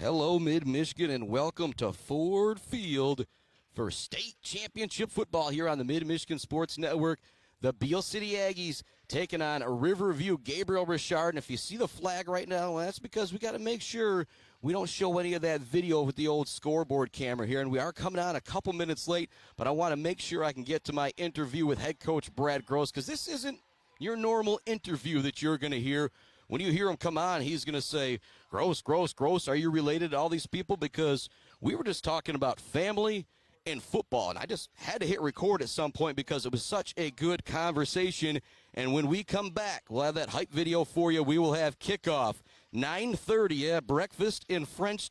Hello, Mid-Michigan, and welcome to Ford Field for state championship football here on the Mid-Michigan Sports Network. The Beal City Aggies taking on Riverview Gabriel Richard. And if you see the flag right now, well, that's because we got to make sure we don't show any of that video with the old scoreboard camera here. And we are coming on a couple minutes late, but I want to make sure I can get to my interview with head coach Brad Gross, because this isn't your normal interview that you're going to hear. When you hear him come on, he's going to say, Gross, are you related to all these people? Because we were just talking about family and football, and I just had to hit record at some point because it was such a good conversation. And when we come back, we'll have that hype video for you. We will have kickoff 9:30, breakfast in French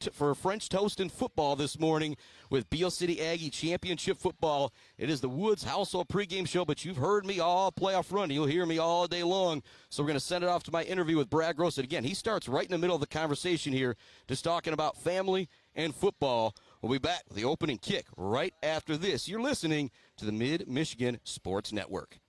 toast and football this morning with Beal City Aggie Championship Football. It is the Woods Household pregame show, but you've heard me all playoff run. You'll hear me all day long. So we're going to send it off to my interview with Brad Gross. And again, he starts right in the middle of the conversation here, just talking about family and football. We'll be back with the opening kick right after this. You're listening to the Mid-Michigan Sports Network.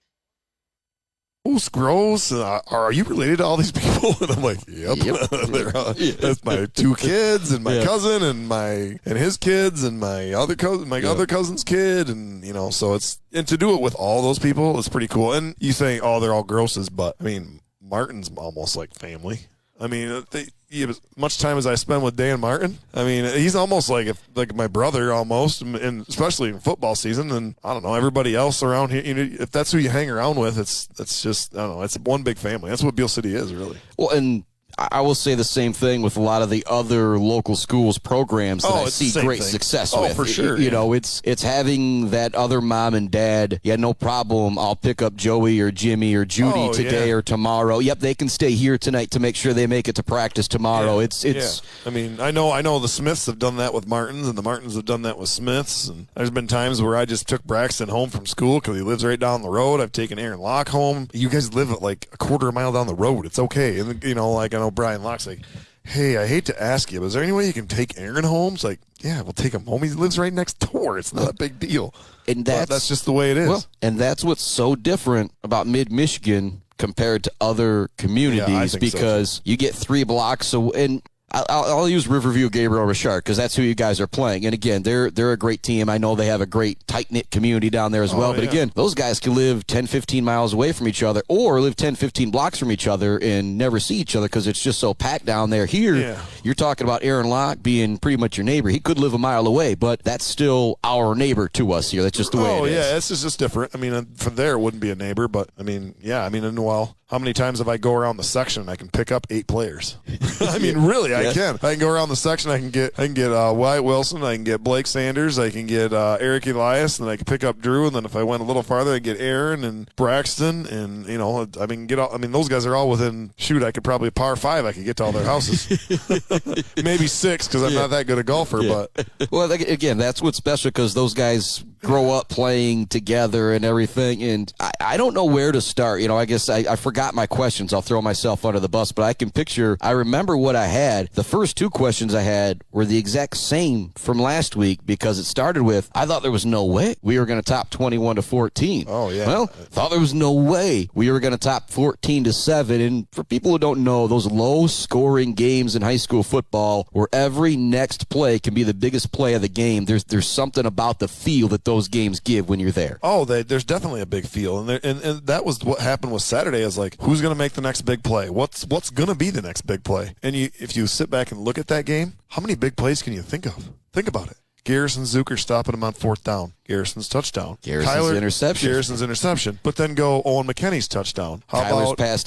Gross. Are you related to all these people? And I'm like, yep. That's my two kids and my cousin and his kids and my other cousin's kid, and so and to do it with all those people is pretty cool. And you think, oh, they're all grosses, but I mean, Martin's almost like family. I mean, as much time as I spend with Dan Martin, I mean, he's almost like my brother almost, and especially in football season. And I don't know, everybody else around here, if that's who you hang around with, it's just, I don't know, it's one big family. That's what Beal City is, really. Well, and I will say the same thing with a lot of the other local schools programs that I see great success with. Oh, for sure. It's having that other mom and dad. Yeah, no problem. I'll pick up Joey or Jimmy or Judy today or tomorrow. Yep, they can stay here tonight to make sure they make it to practice tomorrow. It's. I mean, I know the Smiths have done that with Martins, and the Martins have done that with Smiths. And there's been times where I just took Braxton home from school because he lives right down the road. I've taken Aaron Locke home. You guys live at like a quarter of a mile down the road. It's okay. And I know Brian Locke's like, hey, I hate to ask you, but is there any way you can take Aaron home? It's like, yeah, we'll take him home. He lives right next door. It's not a big deal. And that's just the way it is. And that's what's so different about Mid-Michigan compared to other communities, because you get 3 blocks away. And I'll use Riverview Gabriel Richard because that's who you guys are playing. And again, they're a great team. I know they have a great tight-knit community down there as well. But again, those guys can live 10, 15 miles away from each other or live 10, 15 blocks from each other and never see each other because it's just so packed down there. Here, you're talking about Aaron Locke being pretty much your neighbor. He could live a mile away, but that's still our neighbor to us here. That's just the way it is. Oh, yeah, it's just different. I mean, from there it wouldn't be a neighbor, but I mean, how many times have I go around the section and I can pick up 8 players? I mean, really, I can. I can go around the section. I can get Wyatt Wilson. I can get Blake Sanders. I can get Eric Elias, and I can pick up Drew. And then if I went a little farther, I can get Aaron and Braxton. And those guys are all within. Shoot, I could probably par 5. I could get to all their houses. Maybe 6 because I'm not that good a golfer. But well, again, that's what's special because those guys grow up playing together and everything. And I don't know where to start. I guess I forgot my questions. I'll throw myself under the bus, but I remember what I had. The first 2 questions I had were the exact same from last week because it started with, I thought there was no way we were going to top 21-14. Oh, yeah. Well, thought there was no way we were going to top 14-7. And for people who don't know, those low-scoring games in high school football where every next play can be the biggest play of the game, there's something about the feel that those games give when you're there. Oh, there's definitely a big feel. And that was what happened with Saturday is like, who's going to make the next big play? What's going to be the next big play? And if you sit back and look at that game, how many big plays can you think of? Think about it. Garrison Zucker stopping him on 4th down. Garrison's touchdoone. Garrison's interception. But then go Owen McKinney's touchdown. Kyler's pass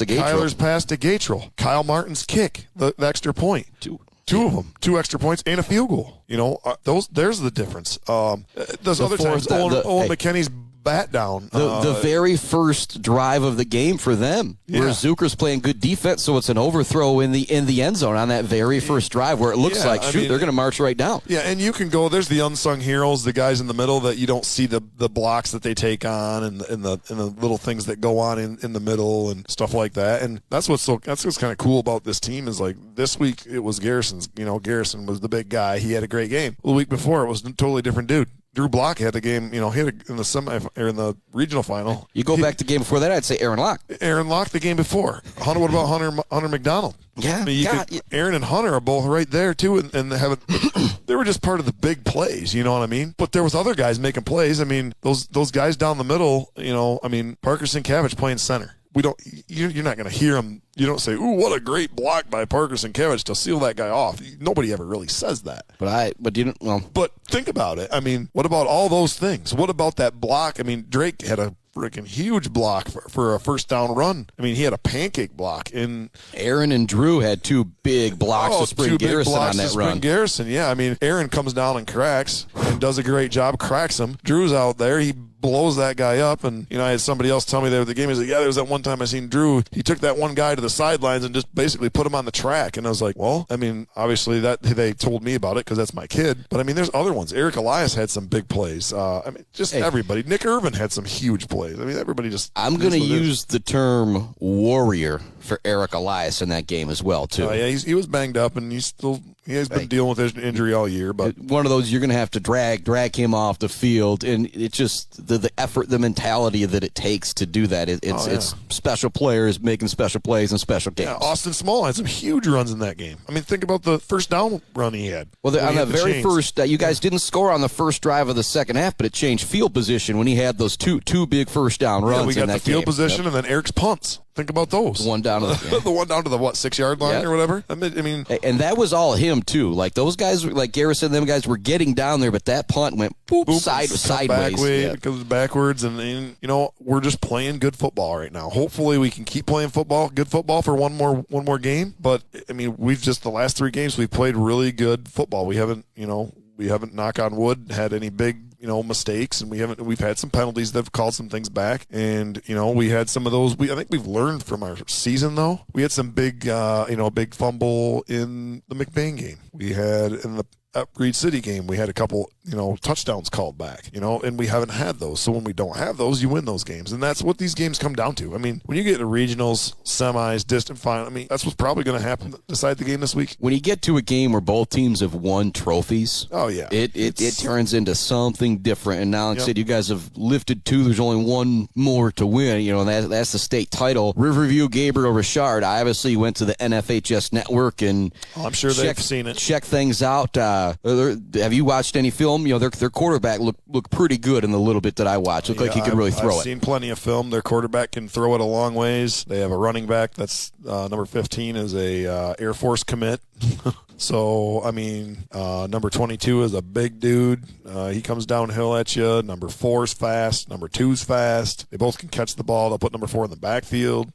to Gatrell. Kyle Martin's kick, the extra point. Two of them, 2 extra points and a field goal. There's the difference. Those other times, Owen McKinney's bat down. The very first drive of the game for them, where Zucker's playing good defense, so it's an overthrow in the end zone on that very first drive where it looks like, they're going to march right down. Yeah, and you can go, there's the unsung heroes, the guys in the middle that you don't see the blocks that they take on and the little things that go on in the middle and stuff like that. And that's what's kind of cool about this team is like this week it was Garrison was the big guy. He had a great game. The week before it was a totally different dude. Drew Block had the game, hit in the semi or in the regional final. You go back to the game before that, I'd say Aaron Locke. Aaron Locke the game before. What about Hunter McDonald? Yeah, I mean, Aaron and Hunter are both right there too, and they were just part of the big plays. You know what I mean? But there was other guys making plays. I mean, those guys down the middle. I mean, Parker Sienkiewicz playing center. You're not going to hear him. You don't say, "Ooh, what a great block by Parker Sienkiewicz to seal that guy off." Nobody ever really says that. But think about it. I mean, what about all those things? What about that block? I mean, Drake had a freaking huge block for a first down run. I mean, he had a pancake block. And Aaron and Drew had two big blocks to spring Garrison on that run. Garrison, yeah. I mean, Aaron comes down and cracks and does a great job, cracks him. Drew's out there. He blows that guy up. And, I had somebody else tell me there at the game, he's like, yeah, there was that one time I seen Drew. He took that one guy to the sidelines and just basically put him on the track. And I was like, well, I mean, obviously that they told me about it because that's my kid. But, I mean, there's other ones. Eric Elias had some big plays. Everybody. Nick Irvin had some huge plays. I mean, everybody just. I'm going to use the term warrior for Eric Elias in that game as well, too. Yeah, he was banged up, and he has been dealing with his injury all year. But one of those you're going to have to drag him off the field, and it's just the effort, the mentality that it takes to do that. It's special players making special plays in special games. Yeah, Austin Small had some huge runs in that game. I mean, think about the first down run he had. Well, on the very first, you guys didn't score on the first drive of the second half, but it changed field position when he had those two big first down runs. Yeah, we got in that the field game. position, and then Eric's punts. Think about those. The one down to the one down to the 6-yard line or whatever. I mean, and that was all him too. Like those guys, like Garrison, them guys were getting down there, but that punt went sideways. It goes backwards, and we're just playing good football right now. Hopefully, we can keep playing good football for one more game. But I mean, we've just the last 3 games we've played really good football. We haven't, knock on wood, had any big mistakes, and we've had some penalties that have called some things back, and we had some of those. I think we've learned from our season though. We had some big big fumble in the McBain game. We had in the Reed City game, we had a couple, touchdowns called back, and we haven't had those. So when we don't have those, you win those games. And that's what these games come down to. I mean, when you get to regionals, semis, distant final, I mean, that's what's probably going to happen to decide the game this week. When you get to a game where both teams have won trophies, it turns into something different. And now, like I said, you guys have lifted 2. There's only one more to win, and that's the state title. Riverview Gabriel Richard obviously went to the NFHS network and I'm sure they've seen it. Check things out. Have you watched any film? Their quarterback looked pretty good in the little bit that I watched. Looked like he could really throw it. I've seen plenty of film. Their quarterback can throw it a long ways. They have a running back that's number 15 is a Air Force commit. So, I mean, number 22 is a big dude. He comes downhill at you. Number 4 is fast. Number 2 is fast. They both can catch the ball. They'll put number 4 in the backfield.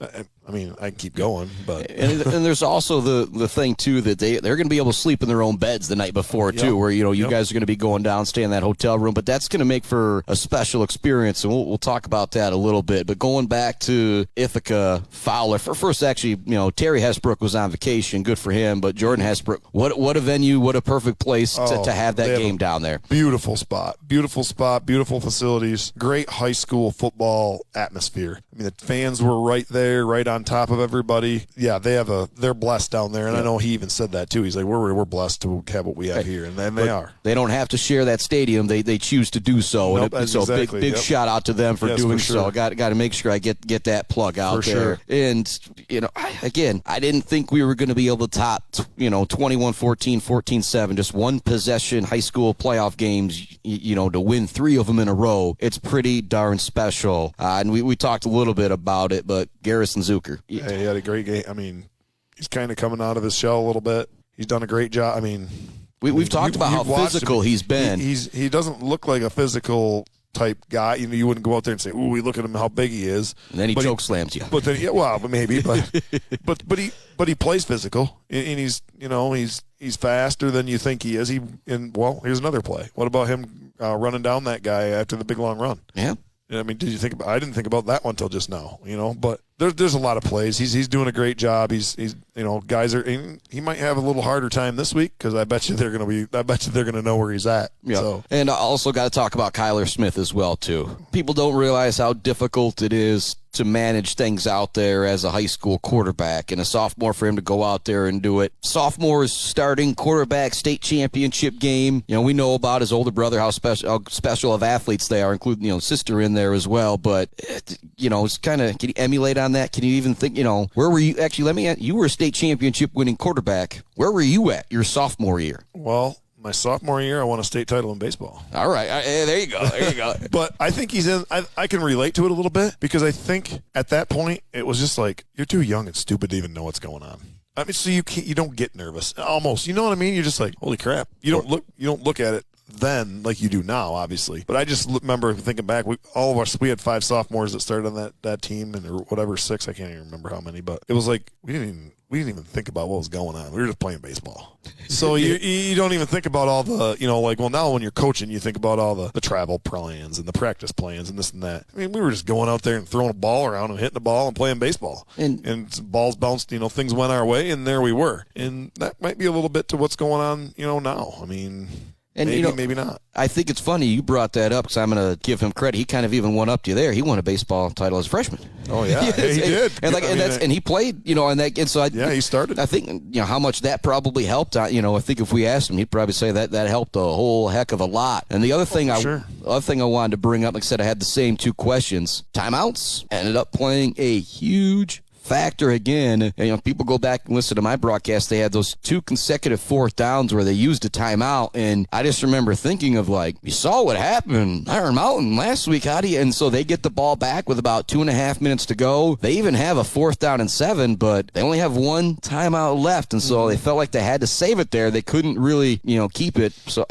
I mean, I can keep going, but and there's also the thing too that they're going to be able to sleep in their own beds the night before too, where you guys are going to be going down, stay in that hotel room. But that's going to make for a special experience, and we'll talk about that a little bit. But going back to Ithaca Fowler, first actually, Terry Hesbrook was on vacation, good for him. But Jordan Hesbrook, what a venue, what a perfect place to have that game down there. Beautiful spot, beautiful facilities, great high school football atmosphere. I mean, the fans were right there, right on top of everybody. Yeah, they're blessed down there, and I know he even said that too. He's like, we're blessed to have what we have here, and they are. They don't have to share that stadium; they choose to do so. Nope, and so exactly. big shout out to them for doing so. Got to make sure I get that plug out for there. Sure. And I didn't think we were going to be able to top 21-14, 14-7, just one possession high school playoff games. To win 3 of them in a row, it's pretty darn special. And we talked a little bit about it, but Garrison Zucker. Yeah, he had a great game. I mean, he's kind of coming out of his shell a little bit. He's done a great job. I mean, we've talked about how physical he's been. He doesn't look like a physical type guy. You wouldn't go out there and say, "Ooh, we look at him how big he is." And then he choke slams you. But then, maybe. But he plays physical, and he's faster than you think he is. Here's another play. What about him running down that guy after the big long run? Yeah. I mean, I didn't think about that one until just now, but there's a lot of plays. He's doing a great job. Guys he might have a little harder time this week because I bet you they're going to know where he's at. Yeah. So. And I also got to talk about Kyler Smith as well too. People don't realize how difficult it is to manage things out there as a high school quarterback, and a sophomore for him to go out there and do it. Sophomore starting quarterback state championship game. We know about his older brother, how special of athletes they are, including, sister in there as well. But, it's kind of, can you emulate on that? Can you even think, where were you? Actually, you were a state championship winning quarterback. Where were you at your sophomore year? Well, my sophomore year, I won a state title in baseball. All right. There you go. But I think I can relate to it a little bit, because I think at that point, it was just like, you're too young and stupid to even know what's going on. I mean, so you don't get nervous. Almost. You know what I mean? You're just like, holy crap. You don't look at it then like you do now, obviously. But I just remember thinking back, we had 5 sophomores that started on that team, and or whatever, 6, I can't even remember how many, but it was like we didn't even think about what was going on. We were just playing baseball. So you don't even think about all the, now when you're coaching, you think about all the travel plans and the practice plans and this and that. I mean, we were just going out there and throwing a ball around and hitting the ball and playing baseball. And balls bounced, things went our way, and there we were. And that might be a little bit to what's going on, now. I mean, and maybe not. I think it's funny you brought that up, because I'm going to give him credit. He kind of even won up to you there. He won a baseball title as a freshman. Oh yeah, he did. And he played, he started. I think how much that probably helped. I think if we asked him, he'd probably say that helped a whole heck of a lot. And the other thing, I wanted to bring up, like I said, I had the same 2 questions. Timeouts ended up playing a huge factor again. People go back and listen to my broadcast. They had those 2 consecutive 4th downs where they used a timeout, and I just remember thinking of, like, you saw what happened in Iron Mountain last week. And so they get the ball back with about 2.5 minutes to go. They even have a 4th down and 7, but they only have 1 timeout left, and so they felt like they had to save it there. They couldn't really, keep it. So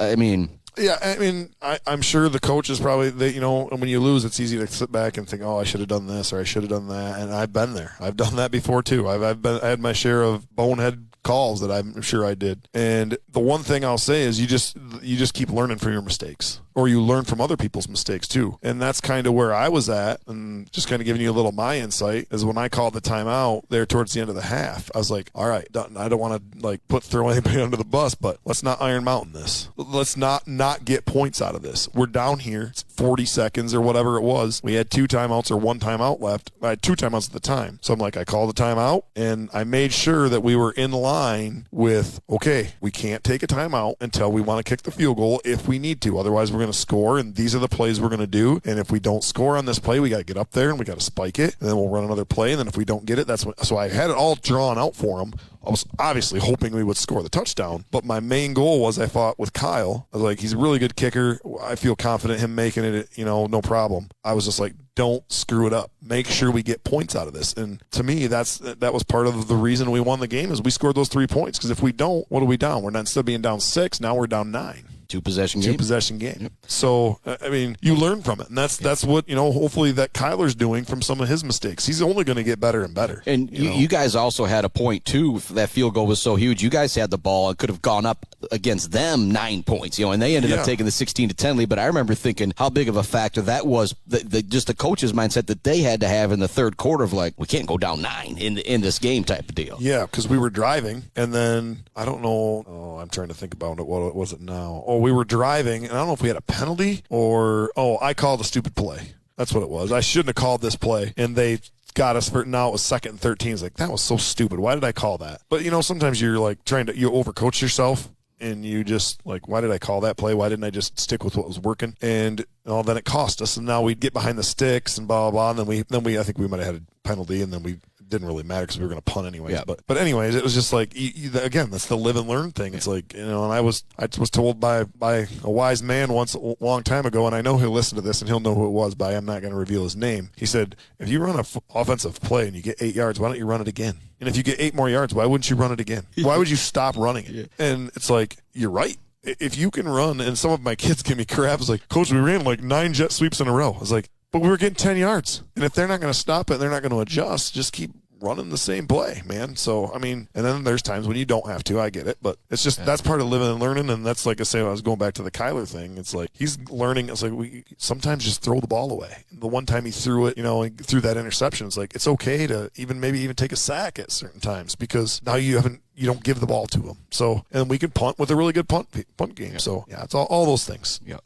yeah, I mean, I'm sure the coach is probably, when you lose, it's easy to sit back and think, oh, I should have done this or I should have done that. And I've been there. I've done that before, too. I had my share of bonehead calls that I'm sure I did. And the one thing I'll say is you just keep learning from your mistakes, or you learn from other people's mistakes too. And that's kind of where I was at, and just kind of giving you a little my insight is when I called the timeout there towards the end of the half, I was like, all right, I don't want to throw anybody under the bus, but let's not Iron Mountain this. Let's not get points out of this. We're down here. It's 40 seconds or whatever it was. We had 2 timeouts or 1 timeout left. I had 2 timeouts at the time. So I'm like, I called the timeout, and I made sure that we were in line with, okay, we can't take a timeout until we want to kick the field goal if we need to. Otherwise, we're going to score, and these are the plays we're going to do. And if we don't score on this play, we got to get up there and we got to spike it, and then we'll run another play. And then if we don't get it, so I had it all drawn out for them. I was obviously hoping we would score the touchdown, but my main goal was, I thought, with Kyle, I was like, he's a really good kicker. I feel confident him making it, no problem. I was just like, don't screw it up. Make sure we get points out of this. And to me, that was part of the reason we won the game, is we scored those 3 points. Because if we don't, what are we down? We're not, instead of being down 6, now we're down 9. 2-possession game. 2-possession game. Yep. So, I mean, you learn from it. And that's what, hopefully that Kyler's doing from some of his mistakes. He's only going to get better and better. And you guys also had a point, too. That field goal was so huge. You guys had the ball. It could have gone up against them 9 points, and they ended up taking the 16-10 lead. But I remember thinking how big of a factor that was, just the coach's mindset that they had to have in the third quarter of, like, we can't go down 9 in this game type of deal. Yeah, because we were driving, and then, I don't know, I'm trying to think about it. What was it now? We were driving, and I don't know if we had a penalty or, I called a stupid play. That's what it was. I shouldn't have called this play, and they got us for, now it was 2nd and 13. It's like, that was so stupid. Why did I call that? But, sometimes you're like you overcoach yourself, and you just like, why did I call that play? Why didn't I just stick with what was working? And then it cost us, and now we'd get behind the sticks and blah, blah, blah, and then we I think we might have had a penalty, and then we didn't really matter because we were going to punt anyways. Yeah. But anyways, it was just like, again, that's the live and learn thing. It's like, and I was told by a wise man once a long time ago, and I know he'll listen to this and he'll know who it was, but I'm not going to reveal his name. He said, if you run an offensive play and you get 8 yards, why don't you run it again? And if you get 8 more yards, why wouldn't you run it again? Why would you stop running it? Yeah. And it's like, you're right. If you can run, and some of my kids give me crap, it's like, Coach, we ran like 9 jet sweeps in a row. I was like, but we were getting 10 yards. And if they're not going to stop it, they're not going to adjust, just keep running the same play, man. So, I mean, and then there's times when you don't have to. I get it. But it's just, that's part of living and learning. And that's like I say, I was going back to the Kyler thing. It's like he's learning. It's like we sometimes just throw the ball away. The one time he threw it, and threw that interception, it's like it's okay to maybe even take a sack at certain times, because now you haven't you don't give the ball to them. So, and we can punt with a really good punt game. Yeah. So, yeah, it's all those things. Yeah.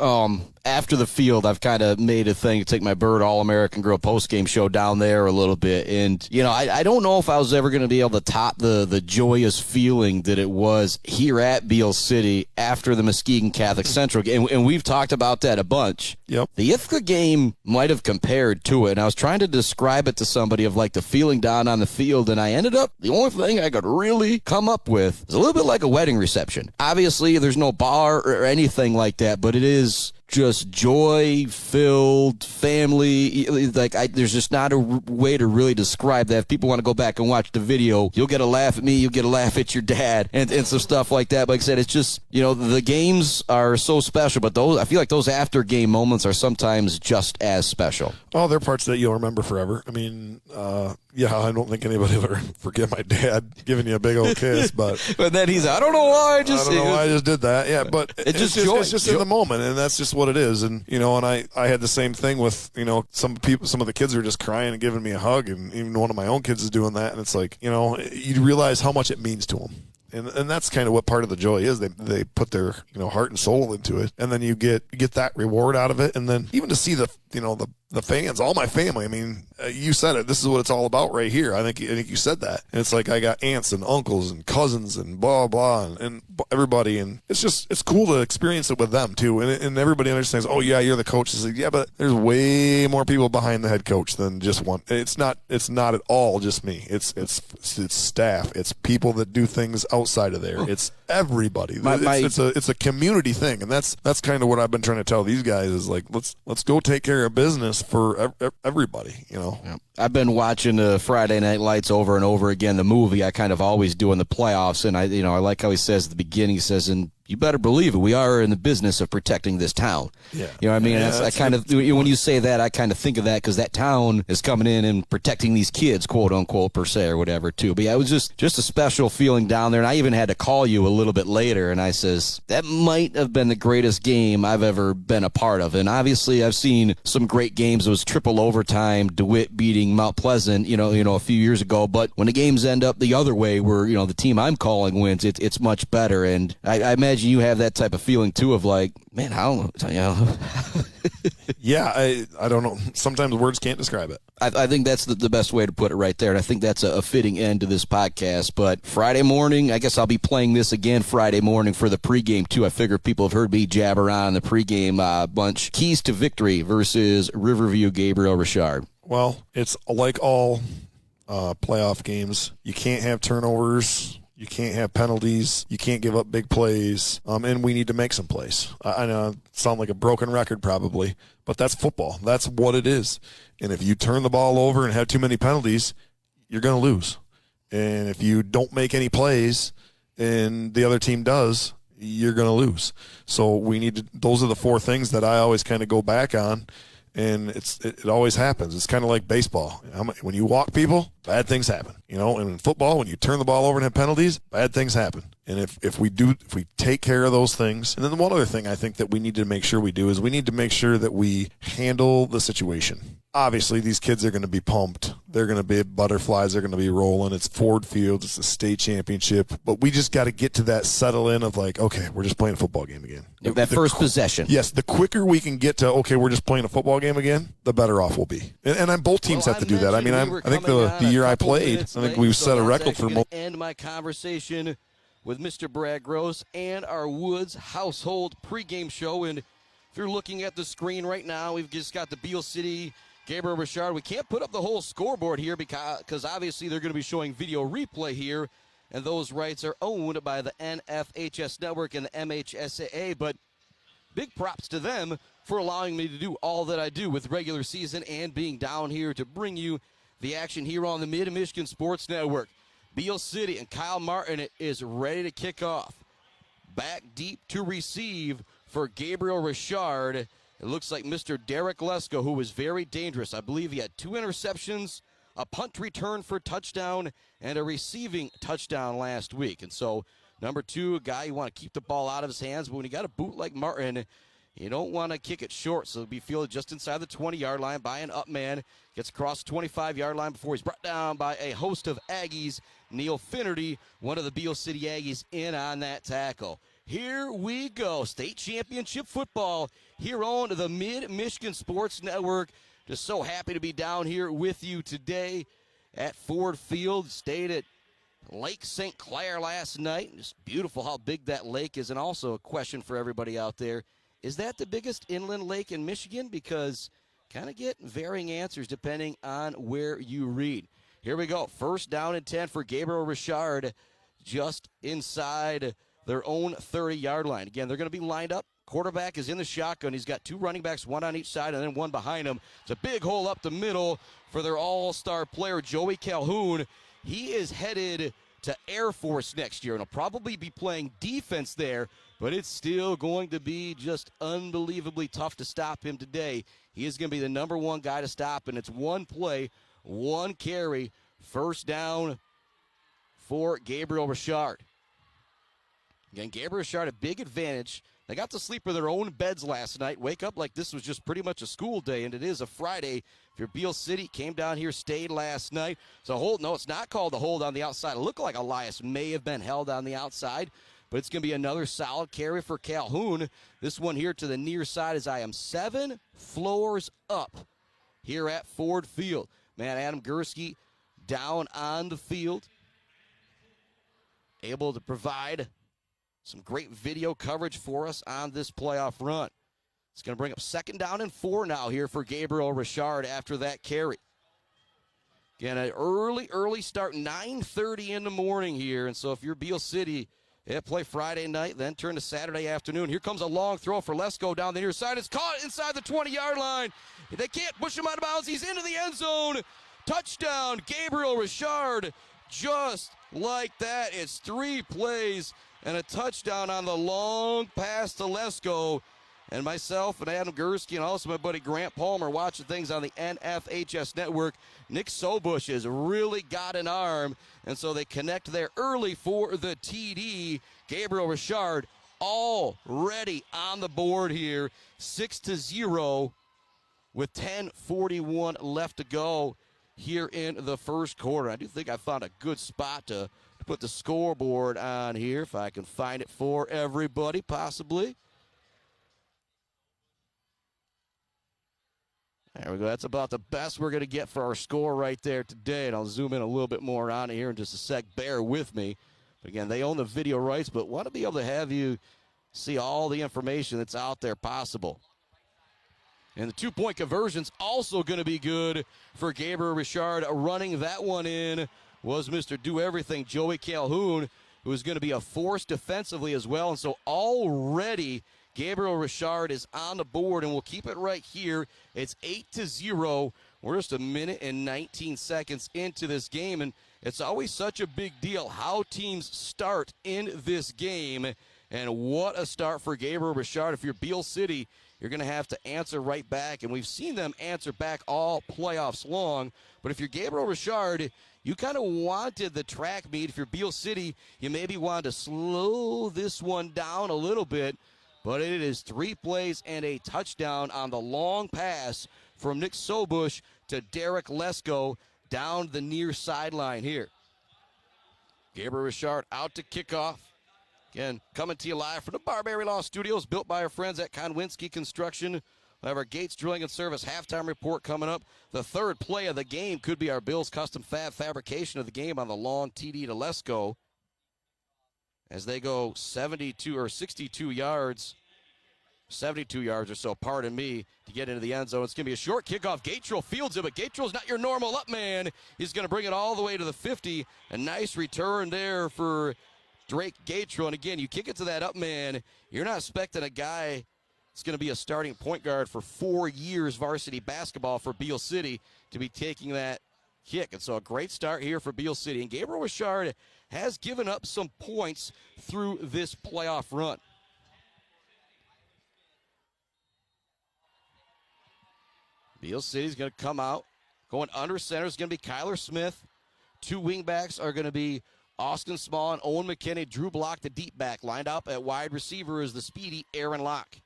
After the field, I've kind of made a thing to take my Bird All-American Girl post-game show down there a little bit. And, I don't know if I was ever going to be able to top the joyous feeling that it was here at Beal City after the Muskegon Catholic Central game. And we've talked about that a bunch. Yep. The Ithaca game might have compared to it. And I was trying to describe it to somebody of like the feeling down on the field. And I ended up, the only thing I could really come up with is a little bit like a wedding reception. Obviously, there's no bar or anything like that, but it is just joy-filled family. There's just not a way to really describe that. If people want to go back and watch the video, you'll get a laugh at me, you'll get a laugh at your dad, and some stuff like that. Like I said, it's just, the games are so special, but I feel like those after-game moments are sometimes just as special. Oh, they're parts that you'll remember forever. I mean, I don't think anybody will ever forget my dad giving you a big old kiss, but then he's, I don't know why I just did that. Yeah, but it's just in the moment, and that's just what it is. And and I had the same thing with some of the kids are just crying and giving me a hug, and even one of my own kids is doing that, and it's like you realize how much it means to them. And that's kind of what part of the joy is. They put their heart and soul into it, and then you get that reward out of it. And then even to see the fans, all my family. I mean, you said it. This is what it's all about right here. I think you said that. And it's like I got aunts and uncles and cousins and blah blah and everybody, and it's cool to experience it with them too. And everybody understands. Oh yeah, you're the coach. It's like, yeah, but there's way more people behind the head coach than just one. It's not at all just me. It's staff. It's people that do things outside of there. It's everybody. It's a community thing, and that's kind of what I've been trying to tell these guys is like let's go take care of business for everybody. Yeah. I've been watching Friday Night Lights over and over again. The movie I kind of always do in the playoffs, and I like how he says at the beginning. He says, and you better believe it, we are in the business of protecting this town. Yeah. You know what I mean? Yeah, I kind of, when you say that, I kind of think of that because that town is coming in and protecting these kids, quote unquote, per se, or whatever, too. But yeah, it was just a special feeling down there. And I even had to call you a little bit later, and I says, that might have been the greatest game I've ever been a part of. And obviously, I've seen some great games. It was triple overtime, DeWitt beating Mount Pleasant, a few years ago. But when the games end up the other way, where, the team I'm calling wins, it's much better. And I imagine you have that type of feeling too of like, man, how Yeah, I don't know. Sometimes words can't describe it. I think that's the best way to put it right there, and I think that's a fitting end to this podcast. But Friday morning, I guess I'll be playing this again Friday morning for the pregame too. I figure people have heard me jabber on the pregame bunch. Keys to victory versus Riverview Gabriel Richard. Well, it's like all playoff games. You can't have turnovers. You can't have penalties. You can't give up big plays. And we need to make some plays. I know I sound like a broken record probably, but that's football. That's what it is. And if you turn the ball over and have too many penalties, you're going to lose. And if you don't make any plays and the other team does, you're going to lose. So those are the four things that I always kind of go back on. And it always happens. It's kind of like baseball. When you walk people, bad things happen. And in football, when you turn the ball over and have penalties, bad things happen. And if we take care of those things, and then one other thing I think that we need to make sure we do is we need to make sure that we handle the situation. Obviously, these kids are going to be pumped. They're going to be butterflies. They're going to be rolling. It's Ford Field. It's a state championship. But we just got to get to that settle in of like, okay, we're just playing a football game again. That first possession. Yes, the quicker we can get to, okay, we're just playing a football game again, the better off we'll be. And both teams have to do that. I mean, I think the year I played, I think we've set a record for most. End my conversation with Mr. Brad Gross and our Woods household pregame show. And if you're looking at the screen right now, we've just got the Beal City Gabriel Richard. We can't put up the whole scoreboard here because obviously they're going to be showing video replay here, and those rights are owned by the NFHS Network and the MHSAA. But big props to them for allowing me to do all that I do with regular season and being down here to bring you the action here on the Mid-Michigan Sports Network. Beal City and Kyle Martin is ready to kick off. Back deep to receive for Gabriel Richard. It looks like Mr. Derek Lesko, who was very dangerous. I believe he had 2 interceptions, a punt return for touchdown, and a receiving touchdown last week. And so, number 2, a guy you want to keep the ball out of his hands, but when you got a boot like Martin, You don't want to kick it short, so it'll be fielded just inside the 20-yard line by an up man. Gets across the 25-yard line before he's brought down by a host of Aggies. Neil Finnerty, one of the Beal City Aggies, in on that tackle. Here we go. State championship football here on the Mid-Michigan Sports Network. Just so happy to be down here with you today at Ford Field. Stayed at Lake St. Clair last night. Just beautiful how big that lake is. And also a question for everybody out there. Is that the biggest inland lake in Michigan? Because kind of get varying answers depending on where you read. Here we go. First down and 10 for Gabriel Richard just inside their own 30-yard line. Again, they're going to be lined up. Quarterback is in the shotgun. He's got two running backs, one on each side and then one behind him. It's a big hole up the middle for their all-star player, Joey Calhoun. He is headed to Air Force next year and will probably be playing defense there, but it's still going to be just unbelievably tough to stop him today. He is going to be the number one guy to stop, and it's one play, one carry, first down for Gabriel Richard. Again, Gabriel Richard, a big advantage. They got to sleep in their own beds last night, wake up like this was just pretty much a school day, and it is a Friday. If you're Beal City, came down here, stayed last night. So hold, no, it's not called a hold on the outside. It looked like Elias may have been held on the outside, but it's going to be another solid carry for Calhoun. This one here to the near side as I am 7 floors up here at Ford Field. Man, Adam Gursky down on the field, able to provide some great video coverage for us on this playoff run. It's going to bring up second down and 4 now here for Gabriel Richard after that carry. Again, an early start, 9:30 in the morning here. And so if you're Beal City, play Friday night, then turn to Saturday afternoon. Here comes a long throw for Lesko down the near side. It's caught inside the 20-yard line. They can't push him out of bounds. He's into the end zone. Touchdown, Gabriel Richard. Just like that, it's 3 plays and a touchdown on the long pass to Lesko. And myself and Adam Gursky and also my buddy Grant Palmer watching things on the NFHS network. Nick Sobush has really got an arm, and so they connect there early for the TD. Gabriel Richard already on the board here, 6-0 with 10:41 left to go here in the first quarter. I do think I found a good spot to put the scoreboard on here, if I can find it for everybody, possibly. There we go. That's about the best we're going to get for our score right there today. And I'll zoom in a little bit more on it here in just a sec. Bear with me. But again, they own the video rights, but want to be able to have you see all the information that's out there possible. And the 2-point conversion's also going to be good for Gabriel Richard. Running that one in was Mr. Do-Everything, Joey Calhoun, who is going to be a force defensively as well. And so already Gabriel Richard is on the board, and we'll keep it right here. It's 8-0. We're just a minute and 19 seconds into this game, and it's always such a big deal how teams start in this game. And what a start for Gabriel Richard. If you're Beal City, you're going to have to answer right back, and we've seen them answer back all playoffs long. But if you're Gabriel Richard, you kind of wanted the track meet. If you're Beal City, you maybe wanted to slow this one down a little bit. But it is 3 plays and a touchdown on the long pass from Nick Sobush to Derek Lesko down the near sideline here. Gabriel Richard out to kickoff. Again, coming to you live from the Barbary Law Studios, built by our friends at Konwinski Construction. We'll have our Gates Drilling and Service halftime report coming up. The third play of the game could be our Bills custom fabrication of the game on the long TD to Lesko, as they go 72 or 62 yards, 72 yards or so, pardon me, to get into the end zone. It's going to be a short kickoff. Gatrell fields it, but Gatrell's not your normal up man. He's going to bring it all the way to the 50. A nice return there for Drake Gatrell. And again, you kick it to that up man, you're not expecting a guy that's going to be a starting point guard for 4 years varsity basketball for Beal City to be taking that kick. And so a great start here for Beal City. And Gabriel Richard has given up some points through this playoff run. Beal City's going to come out. Going under center is going to be Kyler Smith. 2 wingbacks are going to be Austin Small and Owen McKinney. Drew Block, the deep back. Lined up at wide receiver is the speedy Aaron Locke.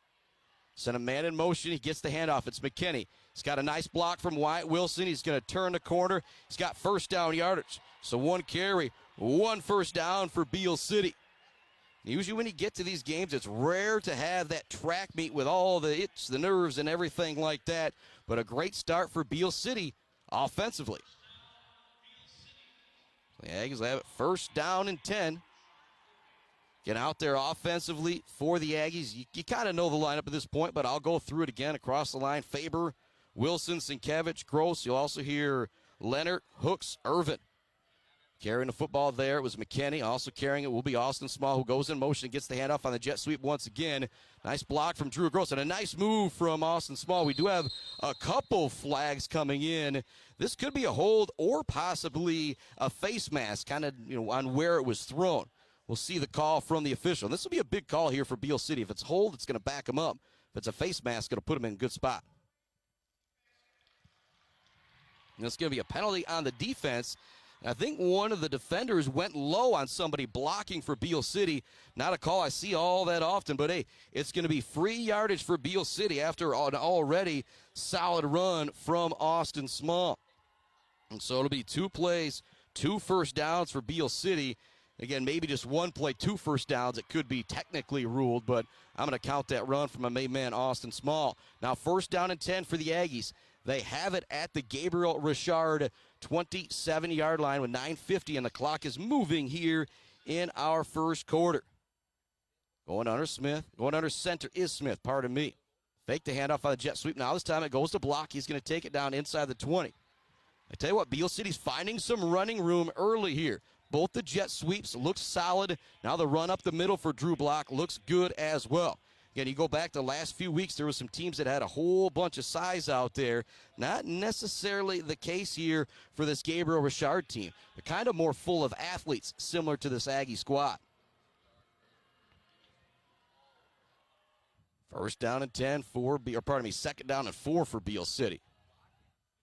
Send a man in motion. He gets the handoff. It's McKinney. He's got a nice block from Wyatt Wilson. He's going to turn the corner. He's got first down yardage. So one carry, one first down for Beal City. Usually when you get to these games, it's rare to have that track meet with all the the nerves and everything like that. But a great start for Beal City offensively. The Aggies have it first down and 10. Get out there offensively for the Aggies. You kind of know the lineup at this point, but I'll go through it again across the line. Faber, Wilson, Sienkiewicz, Gross. You'll also hear Leonard, Hooks, Irvin. Carrying the football there, it was McKinney. Also carrying it will be Austin Small, who goes in motion and gets the handoff on the jet sweep once again. Nice block from Drew Gross and a nice move from Austin Small. We do have a couple flags coming in. This could be a hold or possibly a face mask, kind of on where it was thrown. We'll see the call from the official. This will be a big call here for Beal City. If it's hold, it's going to back him up. If it's a face mask, it'll put him in a good spot. And it's going to be a penalty on the defense. I think one of the defenders went low on somebody blocking for Beal City. Not a call I see all that often, but hey, it's going to be free yardage for Beal City after an already solid run from Austin Small. And so it'll be 2 plays, 2 first downs for Beal City. Again, maybe just 1 play, 2 first downs. It could be technically ruled, but I'm going to count that run from a main man, Austin Small. Now, first down and 10 for the Aggies. They have it at the Gabriel Richard 27-yard line with 9:50, and the clock is moving here in our first quarter. Going under center is Smith, pardon me. Fake the handoff on the jet sweep. Now this time it goes to block. He's going to take it down inside the 20. I tell you what, Beal City's finding some running room early here. Both the jet sweeps look solid. Now the run up the middle for Drew Block looks good as well. Again, you go back the last few weeks, there were some teams that had a whole bunch of size out there. Not necessarily the case here for this Gabriel Richard team. They're kind of more full of athletes, similar to this Aggie squad. First down and 10 for second down and 4 for Beal City.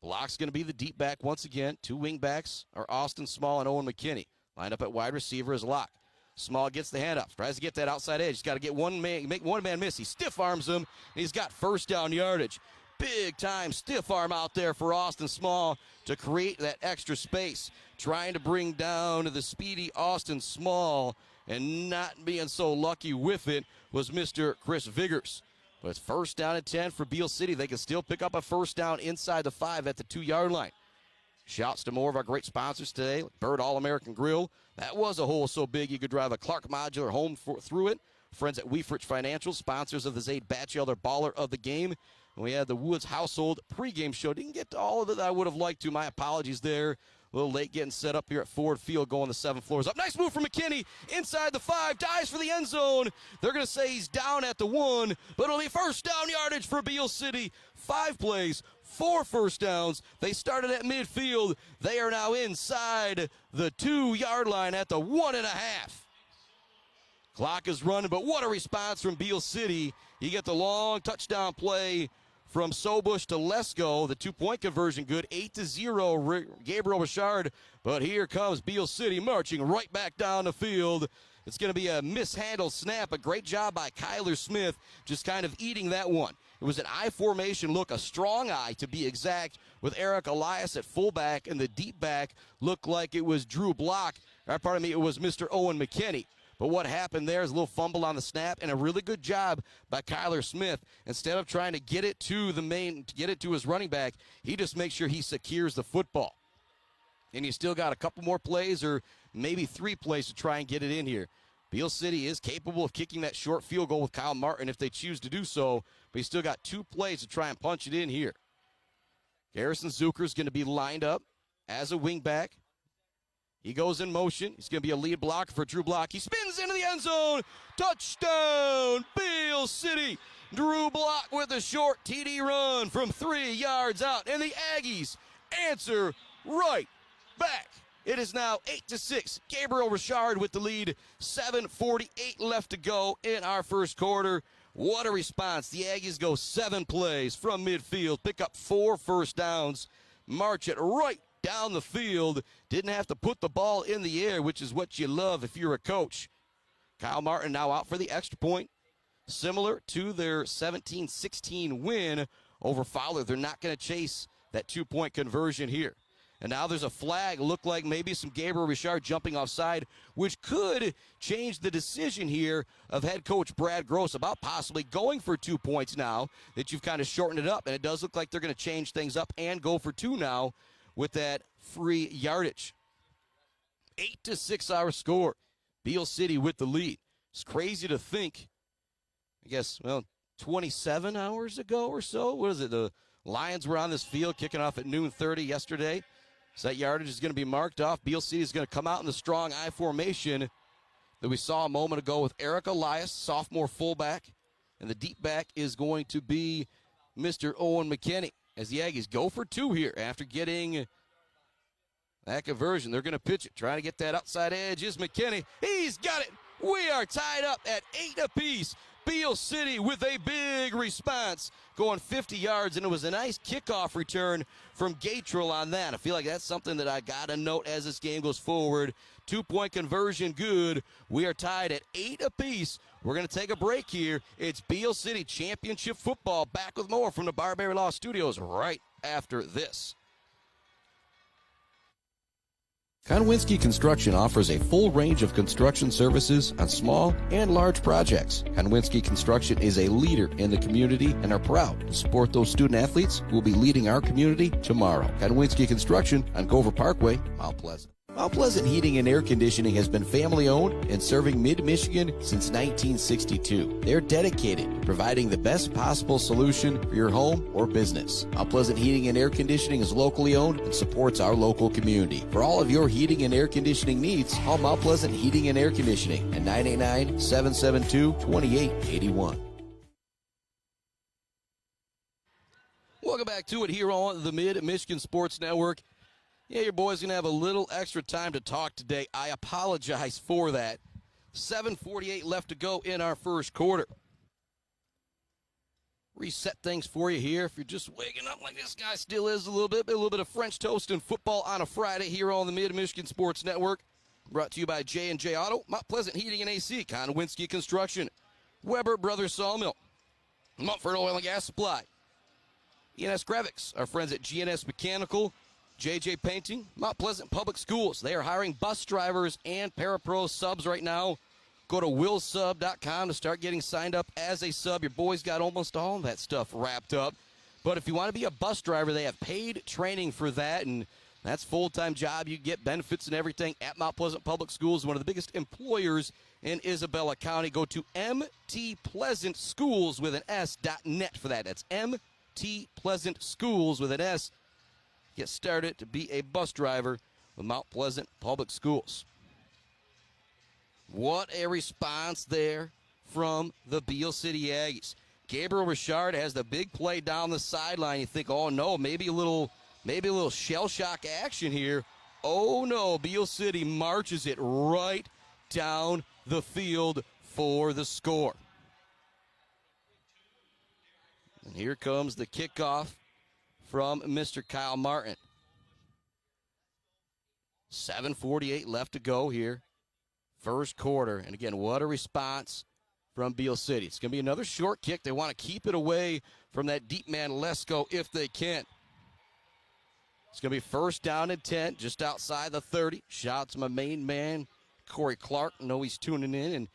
Block's going to be the deep back once again. 2 wing backs are Austin Small and Owen McKinney. Lined up at wide receiver is Locke. Small gets the handoff, tries to get that outside edge. He's got to get make one man miss. He stiff arms him, and he's got first down yardage. Big time stiff arm out there for Austin Small to create that extra space. Trying to bring down the speedy Austin Small, and not being so lucky with it was Mr. Chris Vigors. But it's first down and 10 for Beal City. They can still pick up a first down inside the 5 at the 2-yard line. Shouts to more of our great sponsors today, like Bird All-American Grill. That was a hole so big you could drive a Clark Modular home through it. Friends at Weefrich Financial, sponsors of the Zaid Batchelder Baller of the Game. And we had the Woods Household pregame show. Didn't get to all of it that I would have liked to. My apologies there. A little late getting set up here at Ford Field, going the 7 floors up. Nice move from McKinney inside the 5, dives for the end zone. They're going to say he's down at the 1, but it'll be first down yardage for Beal City. 5 plays, 4 first downs. They started at midfield. They are now inside the 2-yard line at the 1.5. Clock is running, but what a response from Beal City. You get the long touchdown play from Sobush to Lesko. The 2-point conversion good, 8-0 Gabriel Richard. But here comes Beal City marching right back down the field. It's going to be a mishandled snap. A great job by Kyler Smith just kind of eating that one. It was an I formation look, a strong I to be exact, with Eric Elias at fullback, and the deep back looked like it was Drew Block. It was Mr. Owen McKinney. But what happened there is a little fumble on the snap and a really good job by Kyler Smith. Instead of trying to get it to his running back, he just makes sure he secures the football. And you still got a couple more plays, or maybe 3 plays, to try and get it in here. Beal City is capable of kicking that short field goal with Kyle Martin if they choose to do so, but you still got 2 plays to try and punch it in here. Garrison Zucker is going to be lined up as a wingback. He goes in motion. He's going to be a lead blocker for Drew Block. He spins into the end zone. Touchdown, Beal City. Drew Block with a short TD run from 3 yards out, and the Aggies answer right back. It is now 8-6. Gabriel Richard with the lead. 7:48 left to go in our first quarter. What a response. The Aggies go 7 plays from midfield, pick up 4 first downs, march it right down the field. Didn't have to put the ball in the air, which is what you love if you're a coach. Kyle Martin now out for the extra point. similar to their 17-16 win over Fowler. They're not going to chase that 2-point conversion here. And now there's a flag. Looked like maybe some Gabriel Richard jumping offside, which could change the decision here of head coach Brad Gross about possibly going for 2 points now that you've kind of shortened it up. And it does look like they're going to change things up and go for 2 now with that free yardage. 8-6 our score. Beal City with the lead. It's crazy to think, I guess, 27 hours ago or so. What is it? The Lions were on this field kicking off at noon 30 yesterday. So that yardage is going to be marked off. Beal City is going to come out in the strong I formation that we saw a moment ago with Eric Elias, sophomore fullback. And the deep back is going to be Mr. Owen McKinney as the Aggies go for 2 here after getting that conversion. They're going to pitch it. Trying to get that outside edge is McKinney. He's got it. We are tied up at 8 apiece. Beal City with a big response, going 50 yards, and it was a nice kickoff return from Gabriel on that. I feel like that's something that I got to note as this game goes forward. 2-point conversion good. We are tied at 8 apiece. We're going to take a break here. It's Beal City Championship Football. Back with more from the Barbary Law Studios right after this. Konwinski Construction offers a full range of construction services on small and large projects. Konwinski Construction is a leader in the community and are proud to support those student athletes who will be leading our community tomorrow. Konwinski Construction on Gover Parkway, Mount Pleasant. Mount Pleasant Heating and Air Conditioning has been family-owned and serving Mid-Michigan since 1962. They're dedicated to providing the best possible solution for your home or business. Mount Pleasant Heating and Air Conditioning is locally owned and supports our local community. For all of your heating and air conditioning needs, call Mount Pleasant Heating and Air Conditioning at 989-772-2881. Welcome back to it here on the Mid-Michigan Sports Network. Yeah, your boy's going to have a little extra time to talk today. I apologize for that. 7:48 left to go in our first quarter. Reset things for you here. If you're just waking up like this guy still is a little bit of French toast and football on a Friday here on the Mid-Michigan Sports Network. Brought to you by J&J Auto, Mount Pleasant Heating and AC, Konwinski Construction, Weber Brothers Sawmill, Mumford Oil and Gas Supply, ENS Graphics, our friends at GNS Mechanical, JJ Painting, Mount Pleasant Public Schools. They are hiring bus drivers and parapro subs right now. Go to willsub.com to start getting signed up as a sub. Your boys got almost all of that stuff wrapped up. But if you want to be a bus driver, they have paid training for that, and that's a full-time job. You get benefits and everything at Mount Pleasant Public Schools, one of the biggest employers in Isabella County. Go to mtpleasantschools with an S.net for that. That's mtpleasantschools with an S. Get started to be a bus driver with Mount Pleasant Public Schools. What a response there from the Beal City Aggies. Gabriel Richard has the big play down the sideline. You think, oh no, maybe a little shell shock action here. Oh no, Beal City marches it right down the field for the score. And here comes the kickoff from Mr. Kyle Martin. 7:48 left to go here. First quarter. And again, what a response from Beal City. It's going to be another short kick. They want to keep it away from that deep man Lesko if they can. It's going to be first down and 10, just outside the 30. Shout out to my main man, Corey Clark. I know he's tuning in.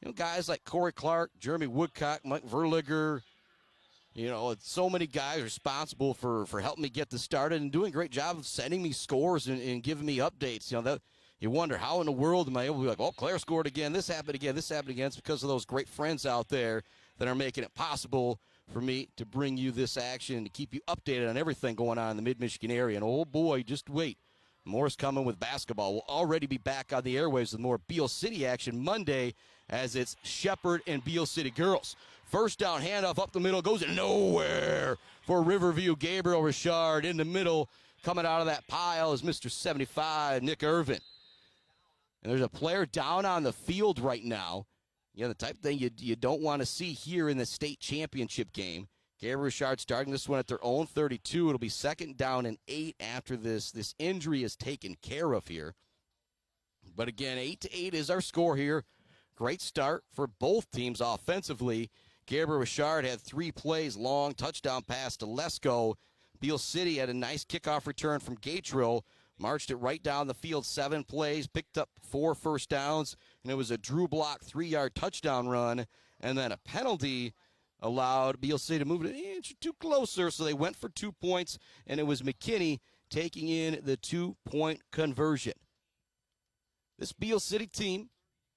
And guys like Corey Clark, Jeremy Woodcock, Mike Verliger, so many guys responsible for helping me get this started and doing a great job of sending me scores and giving me updates. That you wonder, how in the world am I able to be like, oh, Claire scored again, this happened again, this happened again. It's because of those great friends out there that are making it possible for me to bring you this action and to keep you updated on everything going on in the Mid-Michigan area. And, oh, boy, just wait. More is coming with basketball. We'll already be back on the airwaves with more Beal City action Monday as it's Shepherd and Beal City girls. First down, handoff up the middle, goes nowhere for Riverview Gabriel Richard. In the middle, coming out of that pile is Mr. 75, Nick Irvin. And there's a player down on the field right now. The type of thing you don't want to see here in the state championship game. Gabriel Richard starting this one at their own 32. It'll be second down and 8 after this injury is taken care of here. But again, 8-8 is our score here Great start for both teams offensively. Gabriel Richard had 3 plays long, touchdown pass to Lesko. Beal City had a nice kickoff return from Gabriel, marched it right down the field, 7 plays, picked up 4 first downs, and it was a Drew Block 3-yard touchdown run, and then a penalty allowed Beal City to move it an inch or 2 closer, so they went for 2 points, and it was McKinney taking in the 2-point conversion. This Beal City team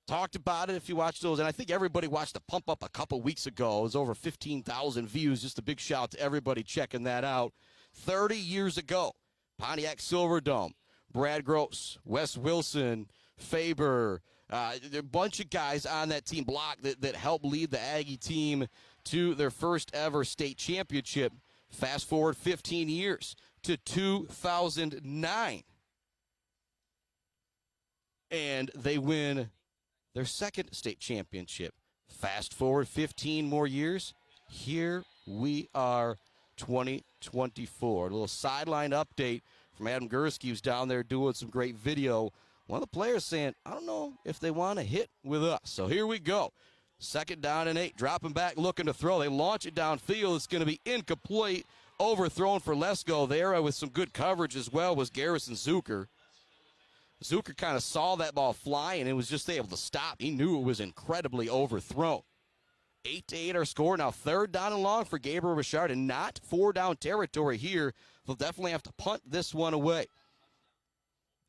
talked about it if you watched those, and I think everybody watched the pump up a couple weeks ago. It was over 15,000 views. Just a big shout out to everybody checking that out. 30 years ago, Pontiac Silverdome, Brad Gross, Wes Wilson, Faber, there are a bunch of guys on that team block that helped lead the Aggie team to their first ever state championship. Fast forward 15 years to 2009. And they win their second state championship. Fast forward 15 more years. Here we are, 2024. A little sideline update from Adam Gursky, who's down there doing some great video. One of the players saying, I don't know if they want to hit with us. So here we go. 2nd down and 8. Dropping back, looking to throw. They launch it downfield. It's going to be incomplete. Overthrown for Lesko. There with some good coverage as well was Garrison Zucker. Zucker kind of saw that ball fly and was just able to stop. He knew it was incredibly overthrown. 8-8 our score. Now 3rd down and long for Gabriel Richard, and not 4-down territory here. They'll definitely have to punt this one away.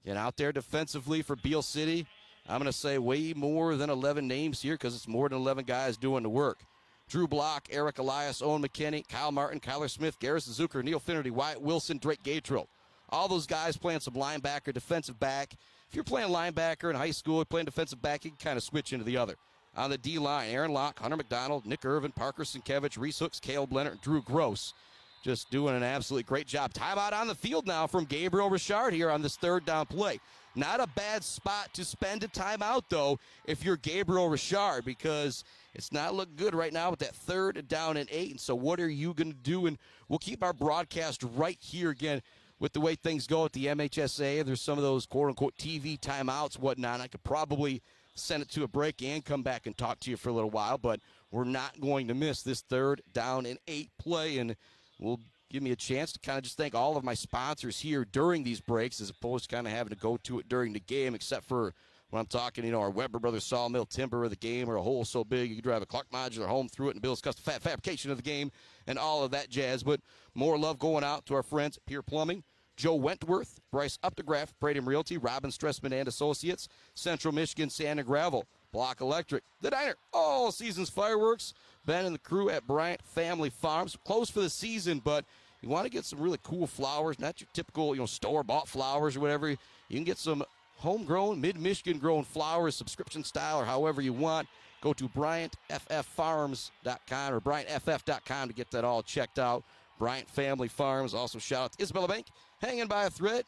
Get out there defensively for Beal City. I'm going to say way more than 11 names here because it's more than 11 guys doing the work. Drew Block, Eric Elias, Owen McKinney, Kyle Martin, Kyler Smith, Garrison Zucker, Neil Finnerty, Wyatt Wilson, Drake Gatrill. All those guys playing some linebacker, defensive back. If you're playing linebacker in high school, you're playing defensive back, you can kind of switch into the other. On the D-line, Aaron Locke, Hunter McDonald, Nick Irvin, Parker Sienkiewicz, Reese Hooks, Caleb Leonard, Drew Gross. Just doing an absolutely great job. Timeout on the field now from Gabriel Richard here on this 3rd down play. Not a bad spot to spend a timeout, though, if you're Gabriel Richard, because it's not looking good right now with that 3rd down and 8. And so what are you going to do? And we'll keep our broadcast right here again. With the way things go at the MHSA, there's some of those quote-unquote TV timeouts, whatnot. I could probably send it to a break and come back and talk to you for a little while, but we're not going to miss this 3rd down and 8 play, and will give me a chance to kind of just thank all of my sponsors here during these breaks as opposed to kind of having to go to it during the game, except for when I'm talking, our Weber Brothers Sawmill Timber of the game, or a hole so big you can drive a Clark Modular home through it, and Bill's Custom Fabrication of the game, and all of that jazz. But more love going out to our friends at Pier Plumbing, Joe Wentworth, Bryce Updegraff, Braden Realty, Robin Stressman and Associates, Central Michigan Sand and Gravel, Block Electric, The Diner, All Seasons Fireworks, Ben and the crew at Bryant Family Farms. Closed for the season, but you want to get some really cool flowers, not your typical, store-bought flowers or whatever. You can get some homegrown, mid-Michigan grown flowers, subscription style or however you want. Go to BryantFFFarms.com or BryantFF.com to get that all checked out. Bryant Family Farms. Also shout out to Isabella Bank, hanging by a thread.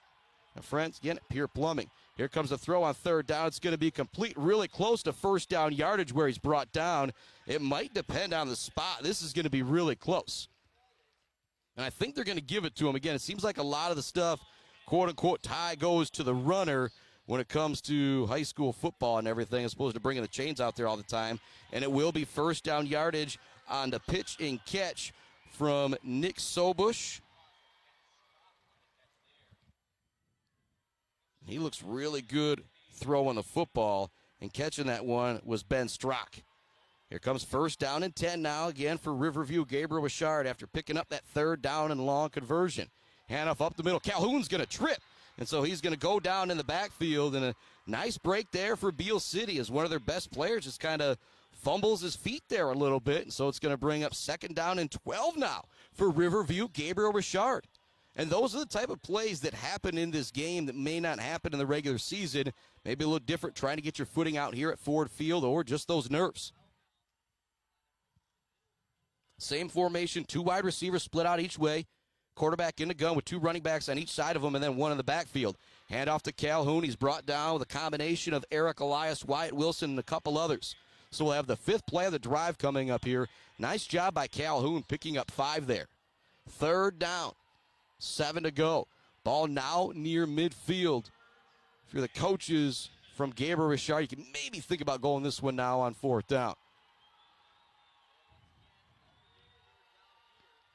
My friends, again, at Pier Plumbing. Here comes the throw on 3rd down. It's going to be complete, really close to 1st down yardage where he's brought down. It might depend on the spot. This is going to be really close. And I think they're going to give it to him. Again, it seems like a lot of the stuff, quote-unquote, tie goes to the runner when it comes to high school football and everything, as opposed to bringing the chains out there all the time. And it will be 1st down yardage on the pitch and catch from Nick Sobush. He looks really good throwing the football, and catching that one was Ben Strock. Here comes 1st down and 10 now, again for Riverview Gabriel Richard after picking up that 3rd down and long conversion. Handoff up the middle. Calhoun's going to trip, and so he's going to go down in the backfield, and a nice break there for Beal City as one of their best players just kind of fumbles his feet there a little bit, and so it's going to bring up 2nd down and 12 now for Riverview Gabriel Richard. And those are the type of plays that happen in this game that may not happen in the regular season. Maybe a little different trying to get your footing out here at Ford Field, or just those nerves. Same formation, 2 wide receivers split out each way. Quarterback in the gun with 2 running backs on each side of him and then 1 in the backfield. Hand off to Calhoun. He's brought down with a combination of Eric Elias, Wyatt Wilson, and a couple others. So we'll have the 5th play of the drive coming up here. Nice job by Calhoun picking up 5 there. 3rd down. 7 to go. Ball now near midfield. If you're the coaches from Gabriel Richard. You can maybe think about going this one now on 4th down.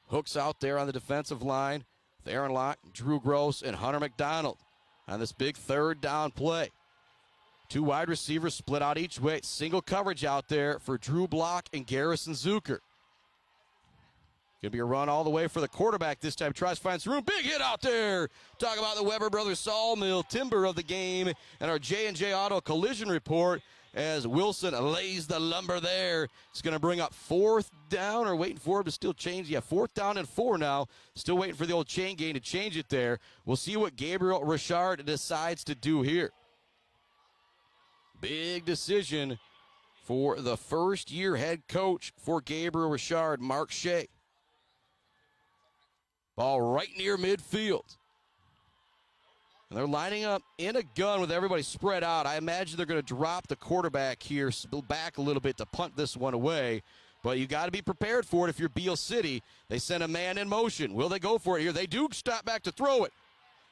Hooks out there on the defensive line. Theron Locke, Drew Gross, and Hunter McDonald on this big 3rd down play. 2 wide receivers split out each way. Single coverage out there for Drew Block and Garrison Zucker. Going to be a run all the way for the quarterback this time. Tries to find some room. Big hit out there. Talk about the Weber Brothers Sawmill timber of the game and our J&J Auto collision report as Wilson lays the lumber there. It's going to bring up 4th down, or waiting for him to still change. Yeah, 4th down and 4 now. Still waiting for the old chain gain to change it there. We'll see what Gabriel Richard decides to do here. Big decision for the first-year head coach for Gabriel Richard, Mark Shea. Ball right near midfield. And they're lining up in a gun with everybody spread out. I imagine they're going to drop the quarterback here, back a little bit to punt this one away. But you got to be prepared for it if you're Beal City. They send a man in motion. Will they go for it here? They do stop back to throw it.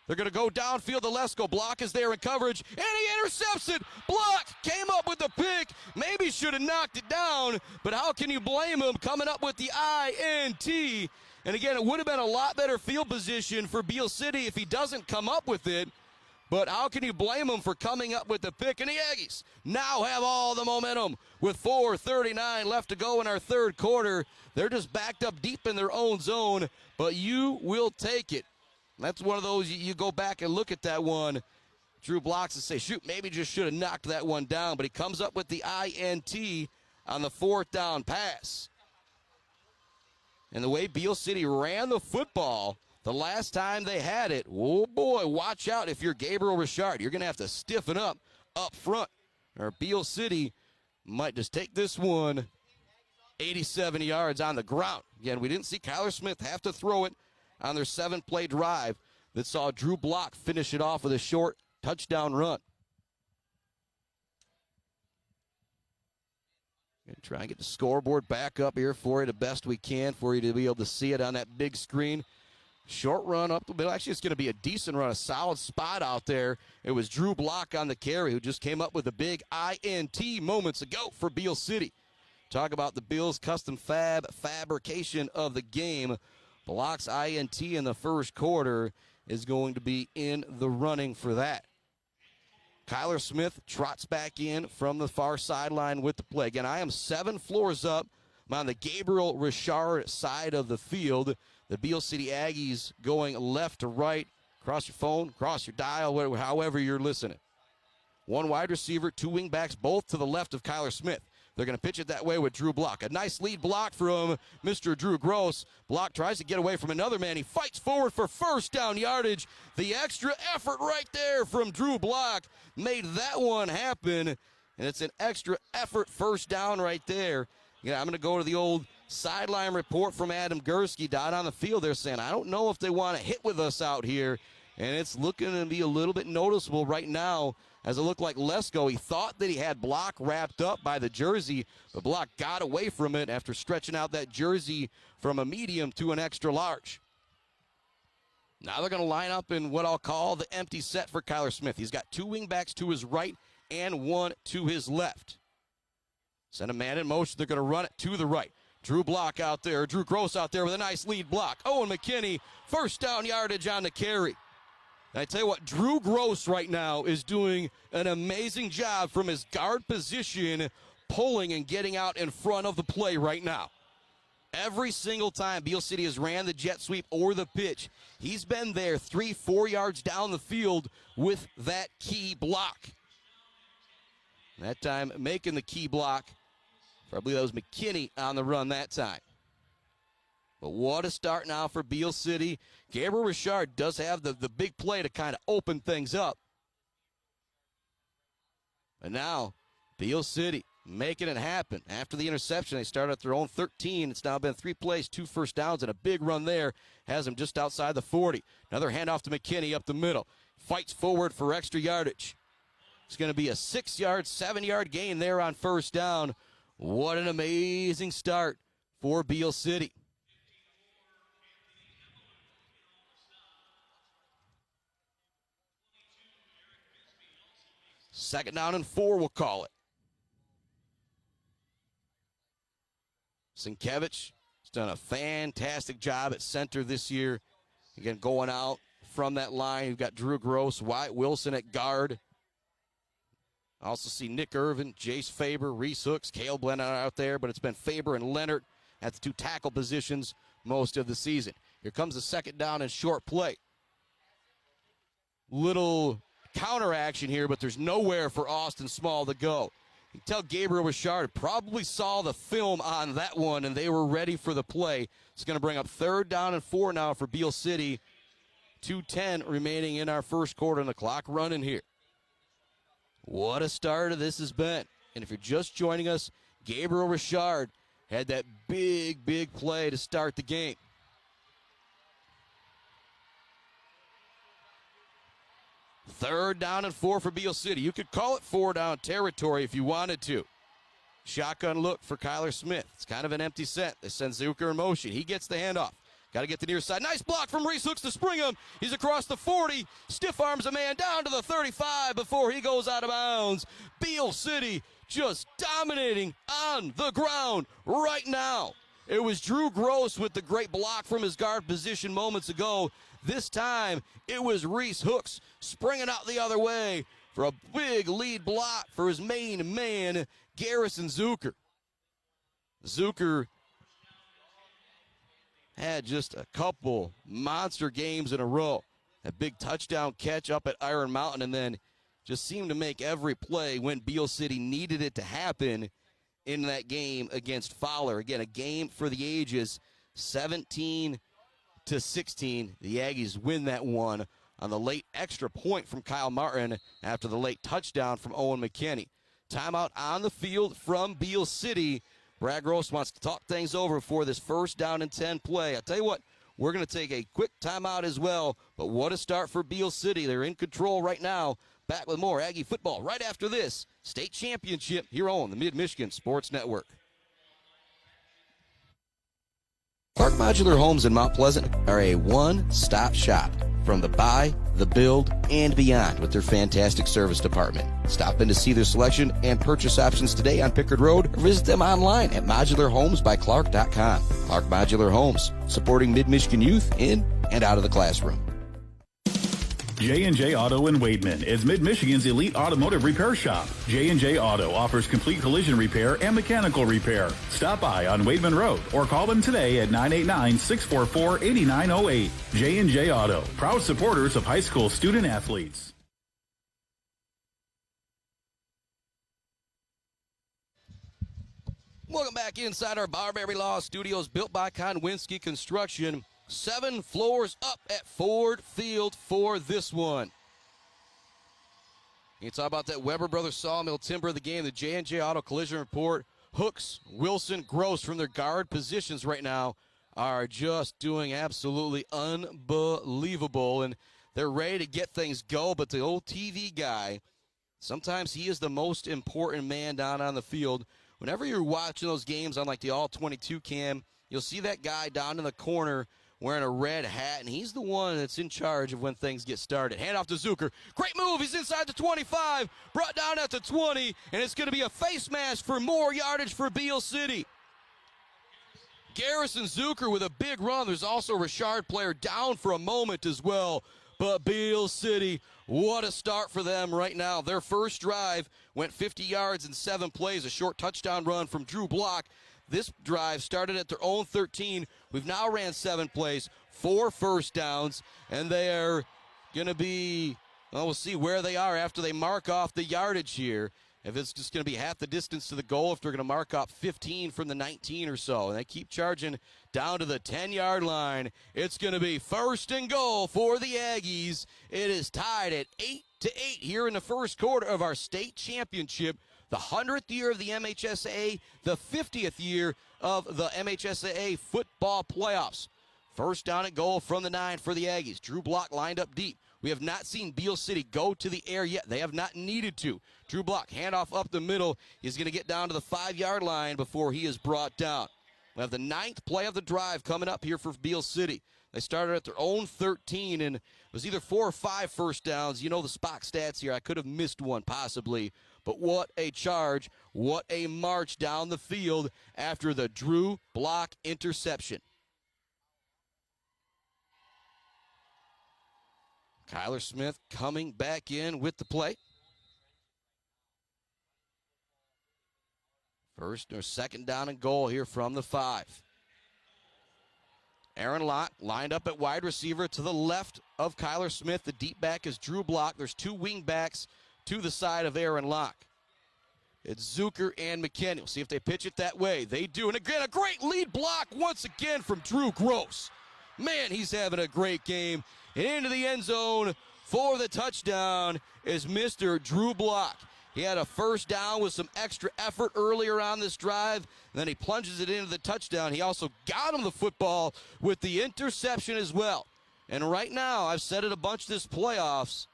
They're going to go downfield to Lesko. Block is there in coverage, and he intercepts it. Block came up with the pick. Maybe should have knocked it down, but how can you blame him coming up with the INT? And again, it would have been a lot better field position for Beal City if he doesn't come up with it. But how can you blame him for coming up with the pick? And the Aggies now have all the momentum with 4:39 left to go in our 3rd quarter. They're just backed up deep in their own zone, but you will take it. That's one of those you go back and look at that one. Drew blocks and say, shoot, maybe just should have knocked that one down. But he comes up with the INT on the 4th down pass. And the way Beal City ran the football the last time they had it, oh boy, watch out if you're Gabriel Richard. You're going to have to stiffen up front. Or Beal City might just take this one 87 yards on the ground. Again, we didn't see Kyler Smith have to throw it on their 7-play drive that saw Drew Block finish it off with a short touchdown run. Going to try and get the scoreboard back up here for you the best we can for you to be able to see it on that big screen. Short run up the middle. Actually, it's going to be a decent run, a solid spot out there. It was Drew Block on the carry who just came up with a big INT moments ago for Beal City. Talk about the Bills' custom fabrication of the game. Block's INT in the 1st quarter is going to be in the running for that. Kyler Smith trots back in from the far sideline with the play. Again, I am 7 floors up. I'm on the Gabriel Richard side of the field. The Beal City Aggies going left to right. Cross your phone, cross your dial, however you're listening. 1 wide receiver, 2 wingbacks, both to the left of Kyler Smith. They're going to pitch it that way with Drew Block. A nice lead block from Mr. Drew Gross. Block tries to get away from another man. He fights forward for 1st down yardage. The extra effort right there from Drew Block made that one happen. And it's an extra effort 1st down right there. Yeah, I'm going to go to the old sideline report from Adam Gursky down on the field. They're saying, I don't know if they want to hit with us out here. And it's looking to be a little bit noticeable right now as it looked like Lesko. He thought that he had Block wrapped up by the jersey, but Block got away from it after stretching out that jersey from a medium to an extra large. Now they're going to line up in what I'll call the empty set for Kyler Smith. He's got 2 wingbacks to his right and 1 to his left. Send a man in motion. They're going to run it to the right. Drew Block out there, Drew Gross out there with a nice lead block. Owen McKinney, 1st down yardage on the carry. And I tell you what, Drew Gross right now is doing an amazing job from his guard position, pulling and getting out in front of the play right now. Every single time Beal City has ran the jet sweep or the pitch, he's been there 3-4 yards down the field with that key block. That time making the key block, probably that was McKinney on the run that time. But what a start now for Beal City. Gabriel Richard does have the big play to kind of open things up. And now, Beal City making it happen. After the interception, they started at their own 13. It's now been 3 plays, 2 first downs, and a big run there. Has them just outside the 40. Another handoff to McKinney up the middle. Fights forward for extra yardage. It's going to be a 6-yard, 7-yard gain there on first down. What an amazing start for Beal City. 2nd down and 4, we'll call it. Sienkiewicz has done a fantastic job at center this year. Again, going out from that line, you've got Drew Gross, Wyatt Wilson at guard. I also see Nick Irvin, Jace Faber, Reese Hooks, Cale Blennon out there, but it's been Faber and Leonard at the 2 tackle positions most of the season. Here comes the 2nd down and short play. Little counteraction here, but there's nowhere for Austin Small to go. You can tell Gabriel Richard probably saw the film on that one, and they were ready for the play. It's going to bring up 3rd down and 4 now for Beal City. 2:10 remaining in our first quarter, and the clock running here. What a start this has been. And if you're just joining us, Gabriel Richard had that big play to start the game. Third down and 4 for Beal City. You could call it 4-down territory if you wanted to. Shotgun look for Kyler Smith. It's kind of an empty set. They send Zucker in motion. He gets the handoff. Got to get the near side. Nice block from Reese Hooks to spring him. He's across the 40. Stiff arms a man down to the 35 before he goes out of bounds. Beal City just dominating on the ground right now. It was Drew Gross with the great block from his guard position moments ago. This time, it was Reese Hooks springing out the other way for a big lead block for his main man, Garrison Zucker. Zucker had just a couple monster games in a row. A big touchdown catch up at Iron Mountain, and then just seemed to make every play when Beal City needed it to happen in that game against Fowler. Again, a game for the ages, 17-16. The Aggies win that one on the late extra point from Kyle Martin after the late touchdown from Owen McKinney. Timeout on the field from Beal City. Brad Gross wants to talk things over for this 1st down and 10 play. I'll tell you what, we're going to take a quick timeout as well, but what a start for Beal City. They're in control right now. Back with more Aggie football right after this state championship here on the Mid-Michigan Sports Network. Clark Modular Homes in Mount Pleasant are a one-stop shop from the buy, the build, and beyond with their fantastic service department. Stop in to see their selection and purchase options today on Pickard Road or visit them online at modularhomesbyclark.com. Clark Modular Homes, supporting Mid-Michigan youth in and out of the classroom. J&J Auto in Wademan is Mid-Michigan's elite automotive repair shop. J&J Auto offers complete collision repair and mechanical repair. Stop by on Wademan Road or call them today at 989-644-8908. J&J Auto, proud supporters of high school student athletes. Welcome back inside our Barberry Law Studios, built by Konwinski Construction. 7 floors up at Ford Field for this one. You talk about that Weber Brothers Sawmill timber of the game, the J&J Auto Collision Report. Hooks, Wilson, Gross from their guard positions right now are just doing absolutely unbelievable, and they're ready to get things go, but the old TV guy, sometimes he is the most important man down on the field. Whenever you're watching those games on like the All-22 cam, you'll see that guy down in the corner wearing a red hat, and he's the one that's in charge of when things get started. Hand off to Zucker. Great move. He's inside the 25, brought down at the 20, and it's going to be a face mask for more yardage for Beal City. Garrison Zucker with a big run. There's also a Richard player down for a moment as well. But Beal City, what a start for them right now. Their first drive went 50 yards in 7 plays, a short touchdown run from Drew Block. This drive started at their own 13. We've now ran 7 plays, 4 first downs, and they are going to be, well, we'll see where they are after they mark off the yardage here. If it's just going to be half the distance to the goal, if they're going to mark off 15 from the 19 or so, and they keep charging down to the 10-yard line, it's going to be 1st and goal for the Aggies. It is tied at 8-8 here in the first quarter of our state championship. The 100th year of the MHSAA, the 50th year of the MHSAA football playoffs. First down and goal from the 9 for the Aggies. Drew Block lined up deep. We have not seen Beal City go to the air yet. They have not needed to. Drew Block, handoff up the middle. He's going to get down to the 5-yard line before he is brought down. We have the 9th play of the drive coming up here for Beal City. They started at their own 13, and it was either 4 or 5 first downs. You know the Spock stats here. I could have missed one possibly. But what a charge, what a march down the field after the Drew block interception. Kyler Smith coming back in with the play. First or second down and goal here from the 5. Aaron Locke lined up at wide receiver to the left of Kyler Smith. The deep back is Drew Block. There's 2 wing backs to the side of Aaron Locke. It's Zucker and McKinney. We'll see if they pitch it that way. They do. And again, a great lead block once again from Drew Gross. Man, he's having a great game. And into the end zone for the touchdown is Mr. Drew Block. He had a first down with some extra effort earlier on this drive. And then he plunges it into the touchdown. He also got him the football with the interception as well. And right now, I've said it a bunch this playoffs,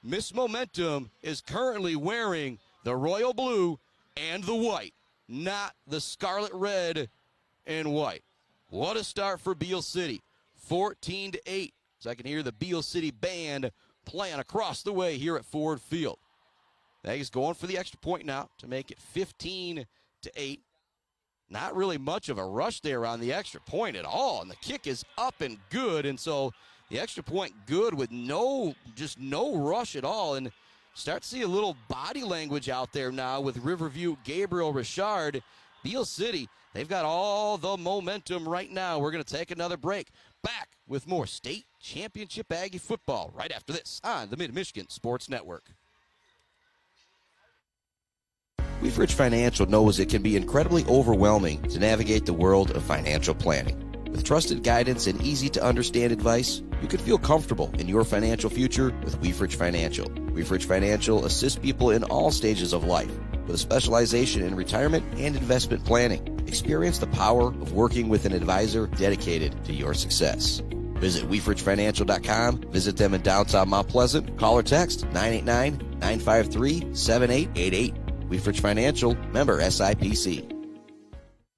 Miss Momentum is currently wearing the royal blue and the white, not the scarlet red and white. What a start for Beal City. 14-8. So I can hear the Beal City band playing across the way here at Ford Field. He's going for the extra point now to make it 15-8. Not really much of a rush there on the extra point at all. And the kick is up and good. And so the extra point good with no rush at all. And start to see a little body language out there now with Riverview Gabriel Richard. Beal City, they've got all the momentum right now. We're going to take another break. Back with more state championship Aggie football right after this on the Mid-Michigan Sports Network. Weefridge Financial knows it can be incredibly overwhelming to navigate the world of financial planning. With trusted guidance and easy-to-understand advice, you can feel comfortable in your financial future with Weefridge Financial. Weefridge Financial assists people in all stages of life with a specialization in retirement and investment planning. Experience the power of working with an advisor dedicated to your success. Visit WeefridgeFinancial.com. Visit them in downtown Mount Pleasant. Call or text 989-953-7888. Weefridge Financial, member SIPC.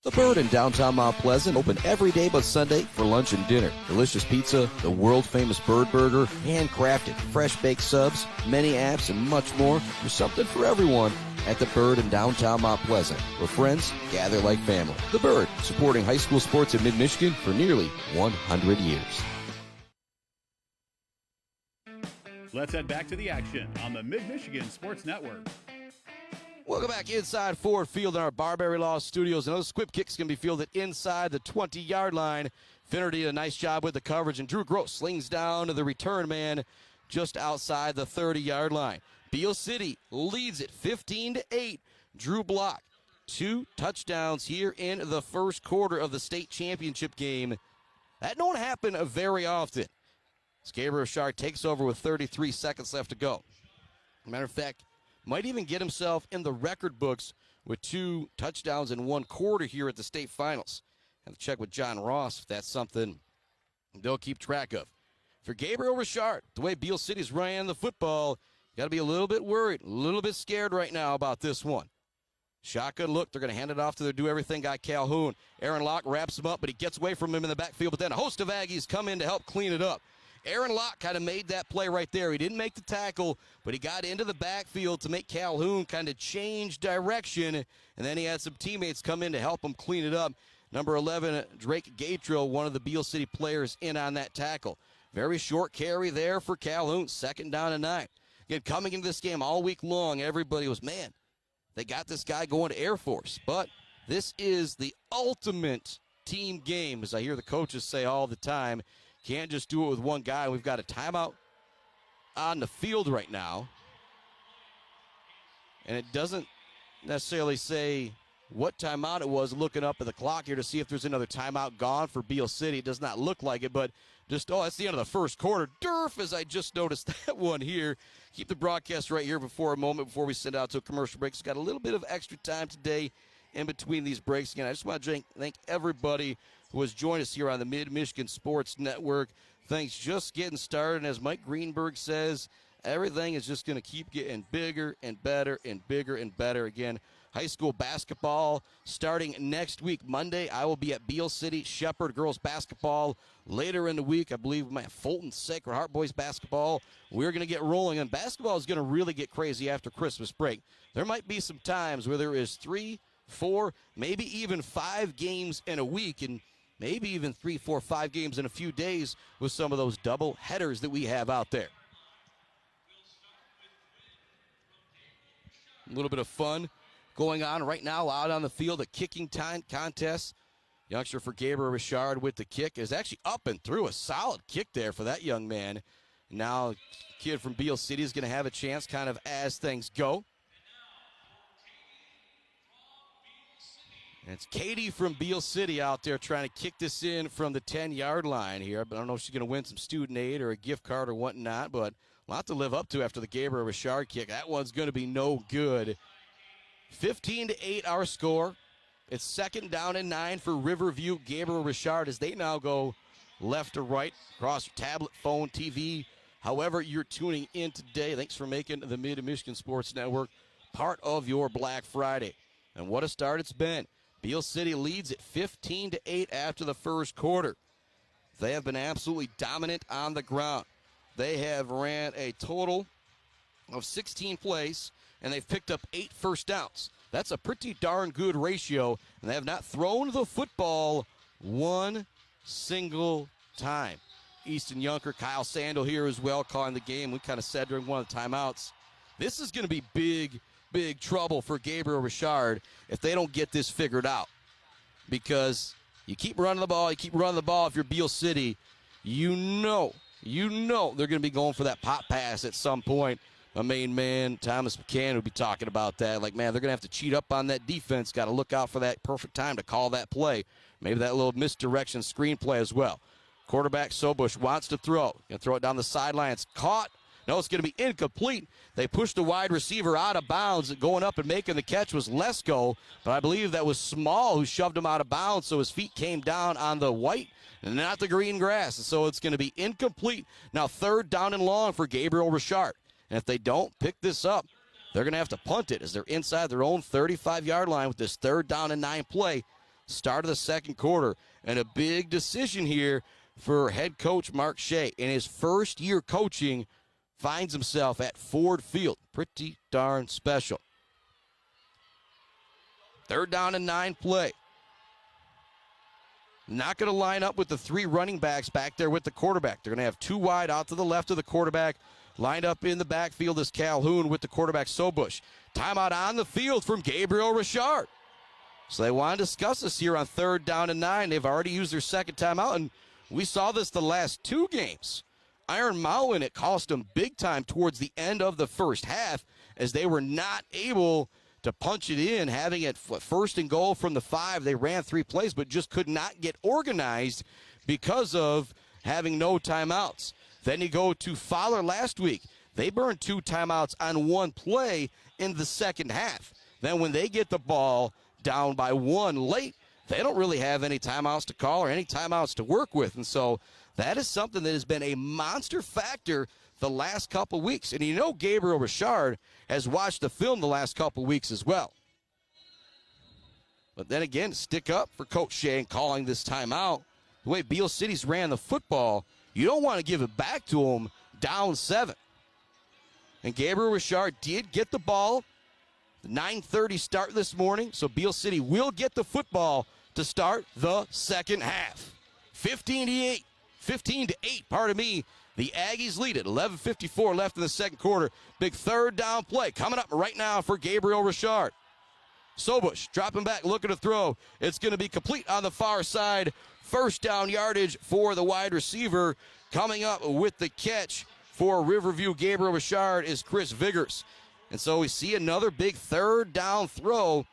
The Bird in downtown Mount Pleasant, open every day but Sunday for lunch and dinner. Delicious pizza, the world-famous Bird Burger, handcrafted, fresh-baked subs, many apps, and much more. There's something for everyone at The Bird in downtown Mount Pleasant, where friends gather like family. The Bird, supporting high school sports in mid-Michigan for nearly 100 years. Let's head back to the action on the Mid-Michigan Sports Network. Welcome back inside Ford Field in our Barbary Law Studios. And those squib kicks can be fielded inside the 20-yard line. Finnerty did a nice job with the coverage, and Drew Gross slings down to the return man just outside the 30-yard line. Beal City leads it 15-8. Drew Block, 2 touchdowns here in the first quarter of the state championship game. That don't happen very often. As Gabriel Richard takes over with 33 seconds left to go. Matter of fact, might even get himself in the record books with 2 touchdowns in 1 quarter here at the state finals. Have to check with John Ross if that's something they'll keep track of. For Gabriel Richard, the way Beal City's running the football, you got to be a little bit worried, a little bit scared right now about this one. Shotgun look, they're going to hand it off to their do-everything guy, Calhoun. Aaron Locke wraps him up, but he gets away from him in the backfield, but then a host of Aggies come in to help clean it up. Aaron Locke kind of made that play right there. He didn't make the tackle, but he got into the backfield to make Calhoun kind of change direction, and then he had some teammates come in to help him clean it up. Number 11, Drake Gatrill, one of the Beal City players, in on that tackle. Very short carry there for Calhoun, 2nd down and 9. Again, coming into this game all week long, everybody was, man, they got this guy going to Air Force. But this is the ultimate team game, as I hear the coaches say all the time. Can't just do it with one guy. We've got a timeout on the field right now. And it doesn't necessarily say what timeout it was. Looking up at the clock here to see if there's another timeout gone for Beal City. It does not look like it, but just, that's the end of the first quarter. Durf, as I just noticed that one here. Keep the broadcast right here before we send out to a commercial break. It's got a little bit of extra time today in between these breaks. Again, I just want to thank everybody who has joined us here on the Mid-Michigan Sports Network. Thanks, just getting started. And as Mike Greenberg says, everything is just going to keep getting bigger and better and bigger and better. Again, high school basketball starting next week, Monday. I will be at Beal City Shepherd girls basketball. Later in the week, I believe we might have Fulton Sacred Heart boys basketball. We're going to get rolling, and basketball is going to really get crazy after Christmas break. There might be some times where there is 3, 4, maybe even 5 games in a week, and maybe even 3, 4, 5 games in a few days with some of those double headers that we have out there. A little bit of fun going on right now out on the field, a kicking time contest. Youngster for Gabriel Richard with the kick is actually up and through. A solid kick there for that young man. Now, kid from Beal City is going to have a chance kind of as things go. And it's Katie from Beal City out there trying to kick this in from the 10-yard line here. But I don't know if she's going to win some student aid or a gift card or whatnot, but a lot to live up to after the Gabriel Richard kick. That one's going to be no good. 15-8 our score. It's 2nd down and 9 for Riverview Gabriel Richard as they now go left to right across your tablet, phone, TV, however you're tuning in today. Thanks for making the Mid-Michigan Sports Network part of your Black Friday. And what a start it's been. Beal City leads at 15-8 after the first quarter. They have been absolutely dominant on the ground. They have ran a total of 16 plays, and they've picked up 8 first downs. That's a pretty darn good ratio, and they have not thrown the football one single time. Easton Yunker, Kyle Sandel here as well calling the game. We kind of said during one of the timeouts, this is going to be big trouble for Gabriel Richard if they don't get this figured out. Because you keep running the ball, if you're Beal City, you know they're going to be going for that pop pass at some point. My main man, Thomas McCann, will be talking about that. Like, man, they're going to have to cheat up on that defense. Got to look out for that perfect time to call that play. Maybe that little misdirection screen play as well. Quarterback Sobush wants to throw. Going to throw it down the sideline. It's caught. No, it's going to be incomplete. They pushed the wide receiver out of bounds. Going up and making the catch was Lesko, but I believe that was Small who shoved him out of bounds, so his feet came down on the white and not the green grass. So it's going to be incomplete. Now 3rd down and long for Gabriel Richard. And if they don't pick this up, they're going to have to punt it as they're inside their own 35-yard line with this 3rd down and 9 play. Start of the second quarter. And a big decision here for head coach Mark Shea. In his first year coaching, finds himself at Ford Field. Pretty darn special. 3rd down and 9 play. Not going to line up with the 3 running backs back there with the quarterback. They're going to have 2 wide out to the left of the quarterback. Lined up in the backfield is Calhoun with the quarterback Sobush. Timeout on the field from Gabriel Richard. So they want to discuss this here on 3rd down and 9. They've already used their second timeout, and we saw this the last 2 games. Iron Mountain, it cost them big time towards the end of the first half as they were not able to punch it in, having it 1st and goal from the 5. They ran 3 plays, but just could not get organized because of having no timeouts. Then you go to Fowler last week. They burned 2 timeouts on 1 play in the second half. Then when they get the ball down by 1 late, they don't really have any timeouts to call or any timeouts to work with. And so that is something that has been a monster factor the last couple weeks. And you know Gabriel Richard has watched the film the last couple weeks as well. But then again, stick up for Coach Shea in calling this timeout. The way Beal City's ran the football, you don't want to give it back to them down 7. And Gabriel Richard did get the ball. The 9:30 start this morning, so Beal City will get the football to start the second half. 15-8, pardon me. The Aggies lead it. 11:54 left in the second quarter. Big 3rd down play coming up right now for Gabriel Richard. Sobush dropping back, looking to throw. It's going to be complete on the far side. 1st down yardage for the wide receiver. Coming up with the catch for Riverview Gabriel Richard is Chris Vigors. And so we see another big 3rd down throw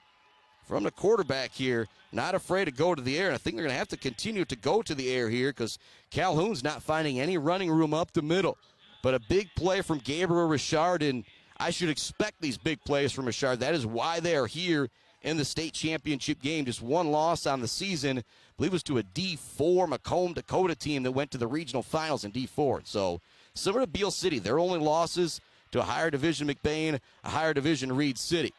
from the quarterback here. Not afraid to go to the air. And I think they're going to have to continue to go to the air here because Calhoun's not finding any running room up the middle. But a big play from Gabriel Richard, and I should expect these big plays from Richard. That is why they are here in the state championship game. Just 1 loss on the season. I believe it was to a D4 Macomb Dakota team that went to the regional finals in D4. So Similar to Beal City, their only losses to a higher division McBain, a higher division Reed City.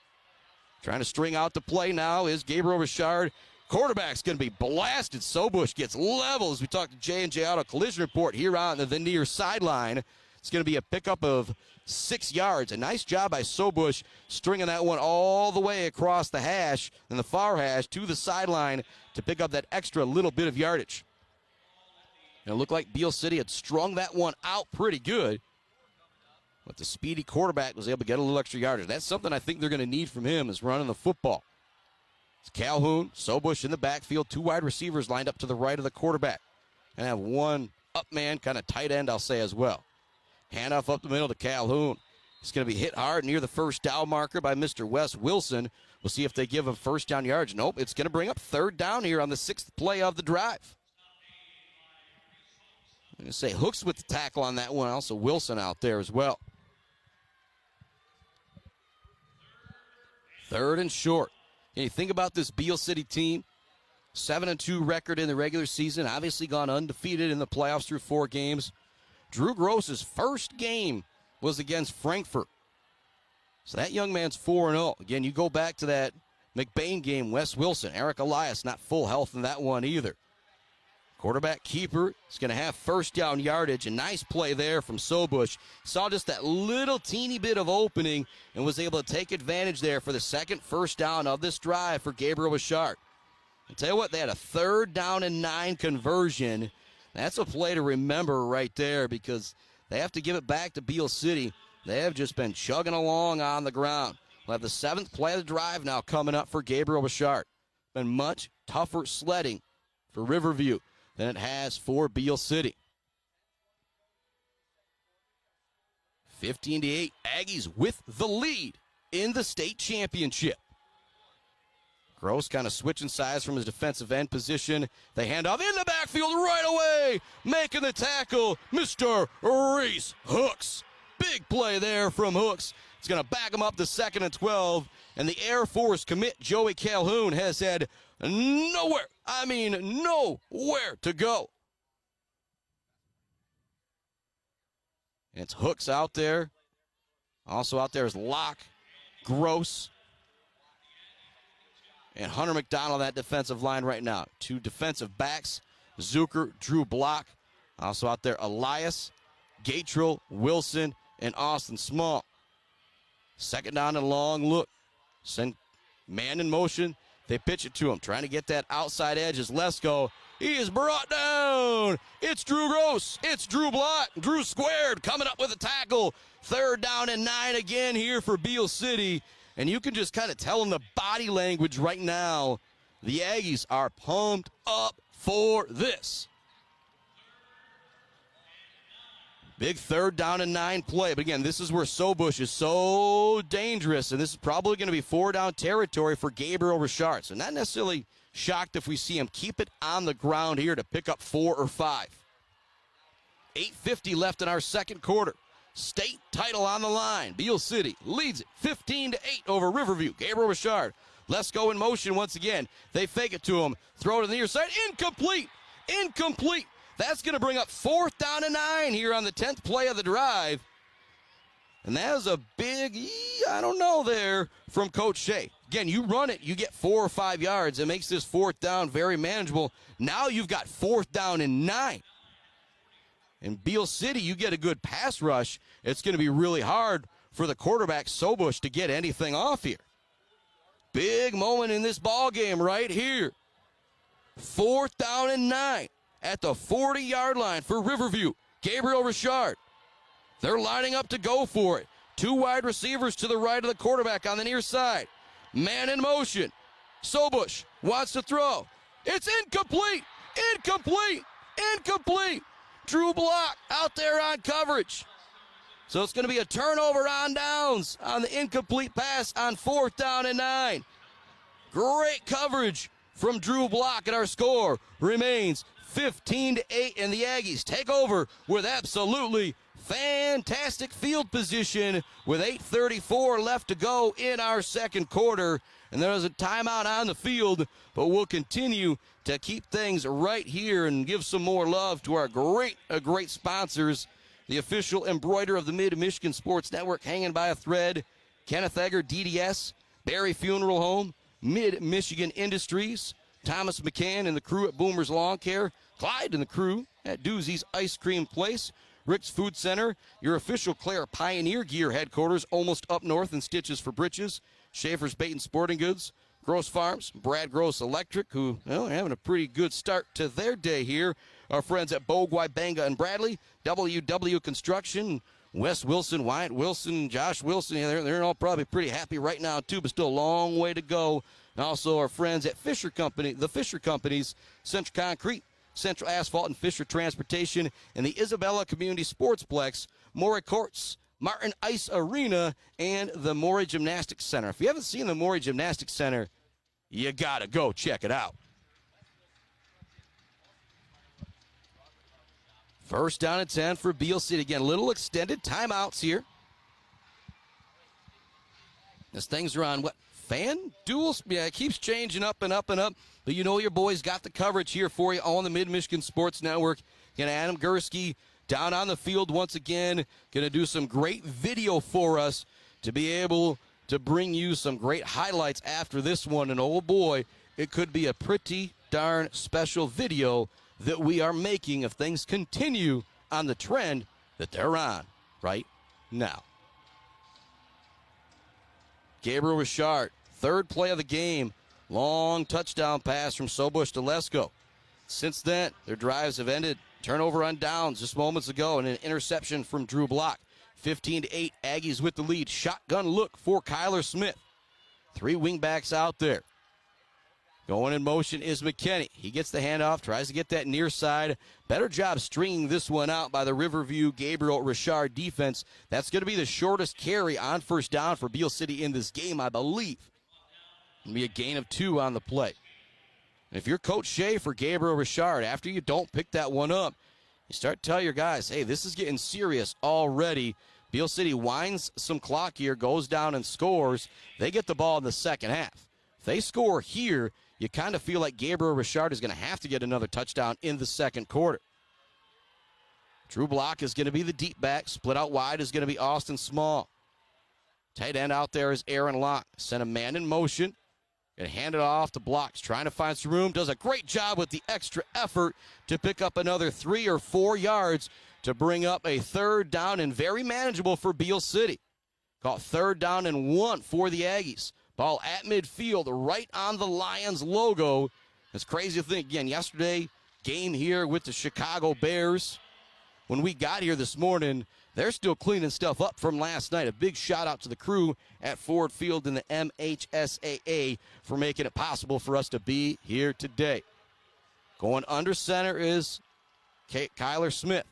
Trying to string out the play now is Gabriel Richard. Quarterback's going to be blasted. Sobush gets level as we talk to J&J Auto Collision Report here on the near sideline. It's going to be a pickup of 6 yards. A nice job by Sobush stringing that one all the way across the hash and the far hash to the sideline to pick up that extra little bit of yardage. And it looked like Beal City had strung that one out pretty good. But the speedy quarterback was able to get a little extra yardage. That's something I think they're going to need from him is running the football. It's Calhoun, Sobush in the backfield, 2 wide receivers lined up to the right of the quarterback. And have one up man, kind of tight end, I'll say as well. Handoff up the middle to Calhoun. He's going to be hit hard near the first down marker by Mr. Wes Wilson. We'll see if they give him first down yards. Nope, it's going to bring up 3rd down here on the 6th play of the drive. I'm going to say Hooks with the tackle on that one. Also Wilson out there as well. 3rd and short. And you think about this Beal City team, 7-2 record in the regular season, obviously gone undefeated in the playoffs through 4 games. Drew Gross's first game was against Frankfurt. So that young man's 4-0. Again, you go back to that McBain game, Wes Wilson, Eric Elias, not full health in that one either. Quarterback keeper is going to have first down yardage. A nice play there from Sobush. Saw just that little teeny bit of opening and was able to take advantage there for the second first down of this drive for Gabriel Richard. I'll tell you what, they had a 3rd down and 9 conversion. That's a play to remember right there because they have to give it back to Beal City. They have just been chugging along on the ground. We'll have the 7th play of the drive now coming up for Gabriel Richard. Been much tougher sledding for Riverview than it has for Beal City. 15-8, Aggies with the lead in the state championship. Gross kind of switching sides from his defensive end position. They hand off in the backfield right away. Making the tackle, Mr. Reese Hooks. Big play there from Hooks. It's going to back him up to 2nd and 12. And the Air Force commit, Joey Calhoun, has had nowhere to go. And it's Hooks out there. Also out there is Locke, Gross, and Hunter McDonald, that defensive line right now. 2 defensive backs, Zucker, Drew Block. Also out there, Elias, Gatrell, Wilson, and Austin Small. 2nd down and long look. Send man in motion. They pitch it to him, trying to get that outside edge as Lesko. He is brought down. It's Drew Gross. It's Drew Block. Drew squared, coming up with a tackle. 3rd down and 9 again here for Beal City. And you can just kind of tell in the body language right now, the Aggies are pumped up for this. Big 3rd down and 9 play. But again, this is where Sobush is so dangerous, and this is probably going to be 4-down territory for Gabriel Richard. So not necessarily shocked if we see him keep it on the ground here to pick up 4 or 5. 8:50 left in our 2nd quarter. State title on the line. Beal City leads it 15-8 over Riverview. Gabriel Richard. Let's go in motion once again. They fake it to him. Throw it to the near side. Incomplete. That's going to bring up 4th down and 9 here on the 10th play of the drive. And that is a big, I don't know there from Coach Shea. Again, you run it, you get 4 or 5 yards. It makes this 4th down very manageable. Now you've got 4th down and 9. In Beal City, you get a good pass rush. It's going to be really hard for the quarterback, Sobush, to get anything off here. Big moment in this ball game right here. 4th down and 9 at the 40-yard line for Riverview. Gabriel Richard. They're lining up to go for it. 2 wide receivers to the right of the quarterback on the near side. Man in motion. Sobush wants to throw. It's incomplete. Drew Block out there on coverage. So it's going to be a turnover on downs on the incomplete pass on 4th down and 9. Great coverage from Drew Block, and our score remains 15-8, and the Aggies take over with absolutely fantastic field position with 8:34 left to go in our 2nd quarter. And there's a timeout on the field, but we'll continue to keep things right here and give some more love to our great sponsors the official embroiderer of the Mid-Michigan Sports Network, hanging by a thread. Kenneth Egger, DDS, Barry Funeral Home, Mid-Michigan Industries, Thomas McCann and the crew at Boomer's Lawn Care, Clyde and the crew at Doozy's Ice Cream Place, Rick's Food Center, your official Claire Pioneer Gear headquarters, almost up north in Stitches for Britches, Schaefer's Bait and Sporting Goods, Gross Farms, Brad Gross Electric, who are having a pretty good start to their day here. Our friends at Bogwai, Banga, and Bradley, WW Construction, Wes Wilson, Wyatt Wilson, Josh Wilson. Yeah, they're all probably pretty happy right now, too, but still a long way to go. And also our friends at Fisher Company, the Fisher Companies, Central Concrete, Central Asphalt, and Fisher Transportation, and the Isabella Community Sportsplex, Morey Courts, Martin Ice Arena, and the Morey Gymnastics Center. If you haven't seen the Morey Gymnastics Center, you got to go check it out. First down and 10 for Beal City. Again, little extended timeouts here. As things are on, fan duels? Yeah, it keeps changing up and up and up. But you know your boys got the coverage here for you on the Mid-Michigan Sports Network. Again, Adam Gursky down on the field once again. Going to do some great video for us to be able to bring you some great highlights after this one. And oh boy, it could be a pretty darn special video that we are making if things continue on the trend that they're on right now. Gabriel Richard, third play of the game. Long touchdown pass from Sobush to Lesko. Since then, their drives have ended. Turnover on downs just moments ago and an interception from Drew Block. 15-8, Aggies with the lead. Shotgun look for Kyler Smith. Three wingbacks out there. Going in motion is McKinney. He gets the handoff, tries to get that near side. Better job stringing this one out by the Riverview Gabriel Richard defense. That's going to be the shortest carry on first down for Beal City in this game, I believe. It'll be a gain of 2 on the play. And if you're Coach Shea for Gabriel Richard, after you don't pick that one up, you start to tell your guys, hey, this is getting serious already. Beal City winds some clock here, goes down and scores. They get the ball in the second half. If they score here, you kind of feel like Gabriel Richard is going to have to get another touchdown in the second quarter. Drew Block is going to be the deep back. Split out wide is going to be Austin Small. Tight end out there is Aaron Locke. Sent a man in motion. Going to hand it off to Blocks. Trying to find some room. Does a great job with the extra effort to pick up another 3 or 4 yards to bring up a third down and very manageable for Beal City. Caught third down and 1 for the Aggies. Ball at midfield, right on the Lions logo. It's crazy to think, again, yesterday, game here with the Chicago Bears. When we got here this morning, they're still cleaning stuff up from last night. A big shout out to the crew at Ford Field and the MHSAA for making it possible for us to be here today. Going under center is Kyler Smith.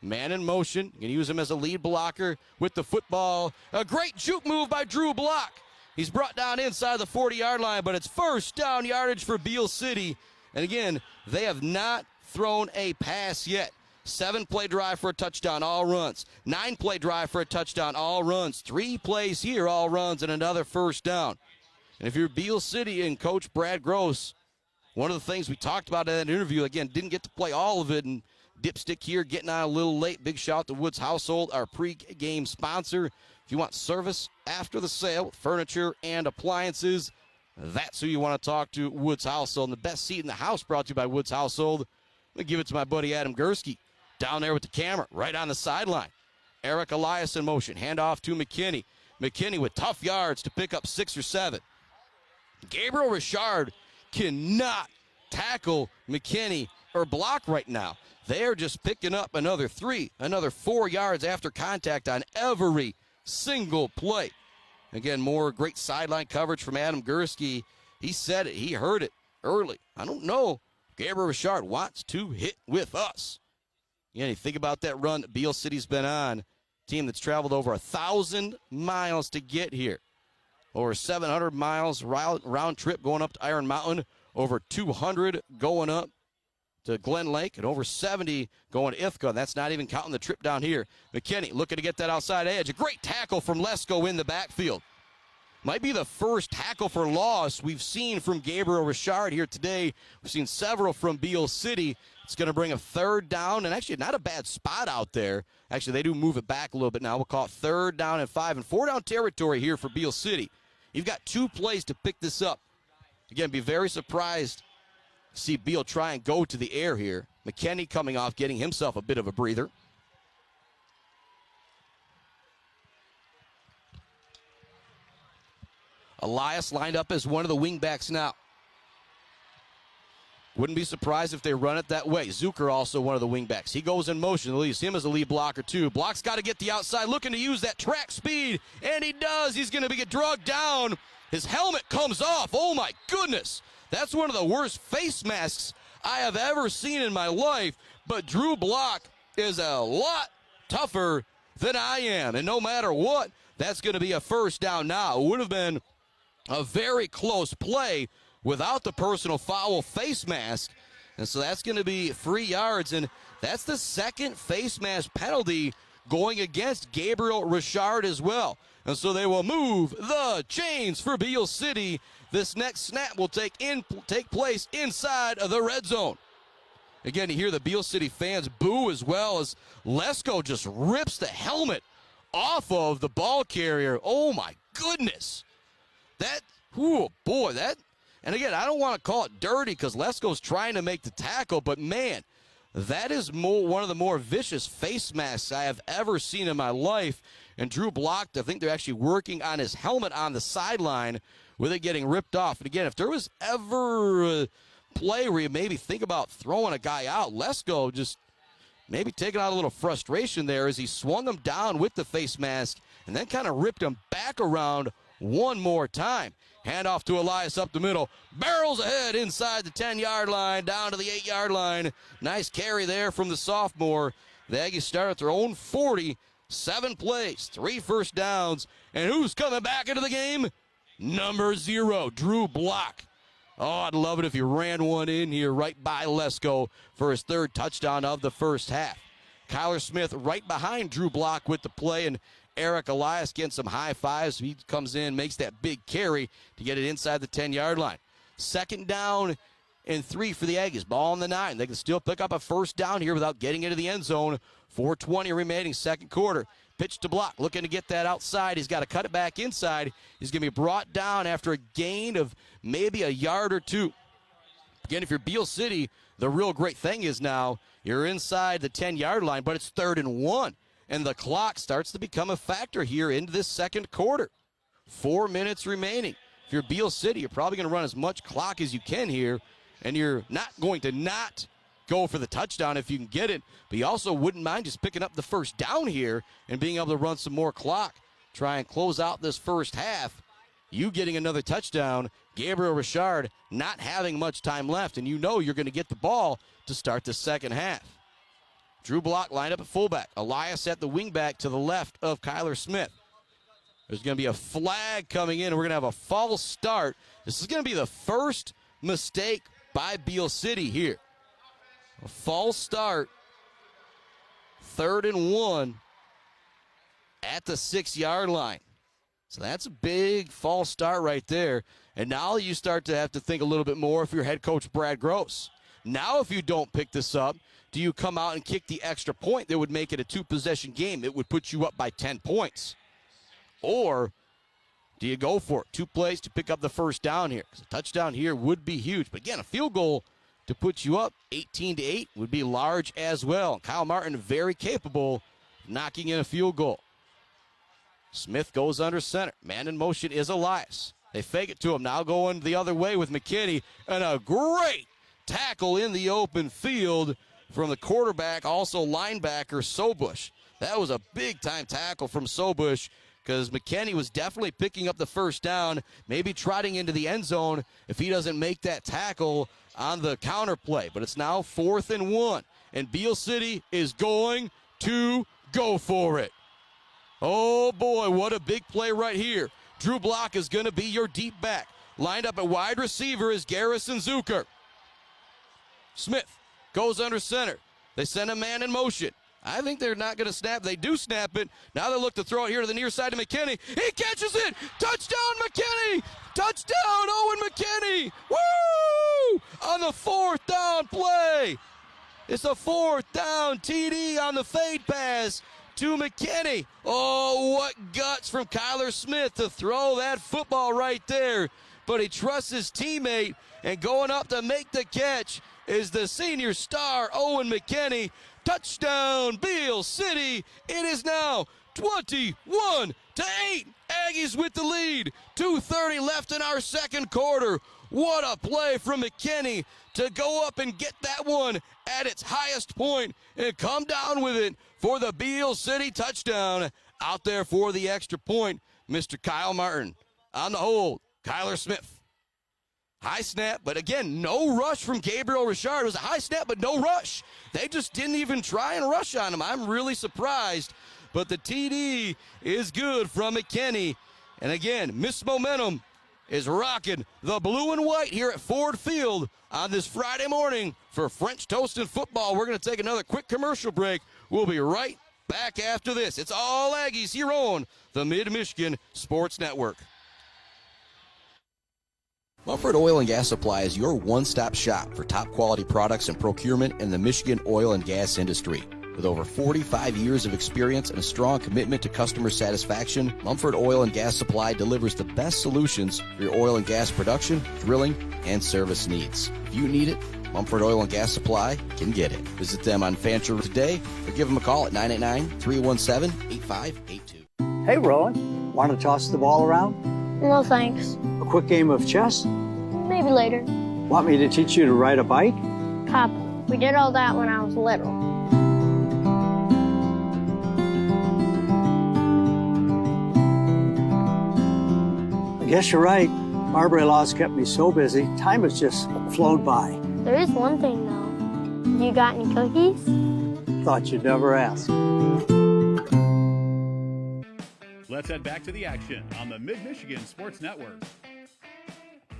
Man in motion. You can use him as a lead blocker with the football. A great juke move by Drew Block. He's brought down inside the 40-yard line, but it's first down yardage for Beal City. And again, they have not thrown a pass yet. 7-play drive for a touchdown, all runs. 9-play drive for a touchdown, all runs. 3 plays here, all runs, and another first down. And if you're Beal City and Coach Brad Gross, one of the things we talked about in that interview, again, didn't get to play all of it, and Dipstick here getting on a little late. Big shout out to Woods Household, our pre-game sponsor. If you want service after the sale with furniture and appliances, that's who you want to talk to, Woods Household. And the best seat in the house brought to you by Woods Household. Let me give it to my buddy Adam Gursky down there with the camera, right on the sideline. Eric Elias in motion. Handoff to McKinney. McKinney with tough yards to pick up 6 or 7. Gabriel Richard cannot tackle McKinney or block right now. They're just picking up another 3, another 4 yards after contact on every single play. Again, more great sideline coverage from Adam Gursky. He said it. He heard it early. I don't know. Gabriel Richard wants to hit with us. Yeah, you think about that run that Beal City's been on. Team that's traveled over 1,000 miles to get here. Over 700 miles round trip going up to Iron Mountain. Over 200 going up to Glen Lake, and over 70 going to Ithaca. That's not even counting the trip down here. McKinney looking to get that outside edge. A great tackle from Lesko in the backfield. Might be the first tackle for loss we've seen from Gabriel Richard here today. We've seen several from Beal City. It's going to bring a third down, and actually not a bad spot out there. Actually, they do move it back a little bit now. We'll call it 3rd down and 5, and 4 down territory here for Beal City. You've got 2 plays to pick this up. Again, be very surprised to see Beal try and go to the air here. McKinney coming off, getting himself a bit of a breather. Elias lined up as one of the wingbacks now. Wouldn't be surprised if they run it that way. Zucker also one of the wingbacks. He goes in motion, leaves him as a lead blocker too. Block's got to get the outside, looking to use that track speed, and he does. He's going to get drugged down. His helmet comes off. Oh my goodness. That's one of the worst face masks I have ever seen in my life. But Drew Block is a lot tougher than I am. And no matter what, that's going to be a first down now. It would have been a very close play without the personal foul face mask. And so that's going to be 3 yards. And that's the second face mask penalty going against Gabriel Richard as well. And so they will move the chains for Beal City. This next snap will take place inside of the red zone. Again, you hear the Beal City fans boo as well as Lesko just rips the helmet off of the ball carrier. Oh, my goodness. And again, I don't want to call it dirty because Lesko's trying to make the tackle, but man, that is one of the more vicious face masks I have ever seen in my life. And Drew blocked. I think they're actually working on his helmet on the sideline with it getting ripped off. And again, if there was ever a play where you maybe think about throwing a guy out, Lesko just maybe taking out a little frustration there as he swung him down with the face mask and then kind of ripped him back around one more time. Handoff to Elias up the middle. Barrels ahead inside the 10-yard line, down to the 8-yard line. Nice carry there from the sophomore. The Aggies start at their own 40. 7 plays, 3 first downs. And who's coming back into the game? Number 0, Drew Block. Oh, I'd love it if he ran one in here right by Lesko for his 3rd touchdown of the first half. Kyler Smith right behind Drew Block with the play, and Eric Elias getting some high fives. He comes in, makes that big carry to get it inside the 10-yard line. 2nd down and 3 for the Aggies. Ball on the 9. They can still pick up a first down here without getting into the end zone. 4:20 remaining, 2nd quarter. Pitch to Block, looking to get that outside. He's got to cut it back inside. He's going to be brought down after a gain of maybe a yard or 2. Again, if you're Beal City, the real great thing is now you're inside the 10-yard line, but it's 3rd and 1. And the clock starts to become a factor here into this 2nd quarter. 4 minutes remaining. If you're Beal City, you're probably going to run as much clock as you can here, and you're not going to not go for the touchdown if you can get it, but you also wouldn't mind just picking up the first down here and being able to run some more clock. Try and close out this first half. You getting another touchdown, Gabriel Richard not having much time left, and you know you're going to get the ball to start the second half. Drew Block lined up at fullback. Elias at the wingback to the left of Kyler Smith. There's going to be a flag coming in, and we're going to have a false start. This is going to be the first mistake by Beal City here. A false start. 3rd and 1 at the 6-yard line. So that's a big false start right there. And now you start to have to think a little bit more if you're head coach Brad Gross. Now if you don't pick this up, do you come out and kick the extra point that would make it a 2-possession game? It would put you up by 10 points. Or do you go for it? 2 plays to pick up the first down here. Because a touchdown here would be huge. But again, a field goal to put you up 18-8 would be large as well. Kyle Martin very capable of knocking in a field goal. Smith goes under center. Man in motion is Elias. They fake it to him. Now going the other way with McKinney. And a great tackle in the open field from the quarterback, also linebacker Sobush. That was a big-time tackle from Sobush because McKinney was definitely picking up the first down, maybe trotting into the end zone if he doesn't make that tackle on the counter play. But it's now 4th and 1, and Beal City is going to go for it. Oh, boy, what a big play right here. Drew Block is going to be your deep back. Lined up at wide receiver is Garrison Zucker. Smith goes under center. They send a man in motion. I think they're not going to snap. They do snap it. Now they look to throw it here to the near side to McKinney. He catches it. Touchdown, McKinney. Touchdown, Owen McKinney. Woo! On the 4th down play. It's a fourth down TD on the fade pass to McKinney. Oh, what guts from Kyler Smith to throw that football right there. But he trusts his teammate, and going up to make the catch is the senior star, Owen McKinney. Touchdown, Beal City. It is now 21-8. Aggies with the lead. 2:30 left in our second quarter. What a play from McKinney to go up and get that one at its highest point and come down with it for the Beal City touchdown. Out there for the extra point, Mr. Kyle Martin. On the hold, Kyler Smith. High snap, but again, no rush from Gabriel Richard. It was a high snap, but no rush. They just didn't even try and rush on him. I'm really surprised. But the TD is good from McKinney. And again, Miss Momentum is rocking the blue and white here at Ford Field on this Friday morning for French Toast and Football. We're going to take another quick commercial break. We'll be right back after this. It's all Aggies here on the Mid-Michigan Sports Network. Mumford Oil and Gas Supply is your one-stop shop for top-quality products and procurement in the Michigan oil and gas industry. With over 45 years of experience and a strong commitment to customer satisfaction, Mumford Oil and Gas Supply delivers the best solutions for your oil and gas production, drilling, and service needs. If you need it, Mumford Oil and Gas Supply can get it. Visit them on Fancher today or give them a call at 989-317-8582. Hey, Rowan, want to toss the ball around? No, thanks. A quick game of chess? Maybe later. Want me to teach you to ride a bike? Pop, we did all that when I was little. I guess you're right. Marbury Law's kept me so busy, time has just flown by. There is one thing, though. You got any cookies? Thought you'd never ask. Let's head back to the action on the Mid-Michigan Sports Network.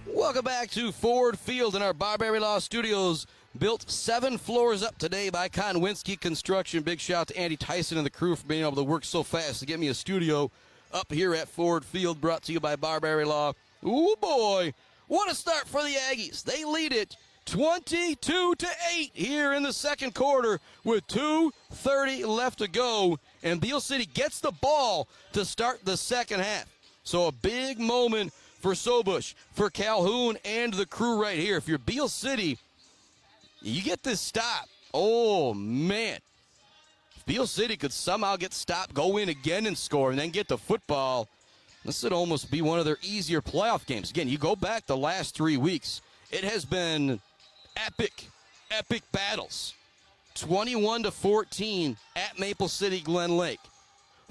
Welcome back to Ford Field in our Barbary Law Studios. Built 7 floors up today by Konwinski Construction. Big shout out to Andy Tyson and the crew for being able to work so fast to get me a studio up here at Ford Field, brought to you by Barbary Law. Ooh, boy, what a start for the Aggies. They lead it 22-8 here in the second quarter with 2:30 left to go, and Beal City gets the ball to start the second half. So a big moment for Sobush, for Calhoun, and the crew right here. If you're Beal City, you get this stop. Oh, man. If Beal City could somehow get stopped, go in again and score, and then get the football, this would almost be one of their easier playoff games. Again, you go back the last 3 weeks, it has been epic battles. 21-14 at Maple City Glen Lake.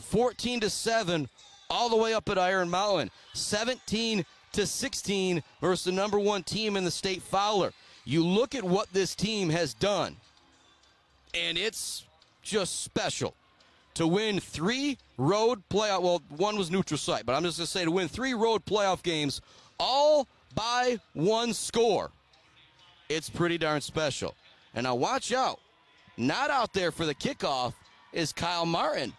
14-7 all the way up at Iron Mountain. 17-16 versus the number 1 team in the state, Fowler. You look at what this team has done, and it's just special. To win 3 road playoff, well, 1 was neutral site, but I'm just going to say to win 3 road playoff games, all by 1 score, it's pretty darn special. And now watch out. Not out there for the kickoff is Kyle Martin.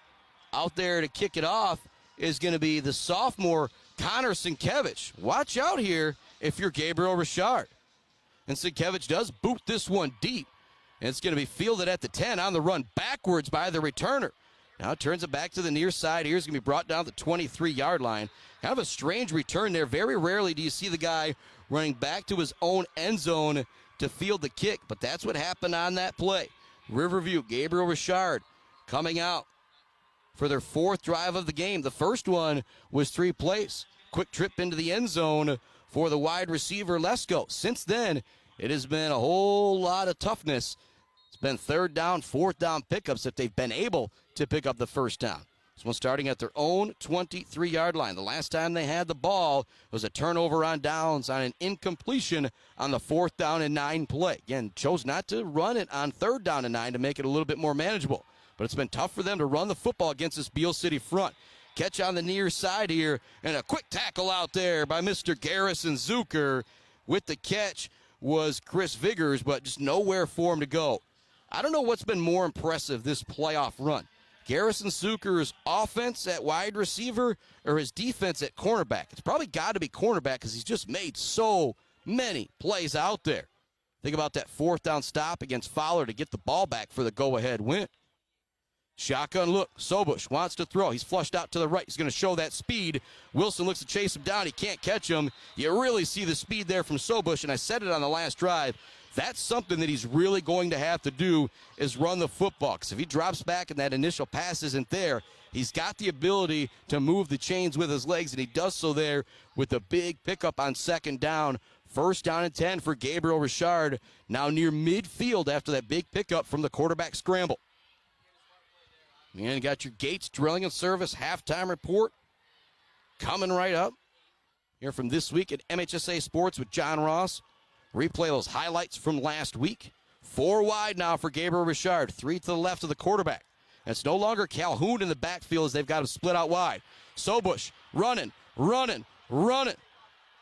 Out there to kick it off is going to be the sophomore Connor Sienkiewicz. Watch out here if you're Gabriel Richard. And Sienkiewicz does boot this one deep. And it's going to be fielded at the 10 on the run backwards by the returner. Now it turns it back to the near side. Here's going to be brought down the 23-yard line. Kind of a strange return there. Very rarely do you see the guy running back to his own end zone to field the kick. But that's what happened on that play. Riverview, Gabriel Richard coming out for their 4th drive of the game. The first one was 3 plays. Quick trip into the end zone for the wide receiver, Lesko. Since then, it has been a whole lot of toughness. It's been 3rd down, 4th down pickups if they've been able to pick up the first down. This one starting at their own 23-yard line. The last time they had the ball was a turnover on downs on an incompletion on the 4th down and 9 play. Again, chose not to run it on 3rd down and 9 to make it a little bit more manageable. But it's been tough for them to run the football against this Beal City front. Catch on the near side here, and a quick tackle out there by Mr. Garrison Zucker. With the catch was Chris Vigors, but just nowhere for him to go. I don't know what's been more impressive this playoff run. Garrison Zucker's offense at wide receiver or his defense at cornerback. It's probably got to be cornerback because he's just made so many plays out there. Think about that fourth down stop against Fowler to get the ball back for the go-ahead win. Shotgun look. Sobush wants to throw. He's flushed out to the right. He's going to show that speed. Wilson looks to chase him down. He can't catch him. You really see the speed there from Sobush, and I said it on the last drive. That's something that he's really going to have to do is run the football. Because if he drops back and that initial pass isn't there, he's got the ability to move the chains with his legs, and he does so there with a big pickup on second down. First down and 10 for Gabriel Richard, now near midfield after that big pickup from the quarterback scramble. And you got your Gates Drilling and Service halftime report coming right up. Here from This Week at MHSA Sports with John Ross. Replay those highlights from last week. 4 wide now for Gabriel Richard. 3 to the left of the quarterback. And it's no longer Calhoun in the backfield as they've got him split out wide. Sobush running.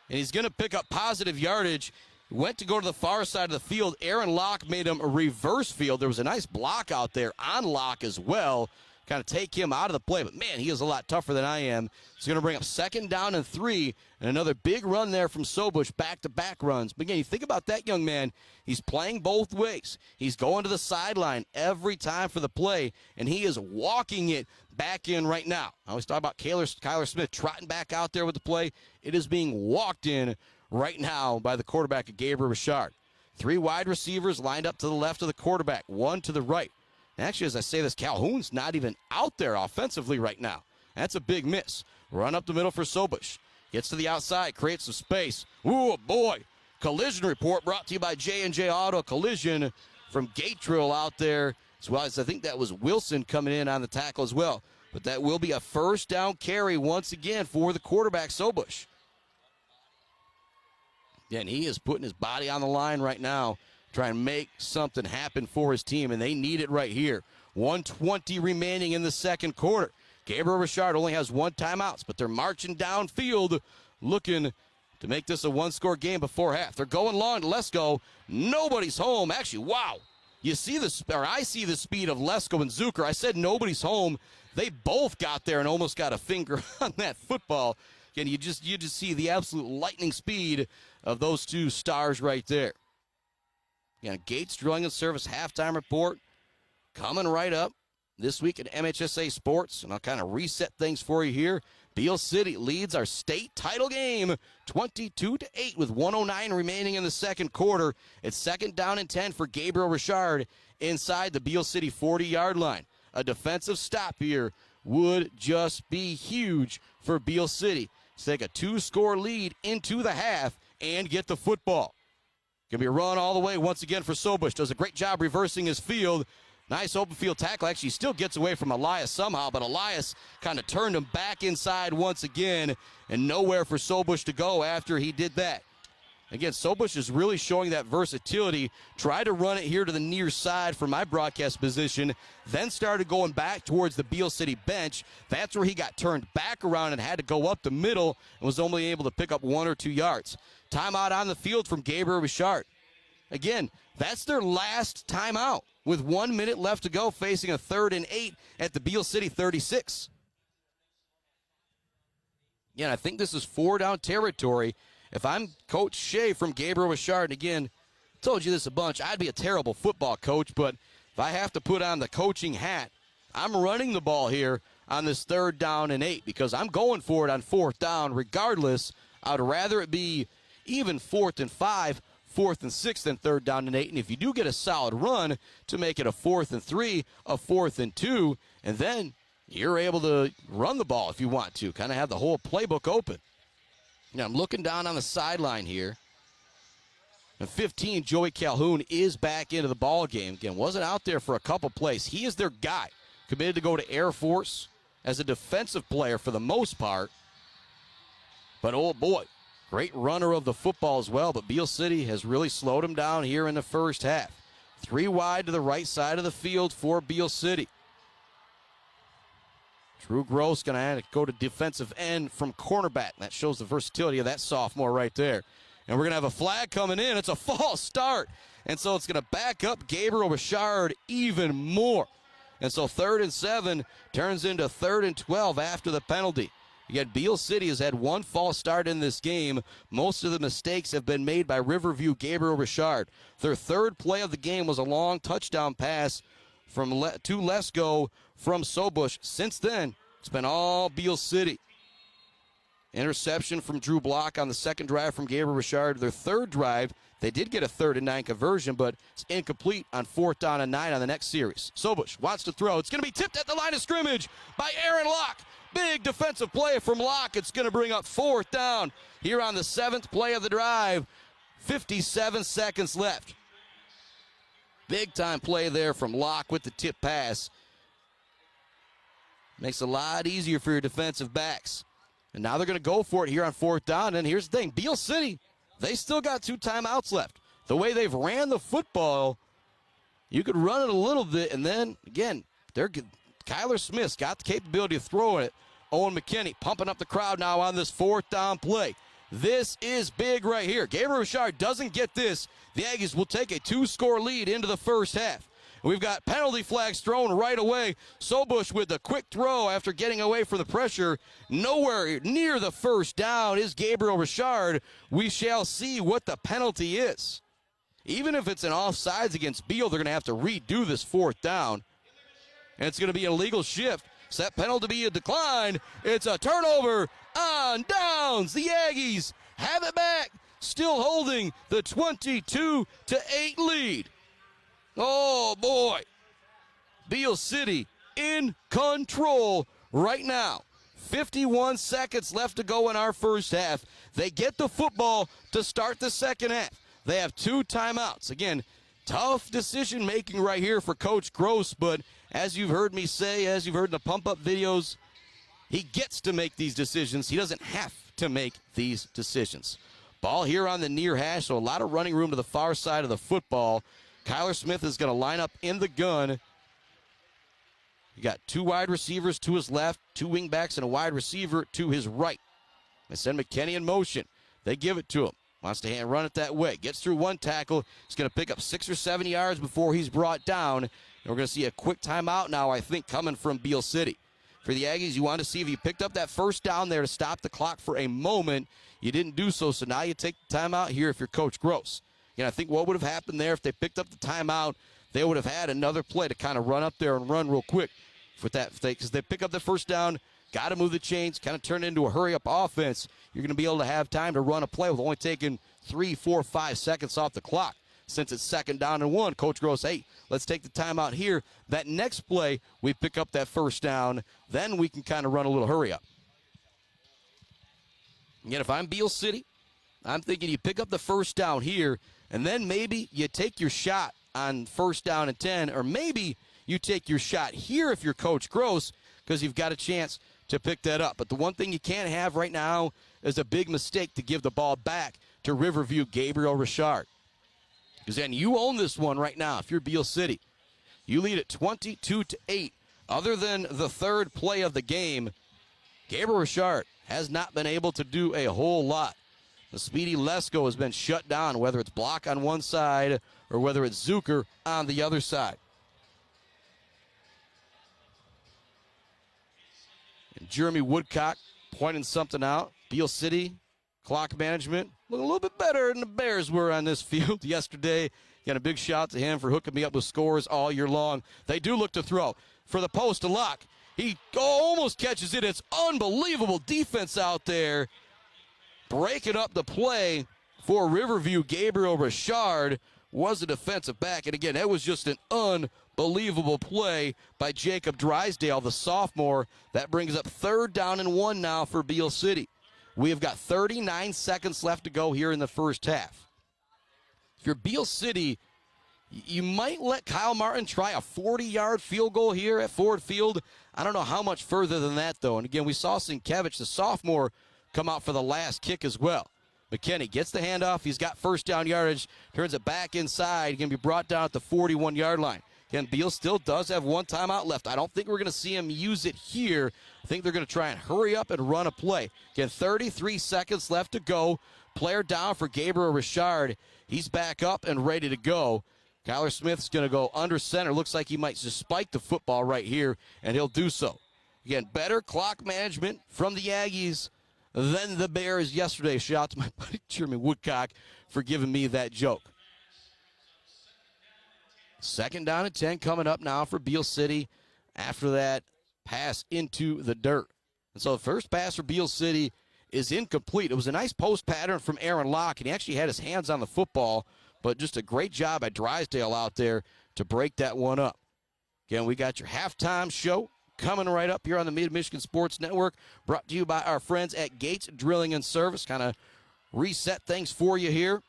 And he's going to pick up positive yardage. Went to go to the far side of the field. Aaron Locke made him a reverse field. There was a nice block out there on Locke as well. Kind of take him out of the play. But, man, he is a lot tougher than I am. He's going to bring up second down and 3. And another big run there from Sobush, back-to-back runs. But, again, you think about that young man. He's playing both ways. He's going to the sideline every time for the play. And he is walking it back in right now. I always talk about Kyler Smith trotting back out there with the play. It is being walked in right now by the quarterback of Gabriel Richard. 3 wide receivers lined up to the left of the quarterback, 1 to the right. Actually, as I say this, Calhoun's not even out there offensively right now. That's a big miss. Run up the middle for Sobush. Gets to the outside, creates some space. Ooh, boy. Collision report brought to you by J&J Auto. Collision from Gabriel out there, as well as I think that was Wilson coming in on the tackle as well. But that will be a first down carry once again for the quarterback, Sobush. And he is putting his body on the line right now, trying to make something happen for his team, and they need it right here. 1:20 remaining in the second quarter. Gabriel Richard only has 1 timeout, but they're marching downfield looking to make this a 1-score game before half. They're going long to Lesko. Nobody's home. Actually, wow. I see the speed of Lesko and Zucker. I said nobody's home. They both got there and almost got a finger on that football. Again, you just see the absolute lightning speed of those 2 stars right there. Again, Gates Drilling and Service halftime report coming right up this week at MHSA Sports. And I'll kind of reset things for you here. Beal City leads our state title game 22-8 with 1:09 remaining in the second quarter. It's second down and 10 for Gabriel Richard inside the Beal City 40-yard line. A defensive stop here would just be huge for Beal City. Take a 2-score lead into the half and get the football. Going to be a run all the way once again for Sobush. Does a great job reversing his field. Nice open field tackle. Actually, still gets away from Elias somehow, but Elias kind of turned him back inside once again, and nowhere for Sobush to go after he did that. Again, Sobush is really showing that versatility. Tried to run it here to the near side from my broadcast position, then started going back towards the Beal City bench. That's where he got turned back around and had to go up the middle and was only able to pick up 1 or 2 yards. Timeout on the field from Gabriel Richard. Again, that's their last timeout with 1 minute left to go, facing a 3rd and 8 at the Beal City 36. Yeah, I think this is 4-down territory. If I'm Coach Shea from Gabriel Richard, and again, told you this a bunch, I'd be a terrible football coach, but if I have to put on the coaching hat, I'm running the ball here on this 3rd down and 8 because I'm going for it on 4th down regardless. I'd rather it be even 4th and 5, 4th and 6th than 3rd down and 8. And if you do get a solid run to make it a 4th and 3, a 4th and 2, and then you're able to run the ball if you want to, kind of have the whole playbook open. Now, I'm looking down on the sideline here. And 15, Joey Calhoun is back into the ball game. Again, wasn't out there for a couple plays. He is their guy. Committed to go to Air Force as a defensive player for the most part. But, oh, boy, great runner of the football as well. But Beal City has really slowed him down here in the first half. 3 wide to the right side of the field for Beal City. Drew Gross going to have to go to defensive end from cornerback. That shows the versatility of that sophomore right there. And we're going to have a flag coming in. It's a false start. And so it's going to back up Gabriel Richard even more. And so 3rd and 7 turns into 3rd and 12 after the penalty. Again, Beal City has had one false start in this game. Most of the mistakes have been made by Riverview Gabriel Richard. Their third play of the game was a long touchdown pass to Lesko from Sobush. Since then, it's been all Beal City. Interception from Drew Block on the second drive from Gabriel Richard. Their third drive, they did get a 3rd and 9 conversion, but it's incomplete on 4th down and 9 on the next series. Sobush wants to throw. It's going to be tipped at the line of scrimmage by Aaron Locke. Big defensive play from Locke. It's going to bring up 4th down here on the 7th play of the drive. 57 seconds left. Big time play there from Locke with the tip pass. Makes it a lot easier for your defensive backs. And now they're going to go for it here on 4th down. And here's the thing. Beal City, they still got 2 timeouts left. The way they've ran the football, you could run it a little bit. And then, again, Kyler Smith's got the capability of throwing it. Owen McKinney pumping up the crowd now on this 4th down play. This is big right here. Gabriel Richard doesn't get this. The Aggies will take a 2-score lead into the first half. We've got penalty flags thrown right away. Sobush with a quick throw after getting away from the pressure. Nowhere near the first down is Gabriel Richard. We shall see what the penalty is. Even if it's an offsides against Beal, they're going to have to redo this 4th down. And it's going to be an illegal shift. Set penalty to be a decline. It's a turnover on downs. The Aggies have it back, still holding the 22-8 lead. Oh, boy. Beal City in control right now. 51 seconds left to go in our first half. They get the football to start the second half. They have 2 timeouts. Again, tough decision-making right here for Coach Gross, but as you've heard me say, as you've heard in the pump-up videos, he gets to make these decisions. He doesn't have to make these decisions. Ball here on the near hash, so a lot of running room to the far side of the football. Kyler Smith is going to line up in the gun. You got 2 wide receivers to his left, 2 wingbacks, and a wide receiver to his right. They send McKinney in motion. They give it to him. Wants to run it that way. Gets through 1 tackle. He's going to pick up 6 or 7 yards before he's brought down. And we're going to see a quick timeout now, I think, coming from Beal City. For the Aggies, you want to see if you picked up that first down there to stop the clock for a moment. You didn't do so, so now you take the timeout here if you're Coach Gross. I think what would have happened there if they picked up the timeout, they would have had another play to kind of run up there and run real quick with that, because they pick up the first down, got to move the chains, kind of turn it into a hurry-up offense. You're going to be able to have time to run a play with only taking 3, 4, 5 seconds off the clock. Since it's 2nd down and 1, Coach Gross, hey, let's take the timeout here. That next play, we pick up that first down, then we can kind of run a little hurry-up. Again, if I'm Beal City, I'm thinking you pick up the first down here, and then maybe you take your shot on 1st down and 10, or maybe you take your shot here if you're Coach Gross, because you've got a chance to pick that up. But the one thing you can't have right now is a big mistake to give the ball back to Riverview Gabriel Richard. Because then you own this one right now if you're Beal City. You lead at 22-8. Other than the 3rd play of the game, Gabriel Richard has not been able to do a whole lot. The speedy Lesko has been shut down, whether it's Block on one side or whether it's Zucker on the other side. And Jeremy Woodcock pointing something out. Beal City, clock management, looking a little bit better than the Bears were on this field yesterday. Got a big shout to him for hooking me up with scores all year long. They do look to throw for the post to Locke. He almost catches it. It's unbelievable defense out there. Breaking up the play for Riverview Gabriel Richard was a defensive back. And again, that was just an unbelievable play by Jacob Drysdale, the sophomore. That brings up 3rd down and 1 now for Beal City. We have got 39 seconds left to go here in the first half. If you're Beal City, you might let Kyle Martin try a 40-yard field goal here at Ford Field. I don't know how much further than that, though. And again, we saw Sienkiewicz, the sophomore, come out for the last kick as well. McKinney gets the handoff. He's got 1st down yardage. Turns it back inside. Going to be brought down at the 41-yard line. Again, Beal still does have 1 timeout left. I don't think we're going to see him use it here. I think they're going to try and hurry up and run a play. Again, 33 seconds left to go. Player down for Gabriel Richard. He's back up and ready to go. Kyler Smith's going to go under center. Looks like he might just spike the football right here, and he'll do so. Again, better clock management from the Aggies than the Bears yesterday. Shout out to my buddy Chairman Woodcock for giving me that joke. 2nd down and 10 coming up now for Beal City after that pass into the dirt. And so the first pass for Beal City is incomplete. It was a nice post pattern from Aaron Locke, and he actually had his hands on the football, but just a great job by Drysdale out there to break that one up. Again, we got your halftime show coming right up here on the Mid-Michigan Sports Network, brought to you by our friends at Gates Drilling and Service. Kind of reset things for you here.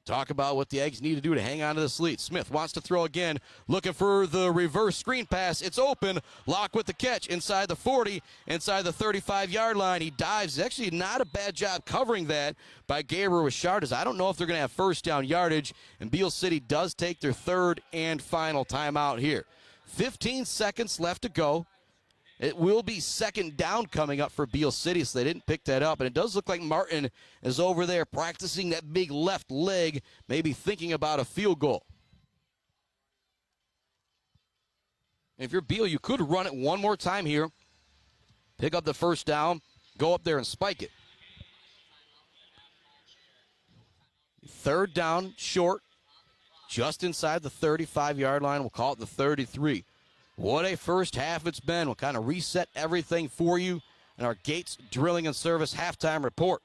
Talk about what the Aggies need to do to hang on to this lead. Smith wants to throw again, looking for the reverse screen pass. It's open. Locke with the catch inside the 40, inside the 35-yard line. He dives. Actually not a bad job covering that by Gabriel Richard, as I don't know if they're going to have first down yardage, and Beal City does take their 3rd and final timeout here. 15 seconds left to go. It will be 2nd down coming up for Beal City, so they didn't pick that up. And it does look like Martin is over there practicing that big left leg, maybe thinking about a field goal. If you're Beal, you could run it one more time here, pick up the 1st down, go up there and spike it. 3rd down, short, just inside the 35-yard line. We'll call it the 33. What a first half it's been. We'll kind of reset everything for you in our Gates Drilling and Service halftime report.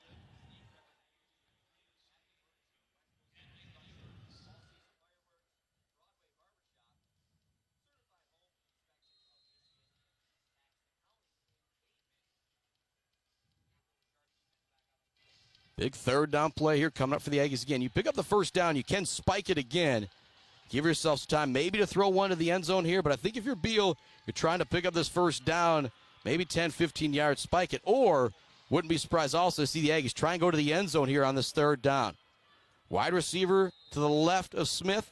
Big 3rd down play here coming up for the Aggies again. You pick up the 1st down, you can spike it again. Give yourself some time maybe to throw one to the end zone here, but I think if you're Beal, you're trying to pick up this 1st down, maybe 10, 15 yards, spike it, or wouldn't be surprised also to see the Aggies try and go to the end zone here on this 3rd down. Wide receiver to the left of Smith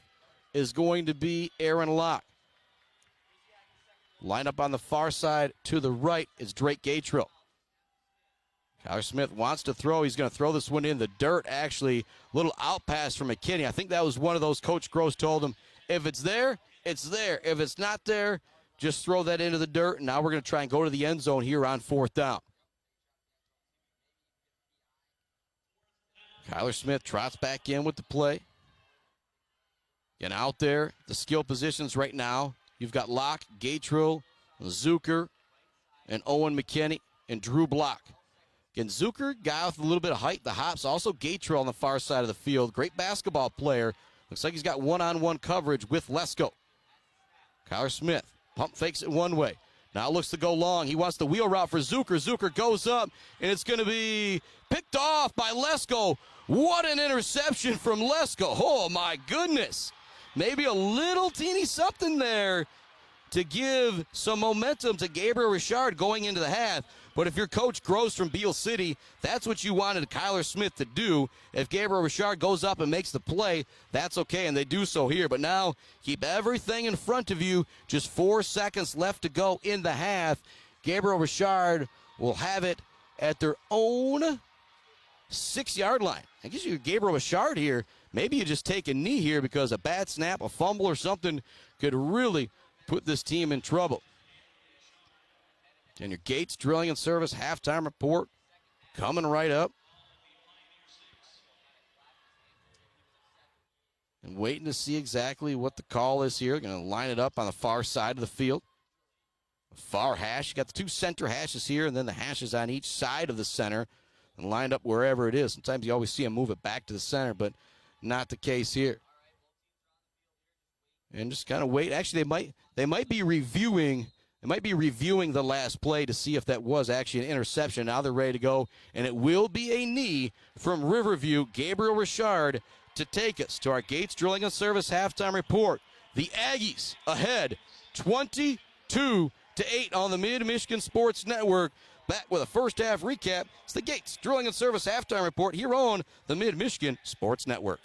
is going to be Aaron Locke. Line up on the far side to the right is Drake Gatrill. Kyler Smith wants to throw. He's going to throw this one in the dirt, actually. Little out pass from McKinney. I think that was one of those Coach Gross told him, if it's there, it's there. If it's not there, just throw that into the dirt. And now we're going to try and go to the end zone here on 4th down. Kyler Smith trots back in with the play. And out there, the skill positions right now, you've got Locke, Gatrill, Zucker, and Owen McKinney, and Drew Block. Again, Zucker, guy with a little bit of height, the hops. Also Gatrill on the far side of the field. Great basketball player. Looks like he's got one-on-one coverage with Lesko. Kyler Smith, pump fakes it one way. Now looks to go long. He wants the wheel route for Zucker. Zucker goes up, and it's going to be picked off by Lesko. What an interception from Lesko. Oh, my goodness. Maybe a little teeny something there to give some momentum to Gabriel Richard going into the half. But if you're Coach Gross from Beal City, that's what you wanted Kyler Smith to do. If Gabriel Richard goes up and makes the play, that's okay, and they do so here. But now, keep everything in front of you. Just 4 seconds left to go in the half. Gabriel Richard will have it at their own 6-yard line. I guess you're Gabriel Richard here. Maybe you just take a knee here because a bad snap, a fumble, or something could really put this team in trouble. And your Gates Drilling and Service halftime report coming right up. And waiting to see exactly what the call is here. Going to line it up on the far side of the field. Far hash. You got the 2 center hashes here, and then the hashes on each side of the center and lined up wherever it is. Sometimes you always see them move it back to the center, but not the case here. And just kind of wait. Actually, they might be reviewing. They might be reviewing the last play to see if that was actually an interception. Now they're ready to go, and it will be a knee from Riverview Gabriel Richard to take us to our Gates Drilling and Service halftime report. The Aggies ahead 22-8 on the Mid-Michigan Sports Network. Back with a first half recap. It's the Gates Drilling and Service halftime report here on the Mid-Michigan Sports Network.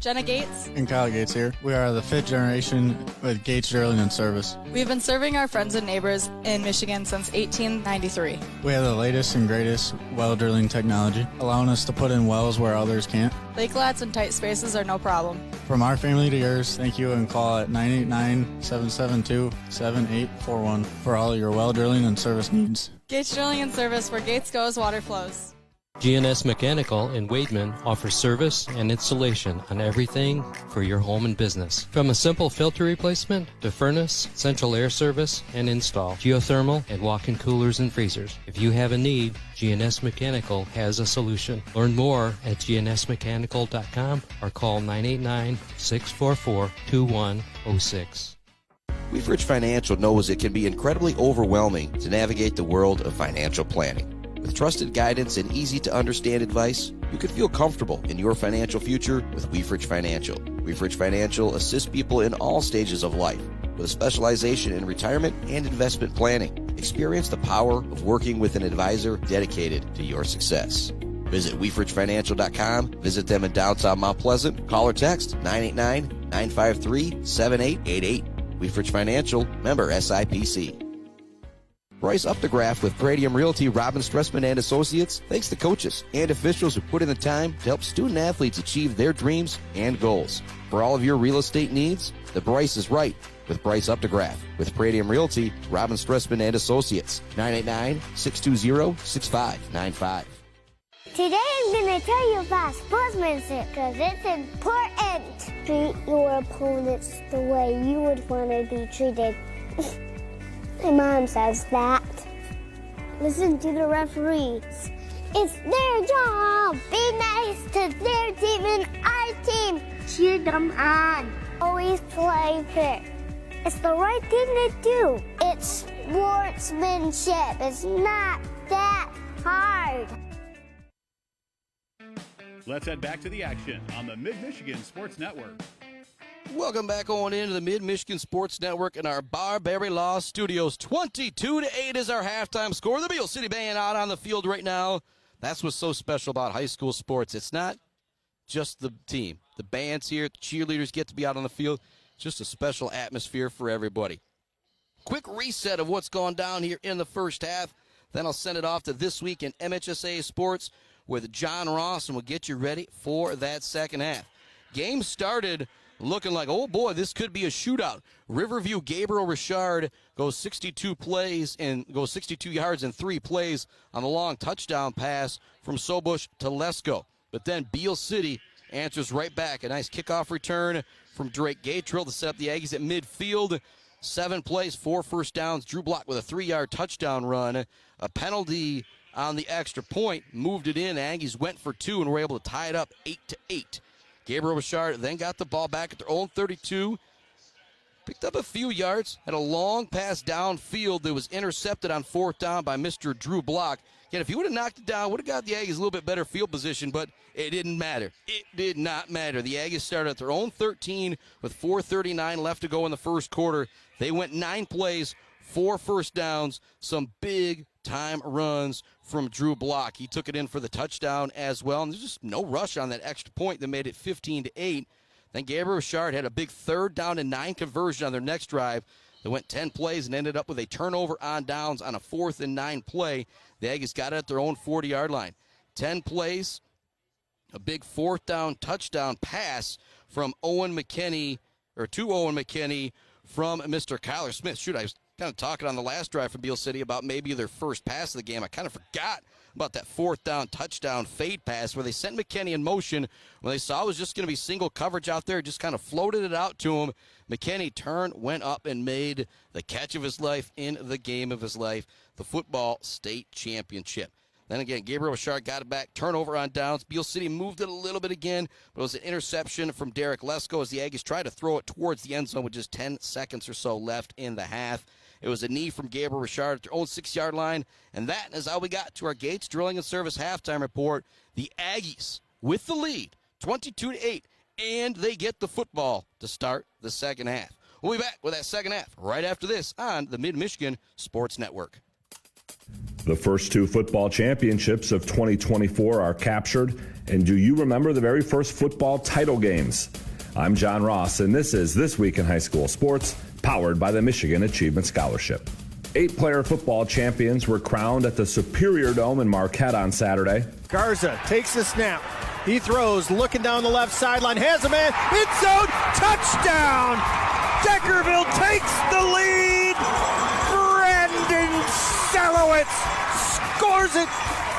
Jenna Gates. And Kyle Gates here. We are the 5th generation with Gates Drilling and Service. We've been serving our friends and neighbors in Michigan since 1893. We have the latest and greatest well drilling technology, allowing us to put in wells where others can't. Lake lots and tight spaces are no problem. From our family to yours, thank you, and call at 989-772-7841 for all your well drilling and service needs. Gates Drilling and Service, where Gates goes, water flows. GNS Mechanical in Wademan offers service and installation on everything for your home and business. From a simple filter replacement to furnace, central air service, and install, geothermal, and walk-in coolers and freezers. If you have a need, GNS Mechanical has a solution. Learn more at gnsmechanical.com or call 989-644-2106. Weefridge Financial knows it can be incredibly overwhelming to navigate the world of financial planning. With trusted guidance and easy-to-understand advice, you can feel comfortable in your financial future with Weefridge Financial. Weefridge Financial assists people in all stages of life with a specialization in retirement and investment planning. Experience the power of working with an advisor dedicated to your success. Visit WeefridgeFinancial.com. Visit them in downtown Mount Pleasant. Call or text 989-953-7888. Weefridge Financial, member SIPC. Bryce Updegraff with Pradium Realty, Robin Stressman and Associates thanks the coaches and officials who put in the time to help student athletes achieve their dreams and goals. For all of your real estate needs, the Bryce is right with Bryce Updegraff. With Pradium Realty, Robin Stressman and Associates, 989-620-6595. Today I'm going to tell you about sportsmanship because it's important. Treat your opponents the way you would want to be treated. My mom says that. Listen to the referees. It's their job. Be nice to their team and our team. Cheer them on. Always play fair. It's the right thing to do. It's sportsmanship. It's not that hard. Let's head back to the action on the Mid-Michigan Sports Network. Welcome back on into the Mid-Michigan Sports Network in our Barberry Law Studios. 22-8 is our halftime score. The Beal City Band out on the field right now. That's what's so special about high school sports. It's not just the team. The band's here. The cheerleaders get to be out on the field. It's just a special atmosphere for everybody. Quick reset of what's gone down here in the first half. Then I'll send it off to This Week in MHSA Sports with John Ross, and we'll get you ready for that second half. Game started looking like, oh boy, this could be a shootout. Riverview Gabriel Richard goes 62 yards in 3 plays on the long touchdown pass from Sobush to Lesko. But then Beal City answers right back. A nice kickoff return from Drake Gatrill to set up the Aggies at midfield. 7 plays, 4 first downs. Drew Block with a 3-yard touchdown run. A penalty on the extra point moved it in. Aggies went for 2 and were able to tie it up 8-8. Gabriel Richard then got the ball back at their own 32. Picked up a few yards, had a long pass downfield that was intercepted on 4th down by Mr. Drew Block. Again, if he would have knocked it down, would have got the Aggies a little bit better field position, but it didn't matter. It did not matter. The Aggies started at their own 13 with 4:39 left to go in the first quarter. They went 9 plays, 4 first downs, some big time runs from Drew Block. He took it in for the touchdown as well, and there's just no rush on that extra point that made it 15-8. Then Gabriel Richard had a big 3rd down and 9 conversion on their next drive. They went 10 plays and ended up with a turnover on downs on a 4th and 9 play. The Aggies got it at their own 40-yard line. 10 plays, a big 4th down touchdown pass from Owen McKinney, or to Owen McKinney from Mr. Kyler Smith. Shoot, I was kind of talking on the last drive from Beal City about maybe their first pass of the game. I kind of forgot about that 4th down touchdown fade pass where they sent McKinney in motion. When they saw it was just going to be single coverage out there, just kind of floated it out to him. McKinney turned, went up, and made the catch of his life in the game of his life, the football state championship. Then again, Gabriel Richard got it back, turnover on downs. Beal City moved it a little bit again, but it was an interception from Derek Lesko as the Aggies tried to throw it towards the end zone with just 10 seconds or so left in the half. It was a knee from Gabriel Richard at their own 6-yard line, and that is how we got to our Gates Drilling and Service halftime report. The Aggies with the lead, 22-8, and they get the football to start the second half. We'll be back with that second half right after this on the Mid-Michigan Sports Network. The first two football championships of 2024 are captured, and do you remember the very first football title games? I'm John Ross, and this is This Week in High School Sports, powered by the Michigan Achievement Scholarship. 8-player football champions were crowned at the Superior Dome in Marquette on Saturday. Garza takes the snap. He throws, looking down the left sideline, has a man, end zone, touchdown! Deckerville takes the lead! Brandon Salowitz scores it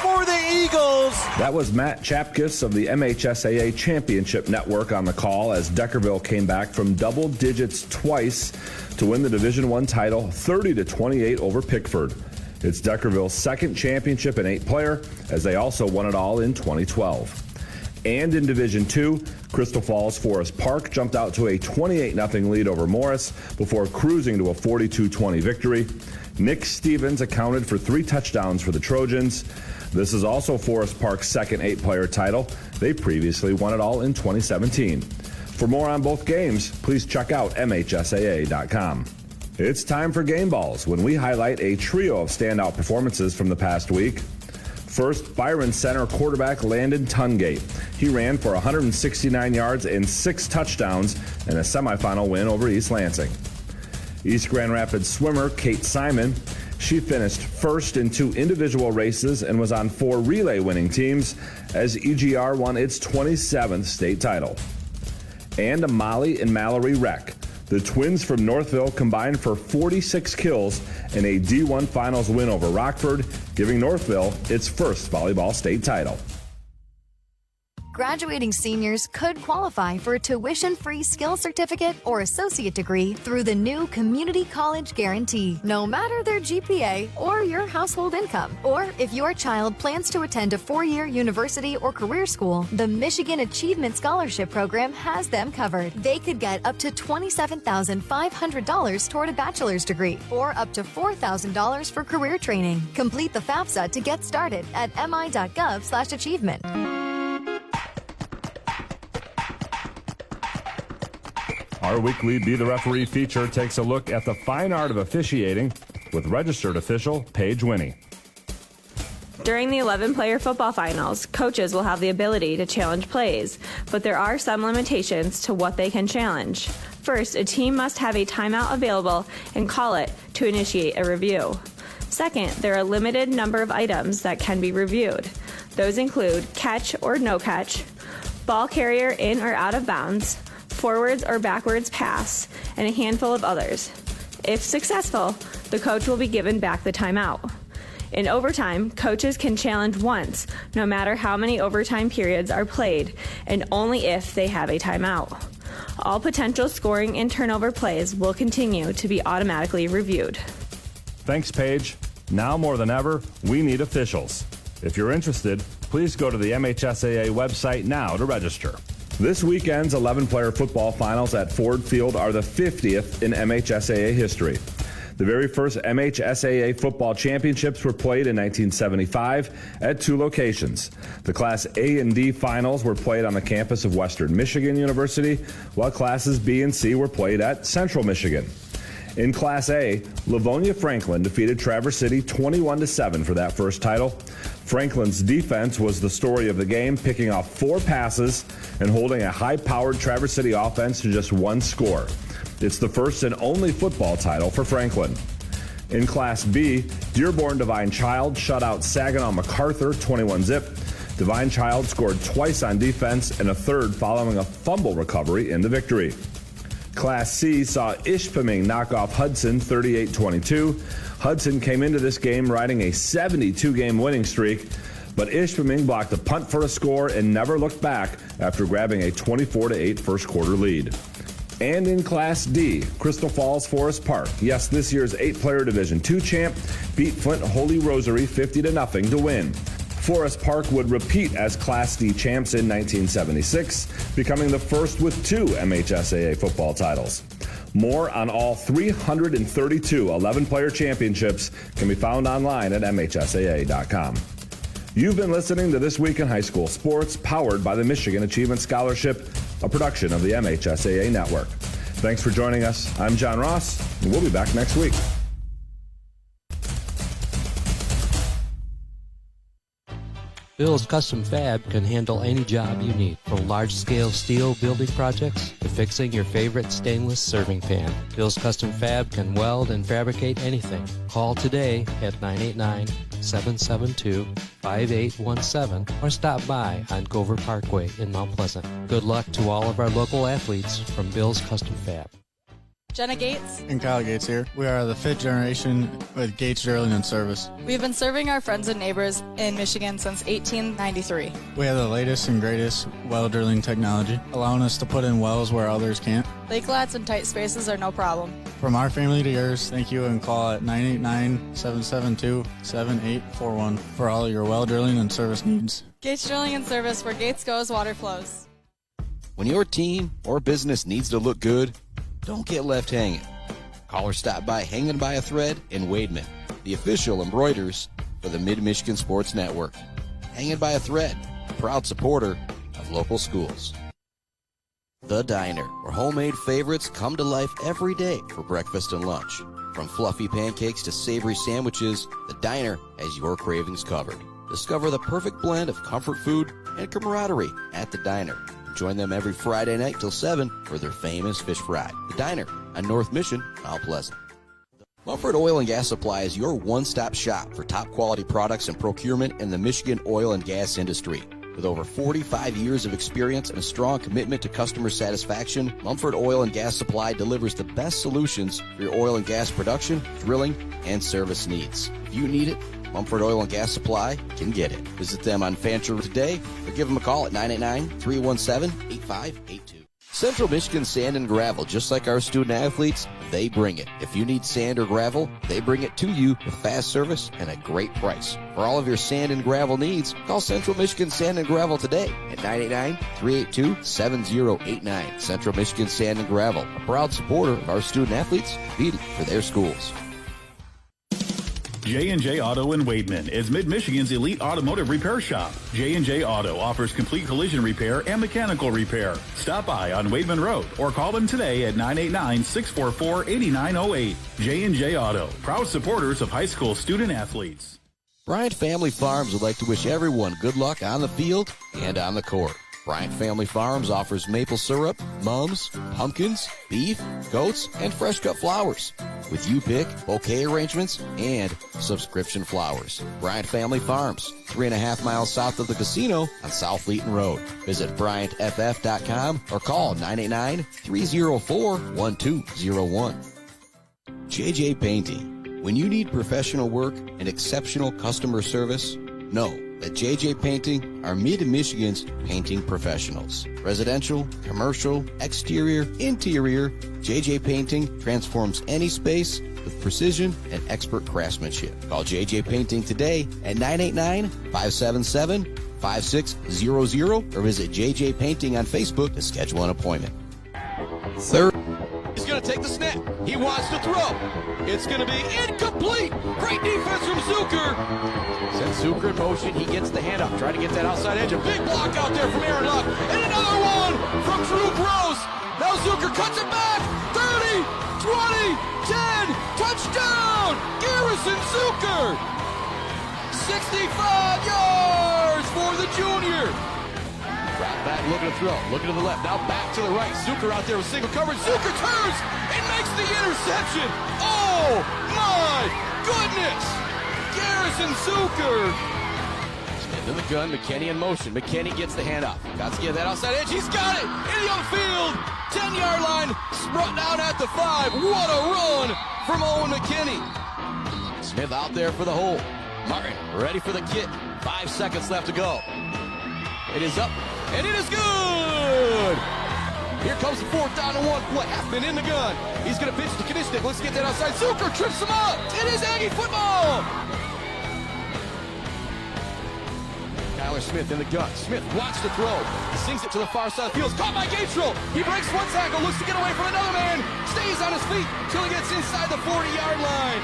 for the Eagles! That was Matt Chapkus of the MHSAA Championship Network on the call as Deckerville came back from double digits twice to win the Division I title 30-28 over Pickford. It's Deckerville's second championship in 8-player, as they also won it all in 2012. And in Division II, Crystal Falls Forest Park jumped out to a 28-0 lead over Morris before cruising to a 42-20 victory. Nick Stevens accounted for 3 touchdowns for the Trojans. This is also Forest Park's second 8-player title. They previously won it all in 2017. For more on both games, please check out MHSAA.com. It's time for Game Balls, when we highlight a trio of standout performances from the past week. First, Byron Center quarterback Landon Tungate. He ran for 169 yards and 6 touchdowns in a semifinal win over East Lansing. East Grand Rapids swimmer Kate Simon. She finished first in 2 individual races and was on 4 relay winning teams as EGR won its 27th state title. And Molly and Mallory Reck. The twins from Northville combined for 46 kills in a D1 Finals win over Rockford, giving Northville its first volleyball state title. Graduating seniors could qualify for a tuition-free skills certificate or associate degree through the new Community College Guarantee, no matter their GPA or your household income. Or if your child plans to attend a 4-year university or career school, the Michigan Achievement Scholarship Program has them covered. They could get up to $27,500 toward a bachelor's degree or up to $4,000 for career training. Complete the FAFSA to get started at mi.gov/achievement. Our weekly Be the Referee feature takes a look at the fine art of officiating with registered official Paige Winnie. During the 11-player football finals, coaches will have the ability to challenge plays, but there are some limitations to what they can challenge. First, a team must have a timeout available and call it to initiate a review. Second, there are a limited number of items that can be reviewed. Those include catch or no catch, ball carrier in or out of bounds, forwards or backwards pass, and a handful of others. If successful, the coach will be given back the timeout. In overtime, coaches can challenge once, no matter how many overtime periods are played, and only if they have a timeout. All potential scoring and turnover plays will continue to be automatically reviewed. Thanks, Paige. Now more than ever, we need officials. If you're interested, please go to the MHSAA website now to register. This weekend's 11-player football finals at Ford Field are the 50th in MHSAA history. The very first MHSAA football championships were played in 1975 at 2 locations. The Class A and D finals were played on the campus of Western Michigan University, while Classes B and C were played at Central Michigan. In Class A, Livonia Franklin defeated Traverse City 21-7 for that first title. Franklin's defense was the story of the game, picking off 4 passes and holding a high-powered Traverse City offense to just 1 score. It's the first and only football title for Franklin. In Class B, Dearborn Divine Child shut out Saginaw MacArthur 21-0. Divine Child scored twice on defense and a third following a fumble recovery in the victory. Class C saw Ishpeming knock off Hudson 38-22. Hudson came into this game riding a 72-game winning streak, but Ishpeming blocked a punt for a score and never looked back after grabbing a 24-8 first quarter lead. And in Class D, Crystal Falls Forest Park, yes, this year's 8-player Division II champ, beat Flint Holy Rosary 50-0 to win. Forest Park would repeat as Class D champs in 1976, becoming the first with 2 MHSAA football titles. More on all 332 11-player championships can be found online at MHSAA.com. You've been listening to This Week in High School Sports, powered by the Michigan Achievement Scholarship, a production of the MHSAA Network. Thanks for joining us. I'm John Ross, and we'll be back next week. Bill's Custom Fab can handle any job you need, from large-scale steel building projects to fixing your favorite stainless serving pan. Bill's Custom Fab can weld and fabricate anything. Call today at 989-772-5817 or stop by on Gover Parkway in Mount Pleasant. Good luck to all of our local athletes from Bill's Custom Fab. Jenna Gates and Kyle Gates here. We are the fifth generation with Gates Drilling and Service. We've been serving our friends and neighbors in Michigan since 1893. We have the latest and greatest well drilling technology, allowing us to put in wells where others can't. Lake lots and tight spaces are no problem. From our family to yours, thank you, and call at 989-772-7841 for all your well drilling and service needs. Gates Drilling and Service, where Gates goes, water flows. When your team or business needs to look good, don't get left hanging. Call or stop by Hanging by a Thread in Wademan, the official embroiders for the Mid-Michigan Sports Network. Hanging by a Thread, a proud supporter of local schools. The Diner, where homemade favorites come to life every day for breakfast and lunch. From fluffy pancakes to savory sandwiches, The Diner has your cravings covered. Discover the perfect blend of comfort food and camaraderie at The Diner. Join them every Friday night till 7 for their famous fish fry. The Diner on North Mission, Mount Pleasant. Mumford Oil and Gas Supply is your one-stop shop for top-quality products and procurement in the Michigan oil and gas industry. With over 45 years of experience and a strong commitment to customer satisfaction, Mumford Oil and Gas Supply delivers the best solutions for your oil and gas production, drilling, and service needs. If you need it, Mumford Oil and Gas Supply can get it. Visit them on Fancher today or give them a call at 989-317-8582. Central Michigan Sand and Gravel, just like our student athletes, they bring it. If you need sand or gravel, they bring it to you with fast service and a great price. For all of your sand and gravel needs, call Central Michigan Sand and Gravel today at 989-382-7089. Central Michigan Sand and Gravel, a proud supporter of our student athletes competing for their schools. J&J Auto in Wademan is Mid-Michigan's elite automotive repair shop. J&J Auto offers complete collision repair and mechanical repair. Stop by on Wademan Road or call them today at 989-644-8908. J&J Auto, proud supporters of high school student athletes. Bryant Family Farms would like to wish everyone good luck on the field and on the court. Bryant Family Farms offers maple syrup, mums, pumpkins, beef, goats, and fresh cut flowers. With you pick, bouquet arrangements, and subscription flowers. Bryant Family Farms, 3.5 miles south of the casino on South Leeton Road. Visit BryantFF.com or call 989-304-1201. JJ Painting. When you need professional work and exceptional customer service, know that JJ Painting are Mid-Michigan's painting professionals. Residential, commercial, exterior, interior, JJ Painting transforms any space with precision and expert craftsmanship. Call JJ Painting today at 989-577-5600 or visit JJ Painting on Facebook to schedule an appointment. Third. He's going to take the snap. He wants to throw. It's going to be incomplete. Great defense from Zucker. Sends Zucker in motion. He gets the handoff. Trying to get that outside edge. A big block out there from Aaron Luck. And another one from Drew Gross. Now Zucker cuts it back. 30, 20, 10. Touchdown. Garrison Zucker. 65 yards for the junior. Right back, looking to throw, looking to the left, now back to the right. Zucker out there with single coverage. Zucker turns and makes the interception. Oh, my goodness. Garrison Zucker. Smith in the gun, McKinney in motion. McKinney gets the handoff. Got to get that outside edge. He's got it. In the other field. 10-yard line. Sprung down at the 5. What a run from Owen McKinney. Smith out there for the hole. Martin ready for the kick. 5 seconds left to go. It is up, and it is good! Here comes the 4th down and 1 play. Halfman in the gun. He's going to pitch to Kniznik. Let's get that outside. Zucker trips him up. It is Aggie football! Kyler Smith in the gun. Smith wants to throw. He sings it to the far side of the field. Caught by Gabriel. He breaks one tackle, looks to get away from another man. Stays on his feet until he gets inside the 40-yard line.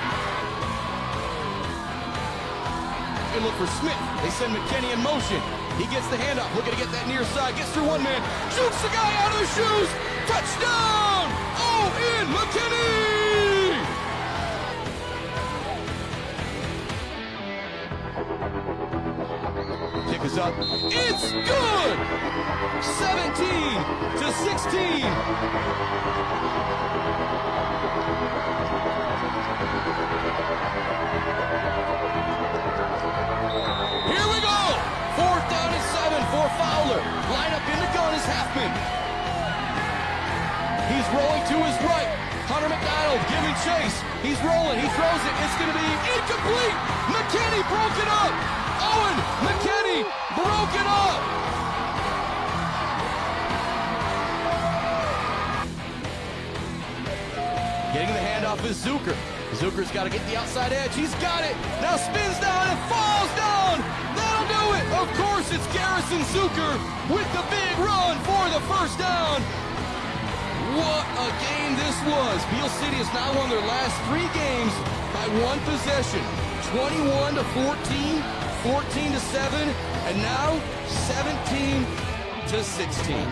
And look for Smith. They send McKinney in motion. He gets the handoff, looking to get that near side, gets through one man, shoots the guy out of the shoes, touchdown! Owen McKinney! Kick is is up. It's good! 17-16. Here we go! 4th down and 7 for Fowler. Line up in the gun is Halfman. He's rolling to his right. Hunter McDonald giving chase. He's rolling. He throws it. It's going to be incomplete. McKinney broke it up. Owen McKinney broke it up. Getting the handoff is Zucker. Zucker's got to get the outside edge. He's got it. Now spins down and falls down. That'll do it. Of course, it's Garrison Zucker with the big run for the first down. What a game this was. Beal City has now won their last 3 games by 1 possession. 21-14, 14-7, and now 17-16.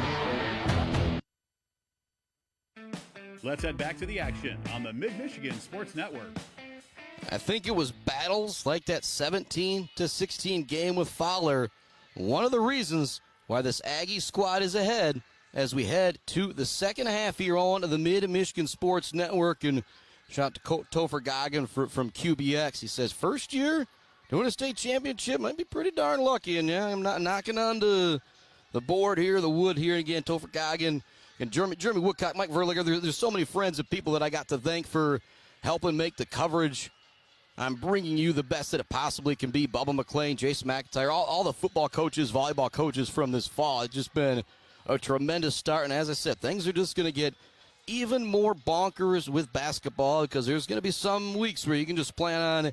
Let's head back to the action on the Mid-Michigan Sports Network. I think it was battles like that 17-16 game with Fowler. One of the reasons why this Aggie squad is ahead as we head to the second half here on the Mid-Michigan Sports Network. And shout out to Topher Goggin from QBX. He says, first year doing a state championship might be pretty darn lucky. And yeah, I'm not knocking on the board here, the wood here. Again, Topher Goggin and Jeremy Woodcock, Mike Verliger. There's so many friends and people that I got to thank for helping make the coverage. I'm bringing you the best that it possibly can be. Bubba McClain, Jason McIntyre, all the football coaches, volleyball coaches from this fall. It's just been a tremendous start. And as I said, things are just going to get even more bonkers with basketball because there's going to be some weeks where you can just plan on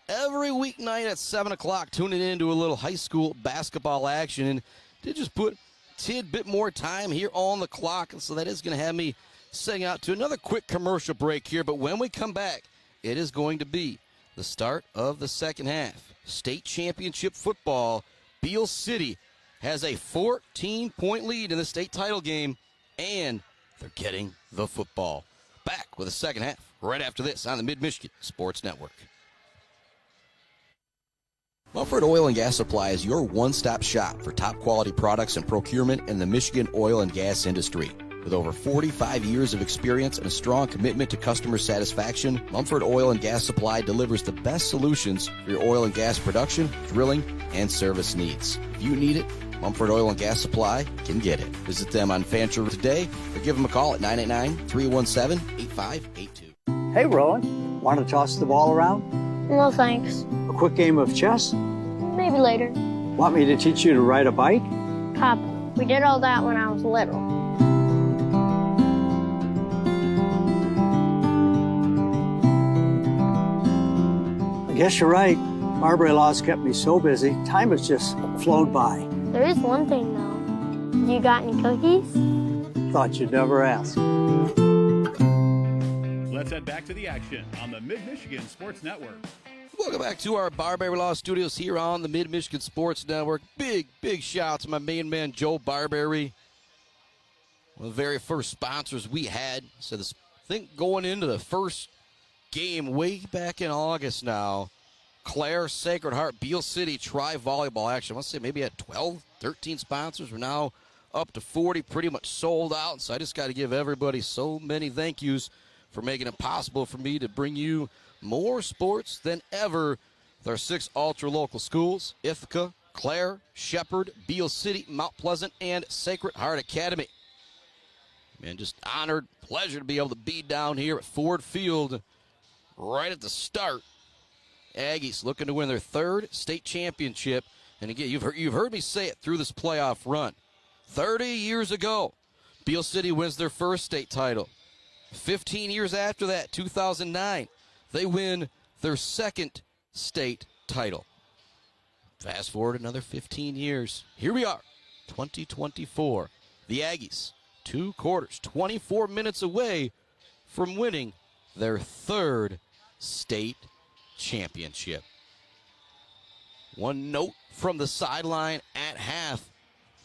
every weeknight at 7 o'clock tuning into a little high school basketball action. And to just put a tidbit more time here on the clock. And so that is going to have me setting out to another quick commercial break here. But when we come back, it is going to be the start of the second half. State championship football. Beal City has a 14-point lead in the state title game, and they're getting the football. Back with the second half right after this on the Mid-Michigan Sports Network. Mumford Oil and Gas Supply is your one-stop shop for top-quality products and procurement in the Michigan oil and gas industry. With over 45 years of experience and a strong commitment to customer satisfaction, Mumford Oil and Gas Supply delivers the best solutions for your oil and gas production, drilling, and service needs. If you need it, Mumford Oil and Gas Supply can get it. Visit them on Fancher today or give them a call at 989-317-8582. Hey, Rowan, want to toss the ball around? No, thanks. A quick game of chess? Maybe later. Want me to teach you to ride a bike? Pop, we did all that when I was little. I guess you're right. Marbury Law's kept me so busy, time has just flown by. There is one thing, though. You got any cookies? Thought you'd never ask. Let's head back to the action on the Mid-Michigan Sports Network. Welcome back to our Barberry Law Studios here on the Mid-Michigan Sports Network. Big shout out to my main man, Joe Barberry. One of the very first sponsors we had. So this thing going into the first game way back in August now. Claire, Sacred Heart, Beal City, Tri-Volleyball action. I want to say maybe at 12, 13 sponsors. We're now up to 40, pretty much sold out. So I just got to give everybody so many thank yous for making it possible for me to bring you more sports than ever with our 6 ultra-local schools, Ithaca, Clare, Shepherd, Beal City, Mount Pleasant, and Sacred Heart Academy. Man, just honored, pleasure to be able to be down here at Ford Field right at the start. Aggies looking to win their 3rd state championship. And again, you've heard me say it through this playoff run. 30 years ago, Beal City wins their 1st state title. 15 years after that, 2009, they win their 2nd state title. Fast forward another 15 years. Here we are, 2024. The Aggies, 2 quarters, 24 minutes away from winning their 3rd state championship. One note from the sideline at half.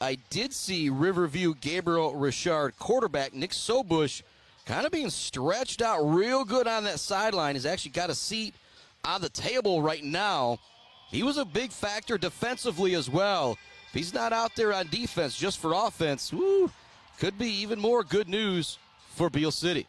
I did see Riverview Gabriel Richard quarterback Nick Sobush kind of being stretched out real good on that sideline. He's actually got a seat on the table right now. he was a big factor defensively as well. If he's not out there on defense just for offense, could be even more good news for Beal City.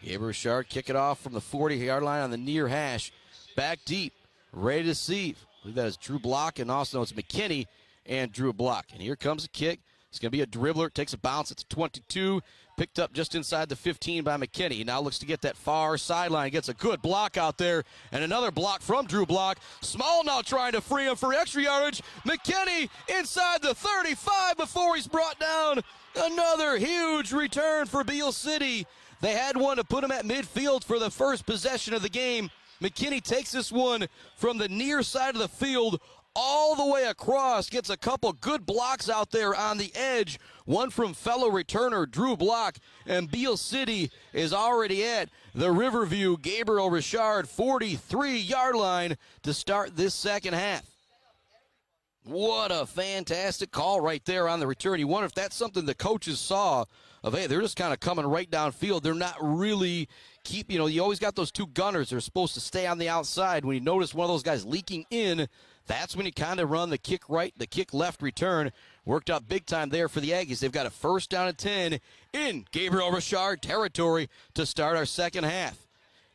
Gabriel Richard kick it off from the 40-yard line on the near hash. Back deep, ready to receive. I believe that is Drew Block, and also it's McKinney and Drew Block. And here comes a kick. It's going to be a dribbler. Takes a bounce at the 22. Picked up just inside the 15 by McKinney. He now looks to get that far sideline. Gets a good block out there. And another block from Drew Block. Small now trying to free him for extra yardage. McKinney inside the 35 before he's brought down. Another huge return for Beal City. They had one to put him at midfield for the first possession of the game. McKinney takes this one from the near side of the field all the way across. Gets a couple good blocks out there on the edge. One from fellow returner Drew Block. And Beal City is already at the Riverview Gabriel Richard 43-yard line to start this second half. What a fantastic call right there on the return. You wonder if that's something the coaches saw of, hey, they're just kind of coming right downfield. They're not really you always got those two gunners. They're supposed to stay on the outside. When you notice one of those guys leaking in, that's when you kind of run the kick right, the kick left return. Worked out big time there for the Aggies. They've got a first down and 10 in Gabriel Richard territory to start our second half.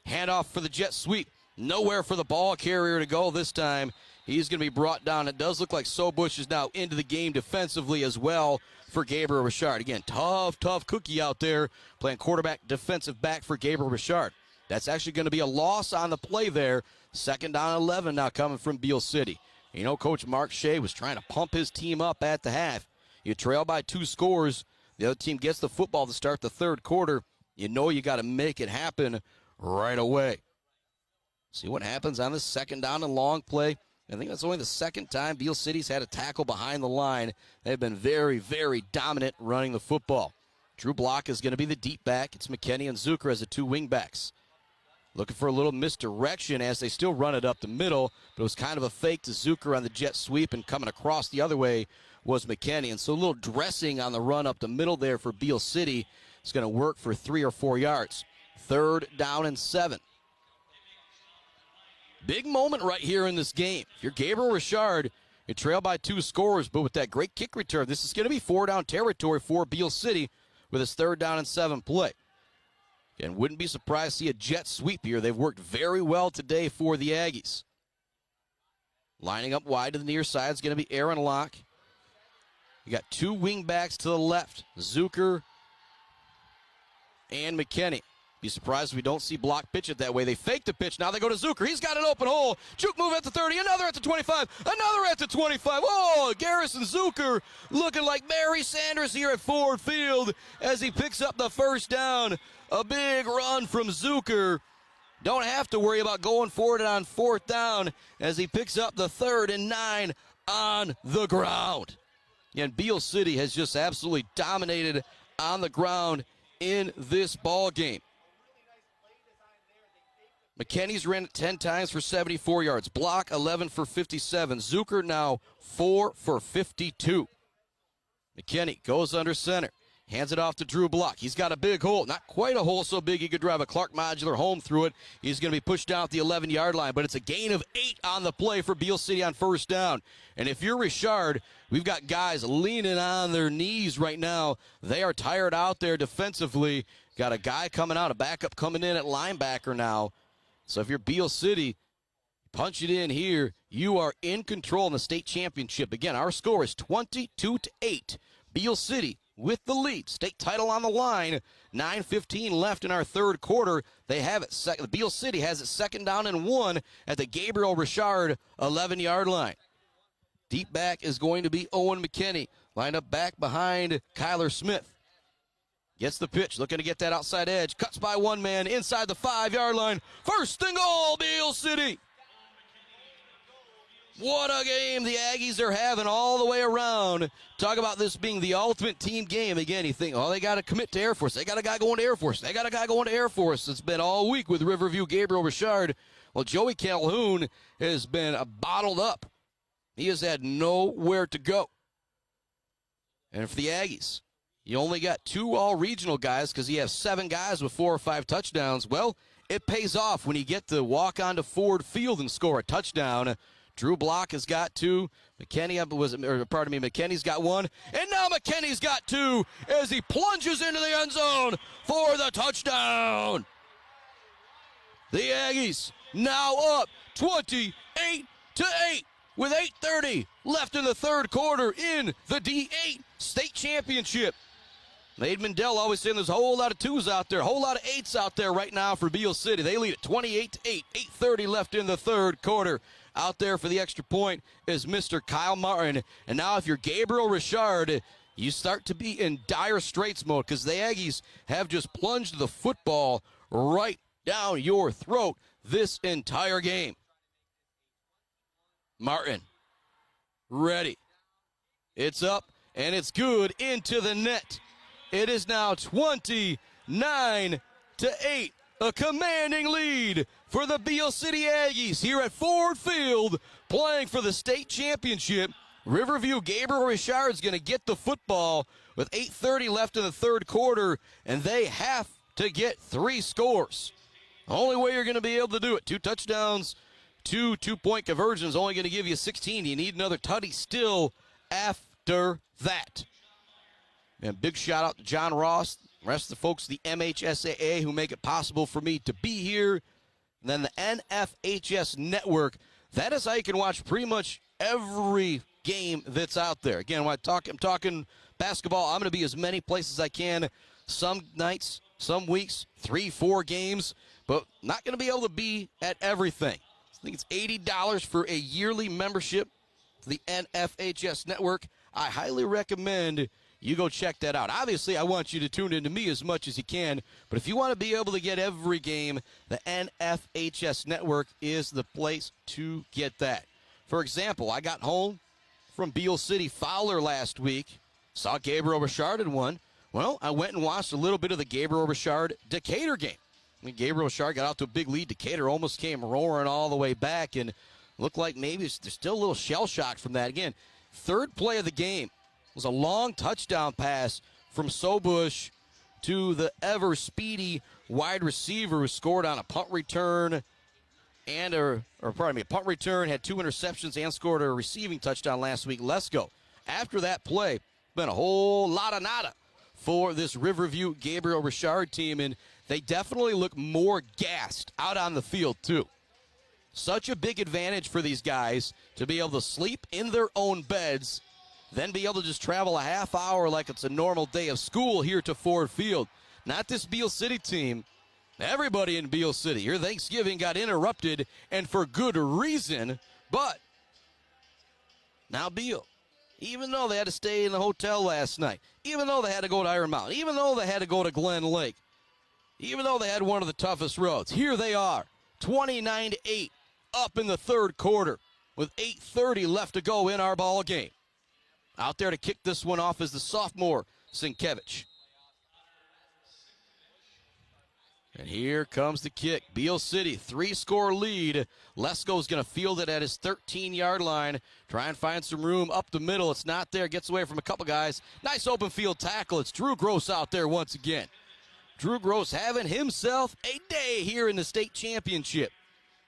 Handoff for the jet sweep. Nowhere for the ball carrier to go this time. He's going to be brought down. It does look like Sobush is now into the game defensively as well for Gabriel Richard. Again, tough cookie out there playing quarterback, defensive back for Gabriel Richard. That's actually going to be a loss on the play there. Second down and 11 now coming from Beal City. You know, Coach Mark Shea was trying to pump his team up at the half. You trail by 2 scores. The other team gets the football to start the third quarter. You know you got to make it happen right away. See what happens on this second down and long play. I think that's only the second time Beal City's had a tackle behind the line. They've been very, very dominant running the football. Drew Block is going to be the deep back. It's McKinney and Zucker as the 2 wing backs. Looking for a little misdirection as they still run it up the middle, but it was kind of a fake to Zucker on the jet sweep, and coming across the other way was McKinney. And so a little dressing on the run up the middle there for Beal City. It's going to work for 3 or 4 yards. Third down and 7. Big moment right here in this game. If you're Gabriel Richard, you trail by 2 scores, but with that great kick return, this is going to be 4-down territory for Beal City with his third down and 7 play. And wouldn't be surprised to see a jet sweep here. They've worked very well today for the Aggies. Lining up wide to the near side is going to be Aaron Locke. You got 2 wing backs to the left, Zucker and McKinney. Be surprised if we don't see Block pitch it that way. They fake the pitch. Now they go to Zucker. He's got an open hole. Juke move at the 30. Another at the 25. Another at the 25. Oh, Garrison Zucker looking like Barry Sanders here at Ford Field as he picks up the first down. A big run from Zucker. Don't have to worry about going for it on 4th down as he picks up the 3rd and 9 on the ground. And Beal City has just absolutely dominated on the ground in this ball game. McKinney's ran it 10 times for 74 yards. Block 11 for 57. Zucker now 4 for 52. McKinney goes under center. Hands it off to Drew Block. He's got a big hole. Not quite a hole so big he could drive a Clark Modular home through it. He's going to be pushed down at the 11-yard line, but it's a gain of 8 on the play for Beal City on first down. And if you're Richard, we've got guys leaning on their knees right now. They are tired out there defensively. Got a guy coming out, a backup coming in at linebacker now. So if you're Beal City, punch it in here. You are in control in the state championship. Again, our score is 22-8. Beal City with the lead. State title on the line. 9:15 left in our third quarter. They have it. Beal City has it 2nd down and 1 at the Gabriel Richard 11-yard line. Deep back is going to be Owen McKinney. Lined up back behind Kyler Smith. Gets the pitch, looking to get that outside edge. Cuts by 1 man inside the 5-yard line. First and goal, Beal City. What a game the Aggies are having all the way around. Talk about this being the ultimate team game. Again, you think, oh, they got to commit to Air Force. They got a guy going to Air Force. They got a guy going to Air Force. It's been all week with Riverview Gabriel Richard. Well, Joey Calhoun has been bottled up. He has had nowhere to go. And for the Aggies, you only got 2 all-regional guys because you have 7 guys with 4 or 5 touchdowns. Well, it pays off when you get to walk onto Ford Field and score a touchdown. Drew Block has got 2. McKinney's got 1. And now McKinney's got 2 as he plunges into the end zone for the touchdown. The Aggies now up 28-8 with 8:30 left in the third quarter in the D8 state championship. Nate Mandel always saying there's a whole lot of 2s out there, a whole lot of 8s out there right now for Beal City. They lead at 28-8, 8:30 left in the third quarter. Out there for the extra point is Mr. Kyle Martin. And now if you're Gabriel Richard, you start to be in dire straits mode because the Aggies have just plunged the football right down your throat this entire game. Martin, ready. It's up, and it's good into the net. It is now 29-8, a commanding lead for the Beal City Aggies here at Ford Field, playing for the state championship. Riverview Gabriel Richard's going to get the football with 8:30 left in the third quarter, and they have to get 3 scores. The only way you're going to be able to do it, 2 touchdowns, 2 two-point conversions, only going to give you 16. You need another tutty still after that. And big shout out to John Ross, the rest of the folks at the MHSAA who make it possible for me to be here. And then the NFHS Network. That is how you can watch pretty much every game that's out there. Again, when I'm talking basketball, I'm going to be as many places as I can. Some nights, some weeks, 3-4 games, but not going to be able to be at everything. I think it's $80 for a yearly membership to the NFHS Network. I highly recommend you go check that out. Obviously, I want you to tune into me as much as you can, but if you want to be able to get every game, the NFHS Network is the place to get that. For example, I got home from Beal City Fowler last week, saw Gabriel Richard had won. Well, I went and watched a little bit of the Gabriel Richard Decatur game. I mean, Gabriel Richard got out to a big lead. Decatur almost came roaring all the way back and looked like maybe there's still a little shell shock from that. Again, third play of the game was a long touchdown pass from Sobush to the ever speedy wide receiver who scored on a punt return a punt return, had 2 interceptions and scored a receiving touchdown last week. Lesko. After that play, been a whole lot of nada for this Riverview Gabriel Richard team, and they definitely look more gassed out on the field too. Such a big advantage for these guys to be able to sleep in their own beds, then be able to just travel a half hour like it's a normal day of school here to Ford Field. Not this Beal City team. Everybody in Beal City. Your Thanksgiving got interrupted, and for good reason, but now Beal, even though they had to stay in the hotel last night, even though they had to go to Iron Mountain, even though they had to go to Glen Lake, even though they had one of the toughest roads, here they are, 29-8, up in the third quarter with 8:30 left to go in our ball game. Out there to kick this one off is the sophomore, Sienkiewicz. And here comes the kick. Beal City, 3-score lead. Lesko's going to field it at his 13-yard line. Try and find some room up the middle. It's not there. Gets away from a couple guys. Nice open field tackle. It's Drew Gross out there once again. Drew Gross having himself a day here in the state championship.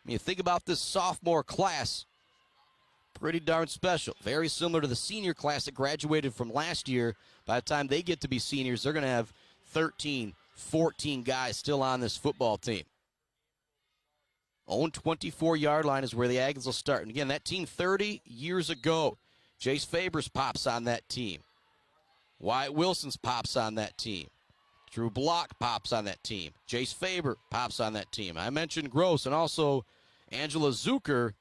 When you think about this sophomore class, pretty darn special. Very similar to the senior class that graduated from last year. By the time they get to be seniors, they're going to have 13, 14 guys still on this football team. Own 24-yard line is where the Aggies will start. And again, that team 30 years ago, Jace Fabers pops on that team. Wyatt Wilson's pops on that team. Drew Block pops on that team. Jace Faber pops on that team. I mentioned Gross and also Angela Zucker,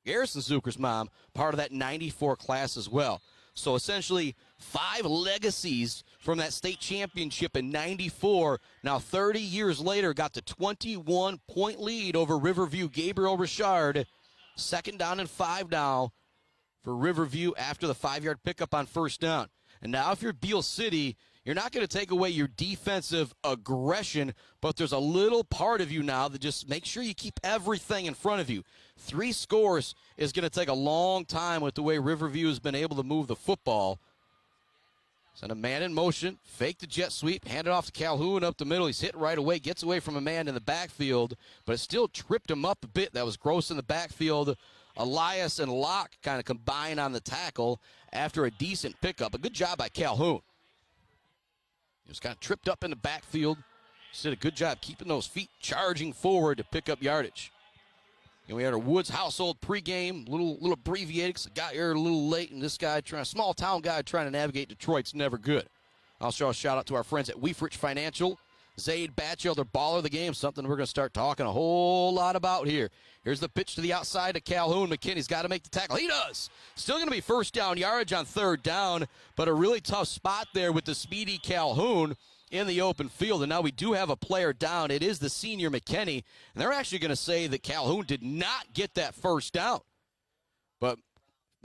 Garrison Zucker's mom, part of that 94 class as well. So essentially 5 legacies from that state championship in 94. Now 30 years later, got the 21-point lead over Riverview Gabriel Richard. 2nd down and 5 now for Riverview after the 5-yard pickup on 1st down. And now if you're Beal City, you're not going to take away your defensive aggression, but there's a little part of you now that just make sure you keep everything in front of you. 3 scores is going to take a long time with the way Riverview has been able to move the football. Send a man in motion, fake the jet sweep, hand it off to Calhoun up the middle. He's hit right away, gets away from a man in the backfield, but it still tripped him up a bit. That was Gross in the backfield. Elias and Locke kind of combine on the tackle after a decent pickup. A good job by Calhoun. He was kind of tripped up in the backfield. Just did a good job keeping those feet charging forward to pick up yardage. And we had our Woods household pregame, a little abbreviated because I got here a little late, and this guy, small town guy trying to navigate Detroit's never good. I'll show a shout out to our friends at Weefrich Financial. Zaid Batchelder, baller of the game, something we're going to start talking a whole lot about here. Here's the pitch to the outside to Calhoun. McKinney's got to make the tackle. He does. Still going to be first down yardage on third down, but a really tough spot there with the speedy Calhoun in the open field. And now we do have a player down. It is the senior McKinney, and they're actually going to say that Calhoun did not get that first down. But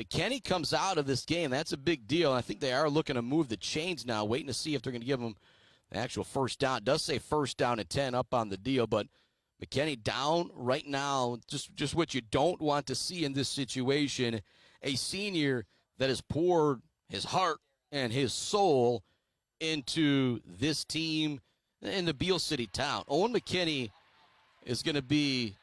McKinney comes out of this game. That's a big deal. And I think they are looking to move the chains now, waiting to see if they're going to give him the actual first down. It does say first down and 10 up on the deal, but McKinney down right now, just what you don't want to see in this situation. A senior that has poured his heart and his soul into this team in the Beal City town. Owen McKinney is going to be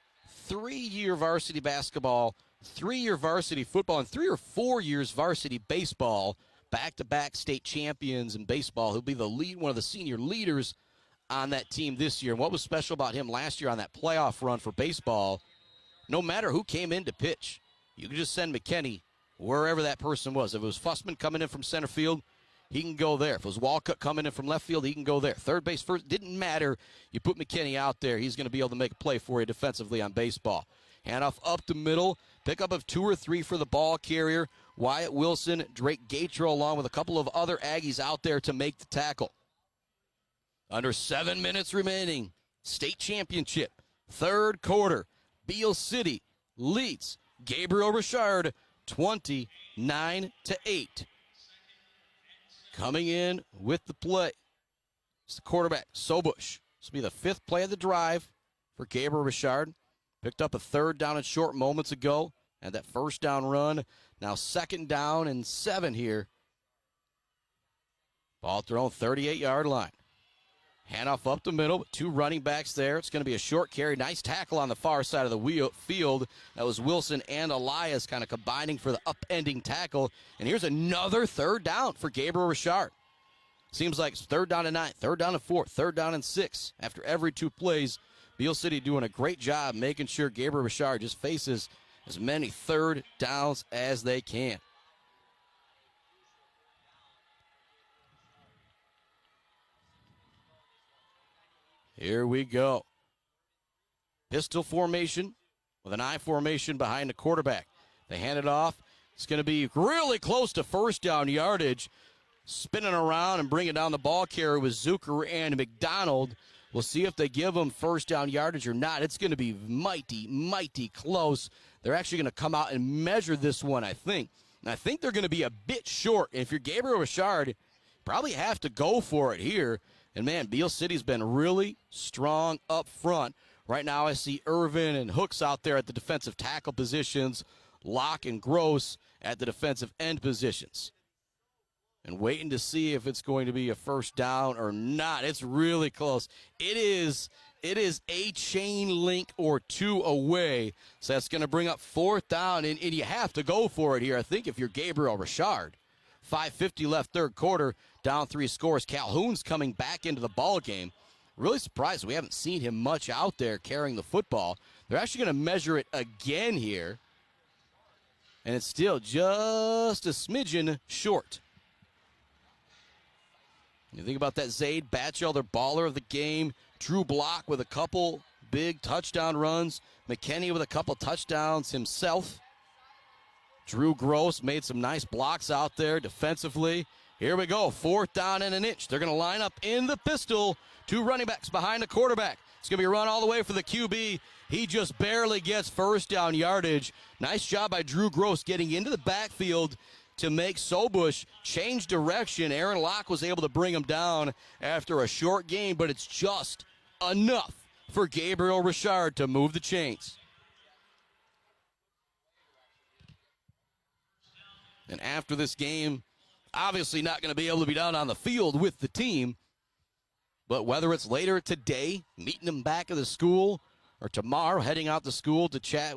3-year varsity basketball, 3-year varsity football, and 3 or 4 years varsity baseball, back-to-back state champions in baseball. He'll be the one of the senior leaders on that team this year. And what was special about him last year on that playoff run for baseball, no matter who came in to pitch, you could just send McKinney wherever that person was. If it was Fussman coming in from center field, he can go there. If it was Walcott coming in from left field, he can go there. Third base, first, didn't matter. You put McKinney out there, he's going to be able to make a play for you defensively on baseball. Handoff up the middle, pickup of 2 or 3 for the ball carrier. Wyatt Wilson, Drake Gatrill, along with a couple of other Aggies out there to make the tackle. Under 7 minutes remaining, state championship, third quarter. Beal City leads Gabriel Richard 29-8. Coming in with the play, it's the quarterback, Sobush. This will be the 5th play of the drive for Gabriel Richard. Picked up a third down and short moments ago. Had that first down run. Now 2nd down and 7 here. Ball thrown 38-yard line. Handoff up the middle with 2 running backs there. It's going to be a short carry. Nice tackle on the far side of the field. That was Wilson and Elias kind of combining for the upending tackle. And here's another 3rd down for Gabriel Richard. Seems like it's 3rd down and 9, 3rd down and 4, 3rd down and 6. After every 2 plays, Beal City doing a great job making sure Gabriel Richard just faces as many 3rd downs as they can. Here we go. Pistol formation with an I formation behind the quarterback. They hand it off. It's going to be really close to first down yardage. Spinning around and bringing down the ball carrier with Zucker and McDonald. We'll see if they give him first down yardage or not. It's going to be mighty close. They're actually going to come out and measure this one, I think. And I think they're going to be a bit short. If you're Gabriel Richard, probably have to go for it here. And, man, Beal City's been really strong up front. Right now I see Irvin and Hooks out there at the defensive tackle positions, Locke and Gross at the defensive end positions. And waiting to see if it's going to be a first down or not. It's really close. It is a chain link or 2 away. So that's going to bring up 4th down, and you have to go for it here. I think if you're Gabriel Richard. 5:50 left, 3rd quarter, down 3 scores. Calhoun's coming back into the ball game. Really surprised we haven't seen him much out there carrying the football. They're actually going to measure it again here. And it's still just a smidgen short. You think about that Zaid Batchelder, baller of the game. Drew Block with a couple big touchdown runs. McKinney with a couple touchdowns himself. Drew Gross made some nice blocks out there defensively. Here we go, 4th down and an inch. They're going to line up in the pistol. 2 running backs behind the quarterback. It's going to be a run all the way for the QB. He just barely gets first down yardage. Nice job by Drew Gross getting into the backfield to make Sobush change direction. Aaron Locke was able to bring him down after a short game, but it's just enough for Gabriel Richard to move the chains. And after this game, obviously not going to be able to be down on the field with the team. But whether it's later today, meeting them back at the school, or tomorrow heading out to school to chat,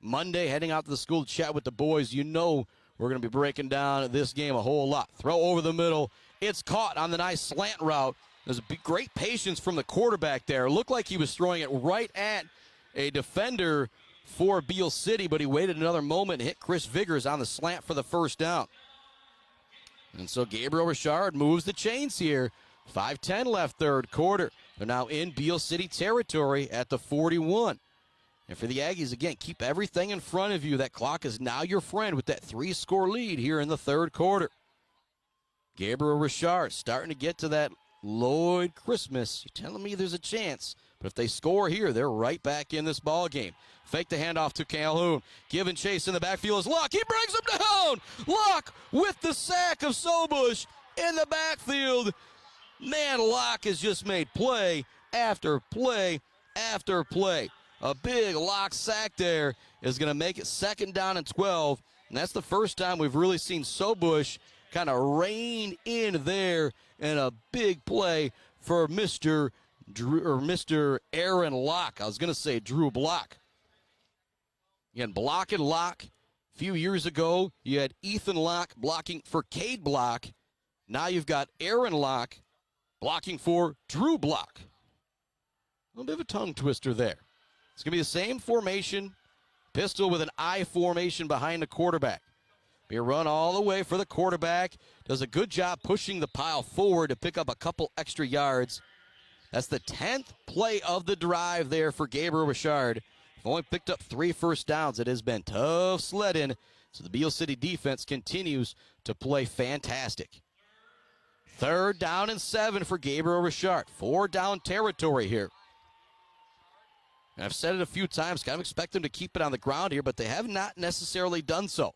Monday heading out to the school to chat with the boys, you know we're going to be breaking down this game a whole lot. Throw over the middle. It's caught on the nice slant route. There's great patience from the quarterback there. It looked like he was throwing it right at a defender for Beal City, but he waited another moment and hit Chris Vigors on the slant for the first down. And so Gabriel Richard moves the chains here. 5:10 left third quarter. They're now in Beal City territory at the 41. And for the Aggies, again, keep everything in front of you. That clock is now your friend with that 3-score lead here in the third quarter. Gabriel Richard starting to get to that Lloyd Christmas. You're telling me there's a chance. But if they score here, they're right back in this ball game. Fake the handoff to Calhoun. Give and chase in the backfield is Locke. He brings him down. Locke with the sack of Sobush in the backfield. Man, Locke has just made play after play after play. A big Locke sack there is going to make it 2nd down and 12. And that's the first time we've really seen Sobush kind of rein in there in a big play for Mr. Aaron Locke. I was going to say Drew Block. Again, Block and Locke. A few years ago, you had Ethan Locke blocking for Cade Block. Now you've got Aaron Locke blocking for Drew Block. A little bit of a tongue twister there. It's going to be the same formation, pistol with an I formation behind the quarterback. Be a run all the way for the quarterback. Does a good job pushing the pile forward to pick up a couple extra yards. That's the 10th play of the drive there for Gabriel Richard. They've only picked up 3 first downs. It has been tough sledding, so the Beal City defense continues to play fantastic. 3rd down and 7 for Gabriel Richard. 4-down territory here. And I've said it a few times, kind of expect them to keep it on the ground here, but they have not necessarily done so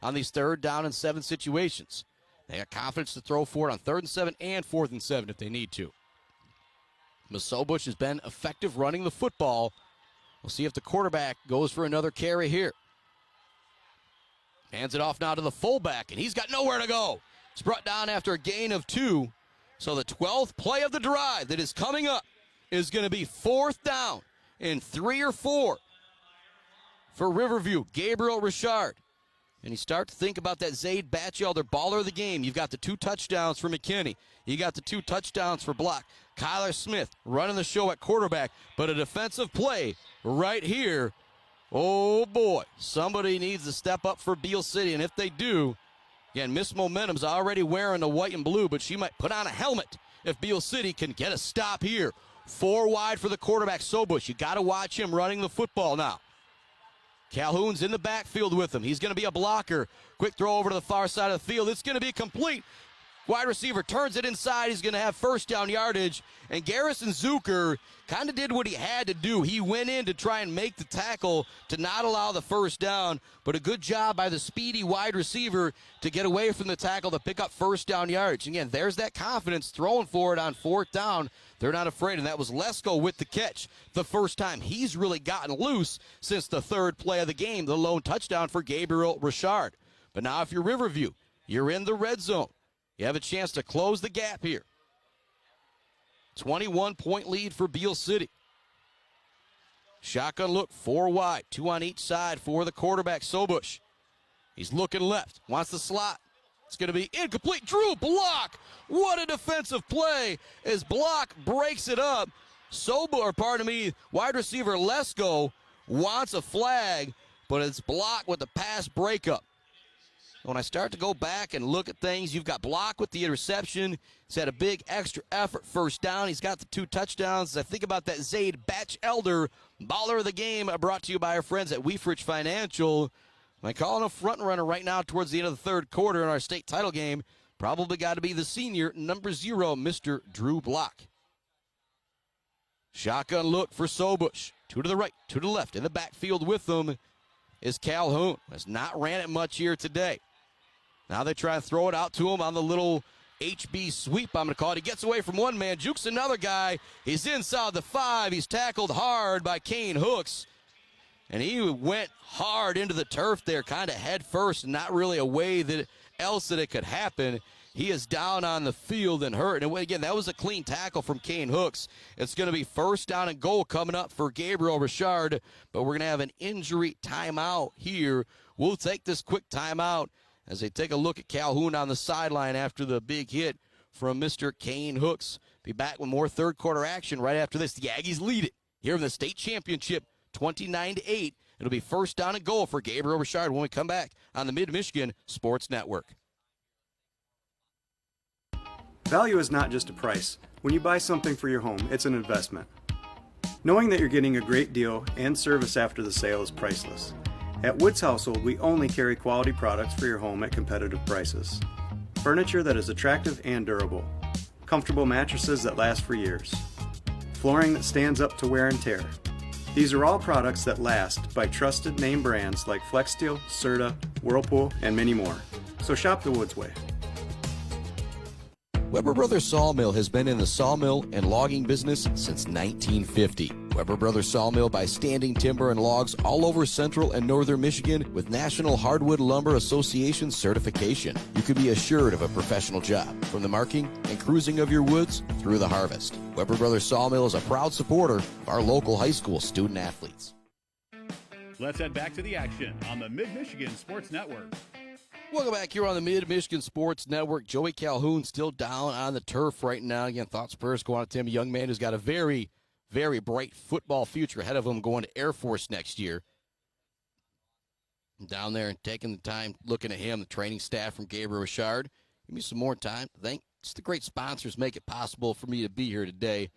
on these 3rd down and 7 situations. They got confidence to throw for it on 3rd and 7 and 4th and 7 if they need to. Sobush has been effective running the football. We'll see if the quarterback goes for another carry here. Hands it off now to the fullback, and he's got nowhere to go. It's brought down after a gain of 2. So the 12th play of the drive that is coming up is going to be 4th down and 3 or 4 for Riverview. Gabriel Richard. And you start to think about that Zaid Batchelder baller of the game. You've got the 2 touchdowns for McKinney. You got the 2 touchdowns for Block. Kyler Smith running the show at quarterback. But a defensive play right here. Oh, boy. Somebody needs to step up for Beal City. And if they do, again, Miss Momentum's already wearing the white and blue, but she might put on a helmet if Beal City can get a stop here. 4 wide for the quarterback, Sobush. You got to watch him running the football now. Calhoun's in the backfield with him. He's going to be a blocker. Quick throw over to the far side of the field. It's going to be complete. Wide receiver turns it inside. He's going to have 1st down yardage. And Garrison Zucker kind of did what he had to do. He went in to try and make the tackle to not allow the 1st down. But a good job by the speedy wide receiver to get away from the tackle to pick up 1st down yardage. Again, there's that confidence throwing for it on 4th down. They're not afraid, and that was Lesko with the catch. The first time he's really gotten loose since the 3rd play of the game, the lone touchdown for Gabriel Richard. But now if you're Riverview, you're in the red zone. You have a chance to close the gap here. 21-point lead for Beal City. Shotgun look, 4 wide, 2 on each side for the quarterback, Sobush. He's looking left, wants the slot. It's going to be incomplete. Drew Block. What a defensive play as Block breaks it up. Wide receiver Lesko wants a flag, but it's Block with the pass breakup. When I start to go back and look at things, you've got Block with the interception. He's had a big extra effort 1st down. He's got the 2 touchdowns. As I think about that Zaid Batchelder baller of the game brought to you by our friends at Weefrich Financial. Am I calling a front runner right now towards the end of the 3rd quarter in our state title game? Probably got to be the senior, number 0, Mr. Drew Block. Shotgun look for Sobush. 2 to the right, 2 to the left. In the backfield with them is Calhoun. Has not ran it much here today. Now they try and throw it out to him on the little HB sweep, I'm going to call it. He gets away from one man, jukes another guy. He's inside the 5. He's tackled hard by Kane Hooks. And he went hard into the turf there, kind of head first, and not really a way that else that it could happen. He is down on the field and hurt. And again, that was a clean tackle from Kane Hooks. It's going to be first down and goal coming up for Gabriel Richard, but we're going to have an injury timeout here. We'll take this quick timeout as they take a look at Calhoun on the sideline after the big hit from Mr. Kane Hooks. Be back with more third quarter action right after this. The Aggies lead it here in the state championship, 29-8. It'll be first down and goal for Gabriel Richard when we come back on the Mid-Michigan Sports Network. Value is not just a price. When you buy something for your home, it's an investment. Knowing that you're getting a great deal and service after the sale is priceless. At Woods Household, we only carry quality products for your home at competitive prices. Furniture that is attractive and durable. Comfortable mattresses that last for years. Flooring that stands up to wear and tear. These are all products that last by trusted name brands like FlexSteel, Serta, Whirlpool, and many more. So shop the Woods way. Weber Brothers Sawmill has been in the sawmill and logging business since 1950. Weber Brothers Sawmill buys standing timber and logs all over central and northern Michigan with National Hardwood Lumber Association certification. You can be assured of a professional job, from the marking and cruising of your woods through the harvest. Weber Brothers Sawmill is a proud supporter of our local high school student athletes. Let's head back to the action on the Mid-Michigan Sports Network. Welcome back here on the Mid-Michigan Sports Network. Joey Calhoun still down on the turf right now. Again, thoughts and prayers go out to him, a young man who's got a very, very bright football future ahead of him going to Air Force next year. Down there and taking the time looking at him, the training staff from Gabriel Richard. Give me some more time. Thanks to the great sponsors make it possible for me to be here today.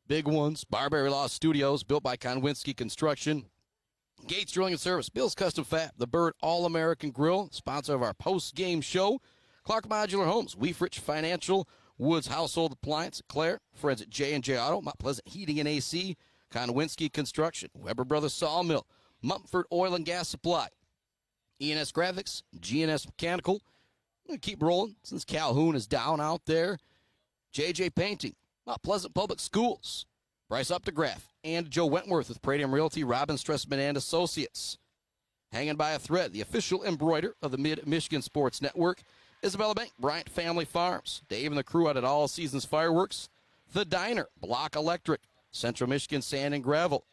Big ones, Barberry Law Studios, built by Konwinski Construction. Gates Drilling and Service, Bill's Custom Fat, the Bird All-American Grill, sponsor of our post-game show. Clark Modular Homes, Weefrich Financial, Woods Household Appliance, Claire, friends at J&J Auto, Mount Pleasant Heating and AC, Konwinski Construction, Weber Brothers Sawmill, Mumford Oil and Gas Supply, ENS Graphics, GNS Mechanical. I'm going to keep rolling since Calhoun is down out there. JJ Painting, Mount Pleasant Public Schools, Bryce Updegraff, and Joe Wentworth with Pradium Realty, Robin Stressman and Associates. Hanging by a thread, the official embroider of the Mid-Michigan Sports Network, Isabella Bank, Bryant Family Farms, Dave and the crew out at All Seasons Fireworks, The Diner, Block Electric, Central Michigan Sand and Gravel,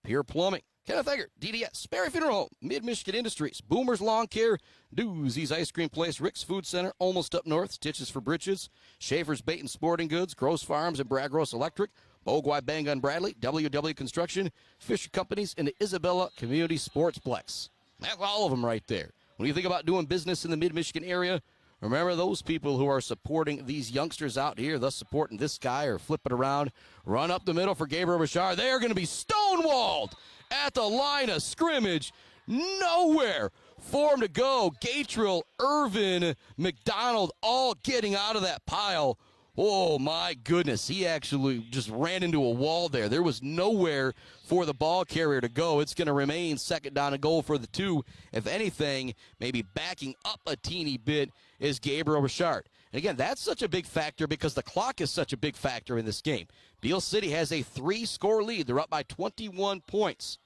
Pure Plumbing, Kenneth Eggert, DDS, Sperry Funeral Home, Mid-Michigan Industries, Boomer's Lawn Care, Doozy's Ice Cream Place, Rick's Food Center, Almost Up North, Stitches for Britches, Schaefer's Bait and Sporting Goods, Gross Farms and Brad Gross Electric, Bogwai Bang Gun Bradley, WW Construction, Fisher Companies, and the Isabella Community Sportsplex. That's all of them right there. When you think about doing business in the Mid-Michigan area, remember those people who are supporting these youngsters out here, thus supporting this guy or flip it around. Run up the middle for Gabriel Richard. They are going to be stonewalled at the line of scrimmage. Nowhere for him to go. Gatrill, Irvin, McDonald all getting out of that pile. Oh, my goodness. He actually just ran into a wall there. There was nowhere for the ball carrier to go. It's going to remain second down and goal for the two. If anything, maybe backing up a teeny bit is Gabriel Richard. And again, that's such a big factor because the clock is such a big factor in this game. Beal City has a 3-score lead. They're up by 21 points.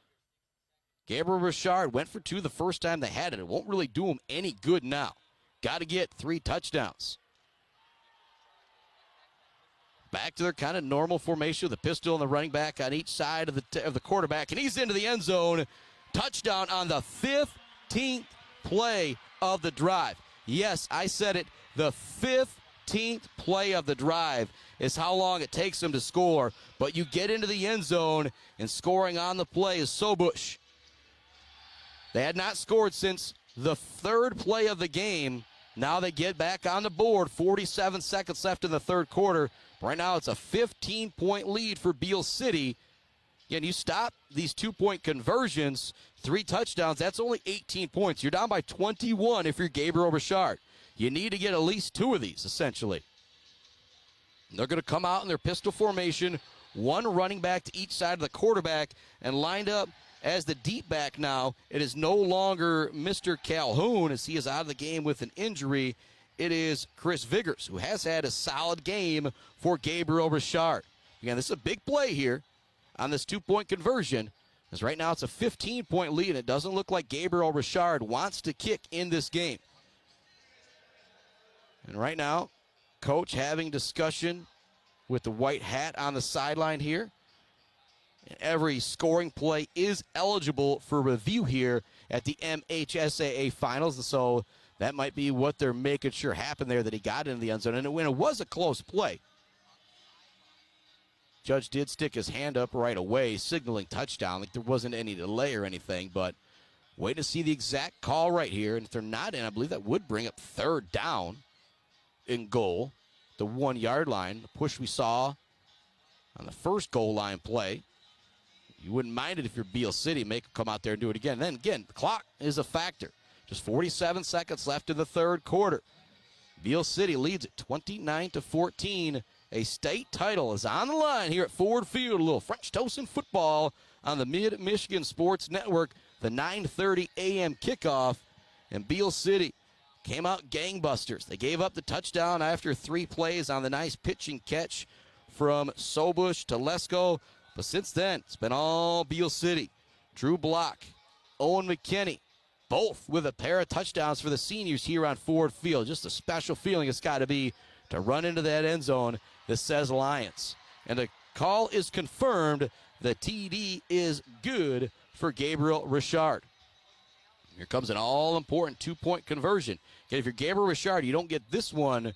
Gabriel Richard went for two the first time they had it. It won't really do him any good now. Got to get 3 touchdowns. Back to their kind of normal formation, the pistol and the running back on each side of the quarterback, and he's into the end zone. Touchdown on the 15th play of the drive. Yes, I said it. The 15th play of the drive is how long it takes them to score, but you get into the end zone, and scoring on the play is Sobush. They had not scored since the 3rd play of the game. Now they get back on the board. 47 seconds left in the 3rd quarter. Right now it's a 15-point lead for Beal City. Again, you stop these 2-point conversions, 3 touchdowns, that's only 18 points. You're down by 21 if you're Gabriel Richard. You need to get at least 2 of these, essentially. They're going to come out in their pistol formation, 1 running back to each side of the quarterback, and lined up as the deep back now. It is no longer Mr. Calhoun as he is out of the game with an injury. It is Chris Vigors, who has had a solid game for Gabriel Richard. Again, this is a big play here on this 2-point conversion, because right now it's a 15-point lead, and it doesn't look like Gabriel Richard wants to kick in this game. And right now, coach having discussion with the white hat on the sideline here. And every scoring play is eligible for review here at the MHSAA Finals. And so that might be what they're making sure happened there, that he got into the end zone. And when it was a close play, Judge did stick his hand up right away, signaling touchdown. Like there wasn't any delay or anything, but wait to see the exact call right here. And if they're not in, I believe that would bring up third down in goal, the 1 yard line. The push we saw on the first goal line play. You wouldn't mind it if you're Beal City. Make them come out there and do it again. And then again, the clock is a factor. Just 47 seconds left in the third quarter. Beal City leads it 29-14. A state title is on the line here at Ford Field. A little French toast and football on the Mid-Michigan Sports Network. The 9:30 a.m. kickoff. And Beal City came out gangbusters. They gave up the touchdown after 3 plays on the nice pitching catch from Sobush to Lesko. But since then, it's been all Beal City. Drew Block, Owen McKinney, both with a pair of touchdowns for the seniors here on Ford Field. Just a special feeling it's got to be to run into that end zone that says Lions. And the call is confirmed. The TD is good for Gabriel Richard. Here comes an all-important 2-point conversion. Okay, if you're Gabriel Richard, you don't get this one, you're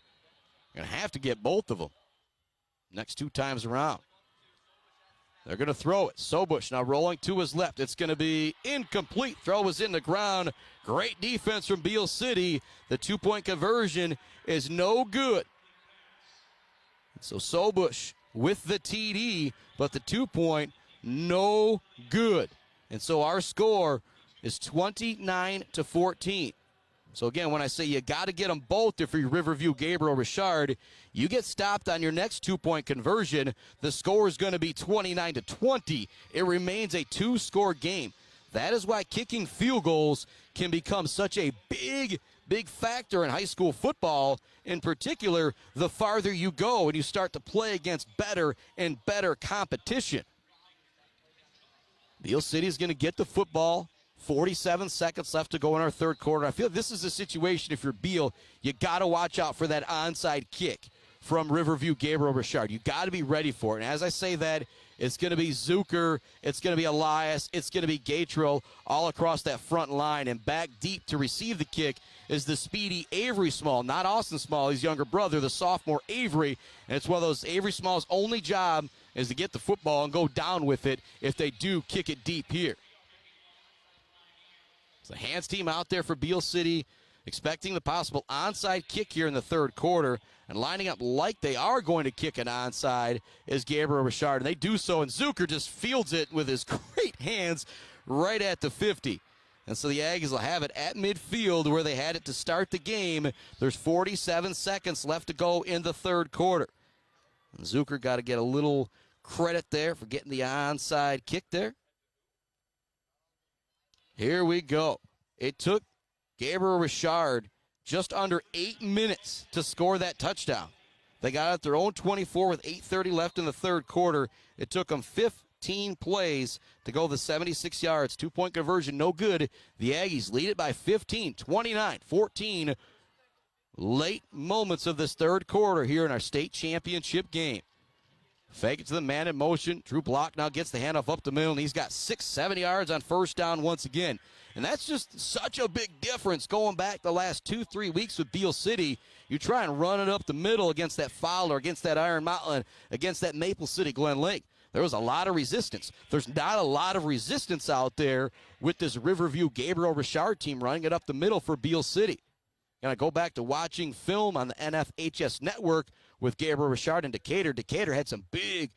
going to have to get both of them next 2 times around. They're going to throw it. Sobush now rolling to his left. It's going to be incomplete. Throw is in the ground. Great defense from Beal City. The 2-point conversion is no good. So Sobush with the TD, but the 2-point, no good. And so our score is 29-14. So again, when I say you got to get them both if you're Riverview Gabriel Richard, you get stopped on your next 2-point conversion, the score is going to be 29-20. It remains a 2-score game. That is why kicking field goals can become such a big factor in high school football. In particular, the farther you go and you start to play against better and better competition. Beal City is going to get the football. 47 seconds left to go in our third quarter. I feel this is a situation, if you're Beal, you got to watch out for that onside kick from Riverview Gabriel Richard. You got to be ready for it. And as I say that, it's going to be Zucker, it's going to be Elias, it's going to be Gatrell all across that front line. And back deep to receive the kick is the speedy Avery Small, not Austin Small, his younger brother, the sophomore Avery. And it's one of those Avery Small's only job is to get the football and go down with it if they do kick it deep here. It's the hands team out there for Beal City, expecting the possible onside kick here in the third quarter, and lining up like they are going to kick an onside is Gabriel Richard, and they do so, and Zucker just fields it with his great hands right at the 50. And so the Aggies will have it at midfield where they had it to start the game. There's 47 seconds left to go in the third quarter. And Zucker got to get a little credit there for getting the onside kick there. Here we go. It took Gabriel Richard just under 8 minutes to score that touchdown. They got at their own 24 with 8:30 left in the third quarter. It took them 15 plays to go the 76 yards. 2-point conversion, no good. The Aggies lead it by 15, 29-14. Late moments of this third quarter here in our state championship game. Fake it to the man in motion. Drew Block now gets the handoff up the middle, and he's got 6-7 yards on first down once again. And that's just such a big difference going back the last 2-3 weeks with Beal City. You try and run it up the middle against that Fowler, against that Iron Mountain, against that Maple City Glen Lake. There was a lot of resistance. There's not a lot of resistance out there with this Riverview Gabriel Richard team running it up the middle for Beal City. And I go back to watching film on the NFHS network with Gabriel Richard and Decatur. Decatur had some big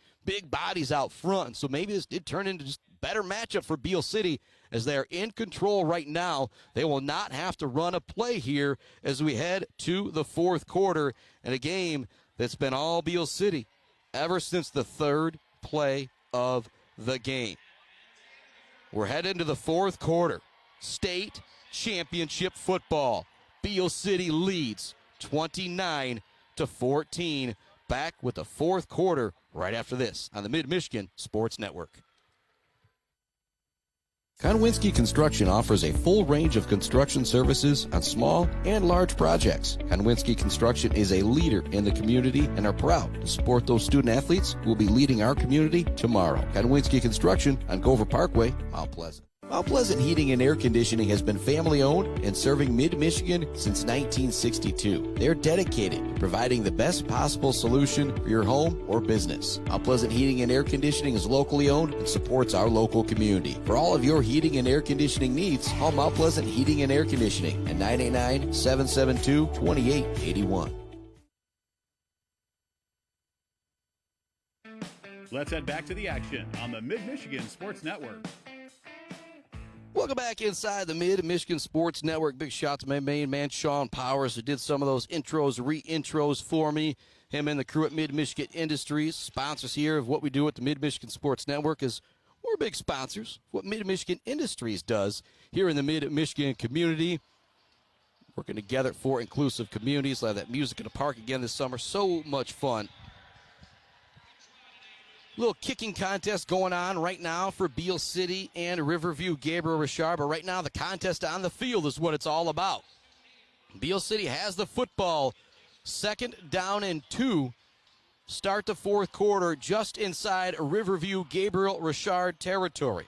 bodies out front. So maybe this did turn into just a better matchup for Beal City as they are in control right now. They will not have to run a play here as we head to the fourth quarter in a game that's been all Beal City ever since the third play of the game. We're heading to the fourth quarter. State championship football. Beal City leads 29-14. Back with the fourth quarter right after this on the Mid-Michigan Sports Network. Konwinski Construction offers a full range of construction services on small and large projects. Konwinski Construction is a leader in the community and are proud to support those student athletes who will be leading our community tomorrow. Konwinski Construction on Gover Parkway, Mount Pleasant. Mount Pleasant Heating and Air Conditioning has been family-owned and serving Mid-Michigan since 1962. They're dedicated to providing the best possible solution for your home or business. Mount Pleasant Heating and Air Conditioning is locally owned and supports our local community. For all of your heating and air conditioning needs, call Mount Pleasant Heating and Air Conditioning at 989-772-2881. Let's head back to the action on the Mid-Michigan Sports Network. Welcome back inside the Mid-Michigan Sports Network. Big shout to my main man, Sean Powers, who did some of those intros, re-intros for me. Him and the crew at Mid-Michigan Industries, sponsors here of what we do at the Mid-Michigan Sports Network, is we're big sponsors. What Mid-Michigan Industries does here in the Mid-Michigan community. Working together for inclusive communities. We'll have that music in the park again this summer. So much fun. Little kicking contest going on right now for Beal City and Riverview Gabriel Richard. But right now, the contest on the field is what it's all about. Beal City has the football. 2nd down and 2. Start the 4th quarter just inside Riverview Gabriel Richard territory.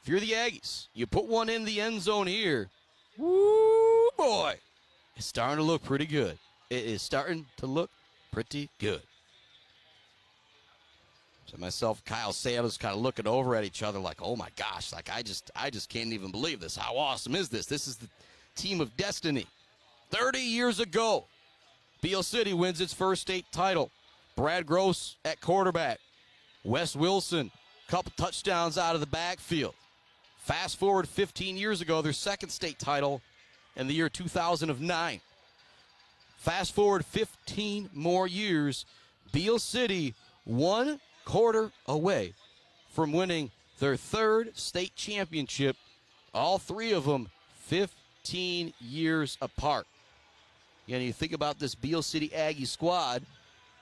If you're the Aggies, you put one in the end zone here. Woo, boy. It's starting to look pretty good. It is starting to look pretty good. So myself, Kyle Sanders, kind of looking over at each other like, oh my gosh, like I just can't even believe this. How awesome is this? This is the team of destiny. 30 years ago, Beal City wins its first state title. Brad Gross at quarterback. Wes Wilson, couple touchdowns out of the backfield. Fast forward 15 years ago, their second state title in the year 2009. Fast forward 15 more years, Beal City 1 quarter away from winning their 3rd state championship, all 3 of them 15 years apart. Again, you think about this Beal City Aggie squad,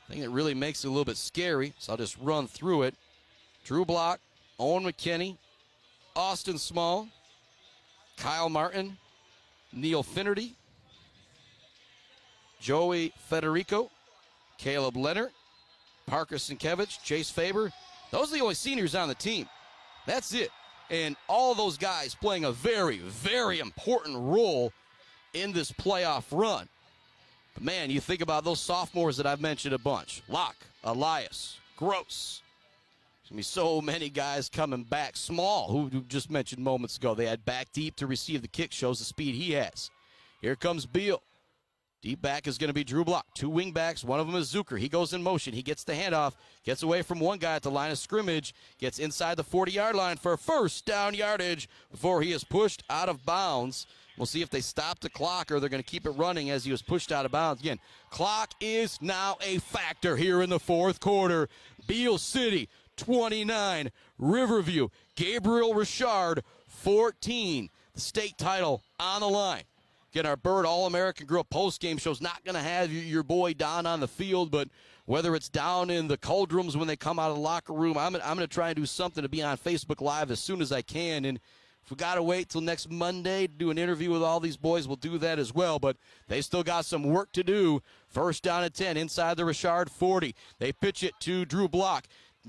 I think it really makes it a little bit scary, so I'll just run through it. Drew Block, Owen McKinney, Austin Small, Kyle Martin, Neil Finnerty, Joey Federico, Caleb Leonard, Parker Sienkiewicz, Chase Faber. Those are the only seniors on the team. That's it. And all those guys playing a very, very important role in this playoff run. But, man, you think about those sophomores that I've mentioned a bunch. Locke, Elias, Gross. There's going to be so many guys coming back. Small, who just mentioned moments ago. They had back deep to receive the kick, shows the speed he has. Here comes Beal. Deep back is going to be Drew Block. 2 wing backs. One of them is Zucker. He goes in motion. He gets the handoff. Gets away from one guy at the line of scrimmage. Gets inside the 40-yard line for first down yardage before he is pushed out of bounds. We'll see if they stop the clock or they're going to keep it running as he was pushed out of bounds. Again, clock is now a factor here in the 4th quarter. Beal City, 29. Riverview, Gabriel Richard, 14. The state title on the line. Again, our Bird All-American Girl post-game show's not going to have your boy Don on the field, but whether it's down in the cauldrons when they come out of the locker room, I'm going to try and do something to be on Facebook Live as soon as I can. And if we got to wait till next Monday to do an interview with all these boys, we'll do that as well. But they still got some work to do. First down at 10 inside the Richard 40. They pitch it to Drew Block.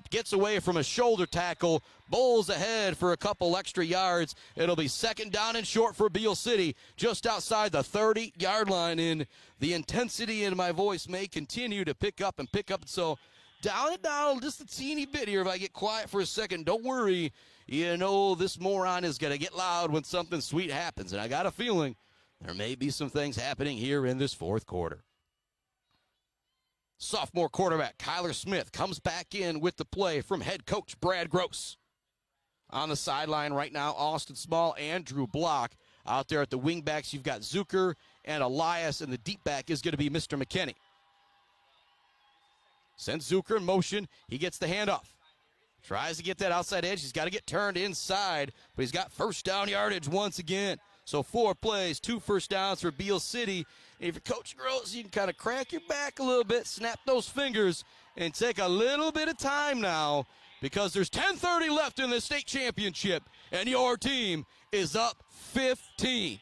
Gets away from a shoulder tackle, bowls ahead for a couple extra yards. It'll be 2nd down and short for Beal City, just outside the 30-yard line. And the intensity in my voice may continue to pick up. So down and down just a teeny bit here. If I get quiet for a second, don't worry. You know this moron is going to get loud when something sweet happens. And I got a feeling there may be some things happening here in this 4th quarter. Sophomore quarterback Kyler Smith comes back in with the play from head coach Brad Gross. On the sideline right now, Austin Small and Drew Block. Out there at the wingbacks, you've got Zucker and Elias, and the deep back is going to be Mr. McKinney. Sends Zucker in motion. He gets the handoff. Tries to get that outside edge. He's got to get turned inside, but he's got first down yardage once again. So 4 plays, 2 first downs for Beal City. And if you're Coach Gross, you can kind of crack your back a little bit, snap those fingers, and take a little bit of time now because there's 10:30 left in the state championship, and your team is up 15.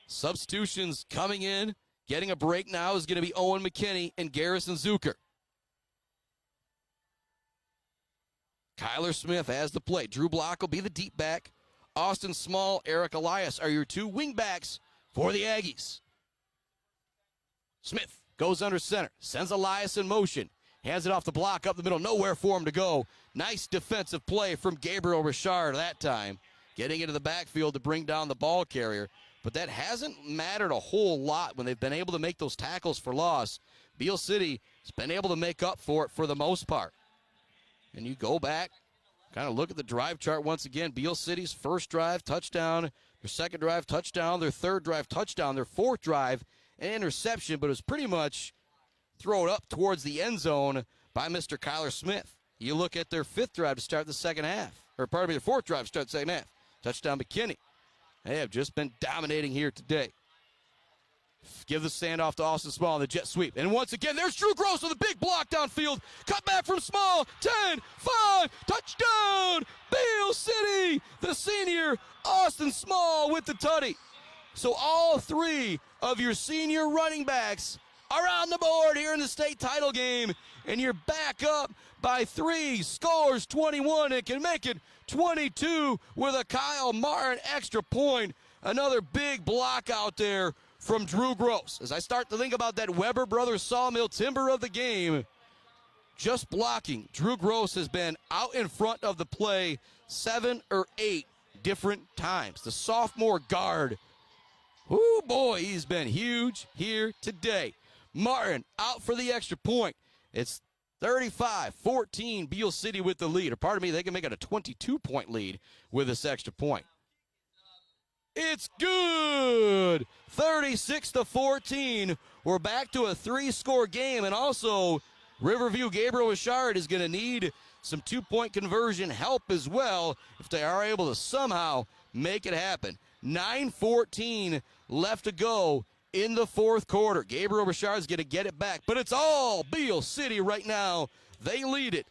Substitutions coming in. Getting a break now is going to be Owen McKinney and Garrison Zucker. Kyler Smith has the play. Drew Block will be the deep back. Austin Small, Eric Elias are your two wing backs for the Aggies. Smith goes under center, sends Elias in motion, hands it off the block up the middle, nowhere for him to go. Nice defensive play from Gabriel Richard that time, getting into the backfield to bring down the ball carrier. But that hasn't mattered a whole lot when they've been able to make those tackles for loss. Beal City has been able to make up for it for the most part. And you go back, kind of look at the drive chart once again. Beal City's first drive, touchdown. Their second drive, touchdown. Their third drive, touchdown. Their fourth drive, an interception, but it was pretty much thrown up towards the end zone by Mr. Kyler Smith. You look at their fifth drive to start the second half, or pardon me, their fourth drive to start the second half. Touchdown McKinney. They have just been dominating here today. Give the standoff to Austin Small on the jet sweep. And once again, there's Drew Gross with a big block downfield. Cut back from Small. 10, 5, touchdown. Beal City, the senior, Austin Small with the tutty. So all three of your senior running backs are on the board here in the state title game. And you're back up by 3. Scores 21 and can make it 22 with a Kyle Martin extra point. Another big block out there from Drew Gross. As I start to think about that Weber Brothers Sawmill timber of the game, just blocking, Drew Gross has been out in front of the play 7 or 8 different times. The sophomore guard, oh boy, he's been huge here today. Martin out for the extra point. It's 35-14, Beal City with the lead. Or pardon me, they can make it a 22-point lead with this extra point. It's good! 36-14. We're back to a 3-score game, and also Riverview Gabriel Richard is going to need some 2-point conversion help as well if they are able to somehow make it happen. 9:14 left to go in the fourth quarter. Gabriel Richard's going to get it back, but it's all Beal City right now. They lead it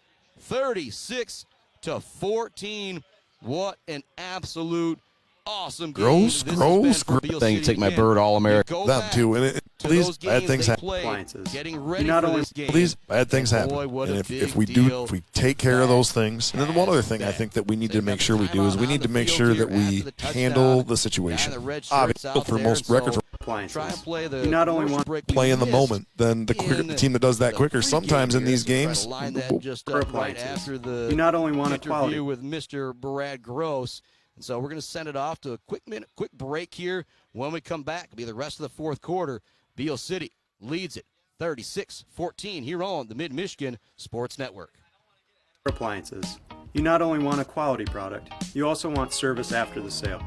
36-14. What an absolute awesome game. Gross. Thing, take my bird All-American. Them too. And these bad things happen. Getting ready for this game. These bad things happen. Boy, and if we take care of those things. And then one other thing I think that we need to make sure we do is we need to make sure that we handle the situation. Obviously, for most records, You not only want to play in the moment, then the team that does that quicker sometimes in these games. You not only want a quality with Mr. Brad Gross. And so we're going to send it off to a quick break here. When we come back, it'll be the rest of the fourth quarter. Beal City leads it 36-14 here on the Mid-Michigan Sports Network. Appliances. You not only want a quality product, you also want service after the sale.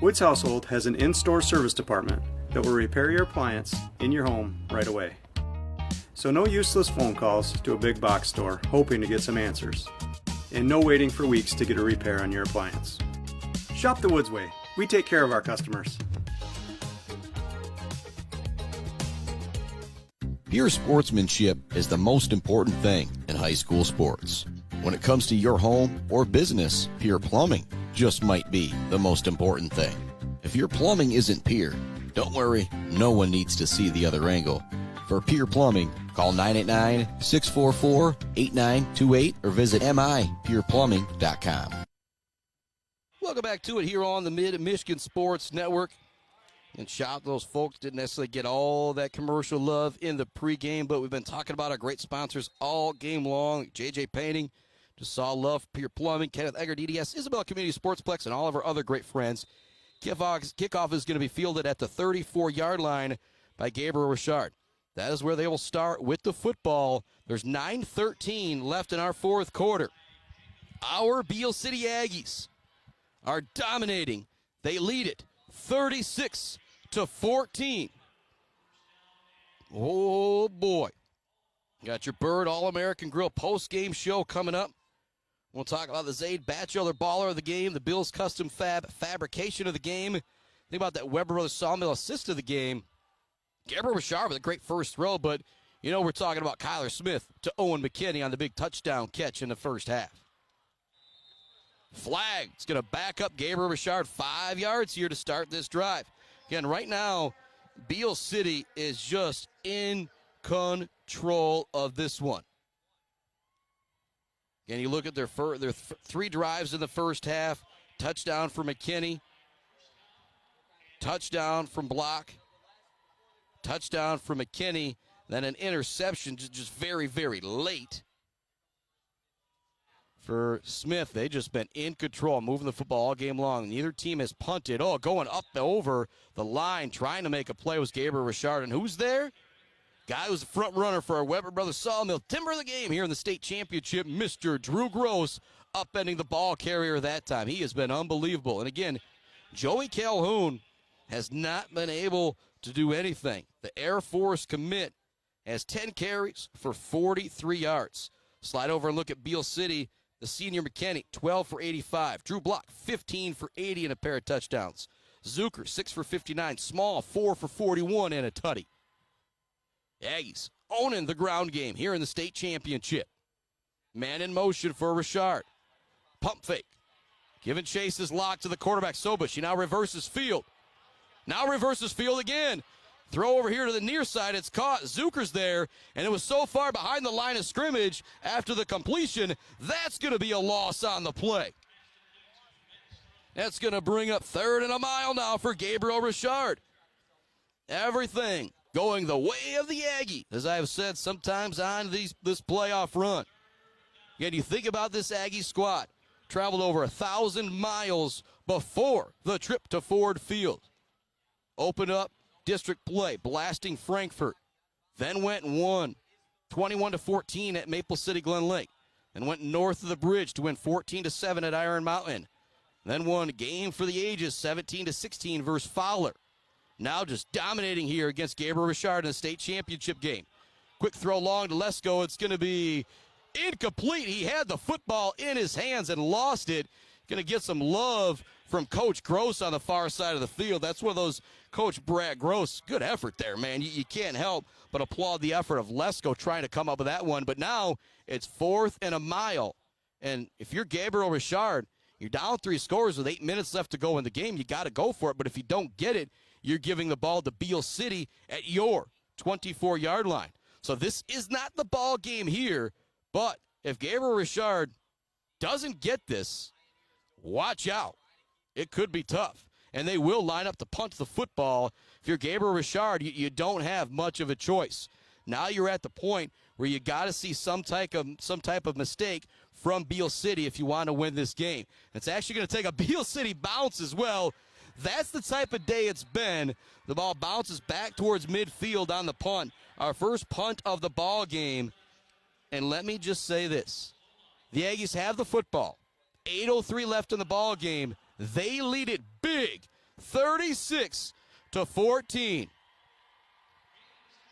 Woods Household has an in-store service department that will repair your appliance in your home right away. So no useless phone calls to a big box store hoping to get some answers. And no waiting for weeks to get a repair on your appliance. Shop the Woods way. We take care of our customers. Pure sportsmanship is the most important thing in high school sports. When it comes to your home or business, Pure Plumbing just might be the most important thing. If your plumbing isn't pure, don't worry, no one needs to see the other angle. For Pure Plumbing, call 989-644-8928 or visit mipureplumbing.com. Welcome back to it here on the Mid-Michigan Sports Network. And shout out to those folks didn't necessarily get all that commercial love in the pregame, but we've been talking about our great sponsors all game long. JJ Painting, just saw love for Pure Plumbing, Kenneth Egger, DDS, Isabel Community Sportsplex, and all of our other great friends. Kickoff is going to be fielded at the 34-yard line by Gabriel Richard. That is where they will start with the football. There's 9:13 left in our fourth quarter. Our Beal City Aggies are dominating. They lead it 36-14. Oh, boy. Got your Bird All-American Grill post-game show coming up. We'll talk about the Zaid Batchelor baller of the game, the Bills Custom Fab fabrication of the game. Think about that Weber Brothers Sawmill assist of the game. Gabriel Richard with a great first throw, but You know, we're talking about Kyler Smith to Owen McKinney on the big touchdown catch in the first half. Flag. It's going to back up Gabriel Richard 5 yards here to start this drive. Again, right now, Beal City is just in control of this one. Again, you look at their 3 drives in the first half. Touchdown for McKinney. Touchdown from Block. Touchdown for McKinney. Then an interception just very, very late. For Smith, they just been in control, moving the football all game long. Neither team has punted. Oh, going up over the line, trying to make a play was Gabriel Richard. And who's there? Guy who's the front runner for our Weber Brothers Sawmill Timber of the game here in the state championship, Mr. Drew Gross, upending the ball carrier that time. He has been unbelievable. And again, Joey Calhoun has not been able to do anything. The Air Force commit has 10 carries for 43 yards. Slide over and look at Beal City. The senior McKinney, 12 for 85. Drew Block, 15 for 80 and a pair of touchdowns. Zucker, 6 for 59. Small, 4 for 41 and a tutty. Aggies owning the ground game here in the state championship. Man in motion for Richard. Pump fake. Giving chase is locked to the quarterback, Sobush. He now reverses field. Now reverses field again. Throw over here to the near side. It's caught. Zucker's there, and it was so far behind the line of scrimmage after the completion, that's going to be a loss on the play. That's going to bring up 3rd and a mile now for Gabriel Richard. Everything going the way of the Aggie, as I've said sometimes on this playoff run. Again, you think about this Aggie squad. Traveled over 1,000 miles before the trip to Ford Field. Opened up district play, blasting Frankfort. Then went and won 21-14 at Maple City Glen Lake. Then went north of the bridge to win 14-7 at Iron Mountain. Then won a game for the ages, 17-16 versus Fowler. Now just dominating here against Gabriel Richard in the state championship game. Quick throw long to Lesko. It's going to be incomplete. He had the football in his hands and lost it. Going to get some love from Coach Gross on the far side of the field. That's one of those Coach Brad Gross. Good effort there, man. You can't help but applaud the effort of Lesko trying to come up with that one. But now it's 4th and a mile. And if you're Gabriel Richard, you're down 3 scores with 8 minutes left to go in the game. You got to go for it. But if you don't get it, you're giving the ball to Beal City at your 24-yard line. So this is not the ball game here. But if Gabriel Richard doesn't get this, watch out. It could be tough. And they will line up to punt the football. If you're Gabriel Richard, you don't have much of a choice. Now you're at the point where you got to see some type of mistake from Beal City if you want to win this game. It's actually going to take a Beal City bounce as well. That's the type of day it's been. The ball bounces back towards midfield on the punt. Our first punt of the ball game. And let me just say this. The Aggies have the football. 8:03 left in the ball game. They lead it big, 36-14.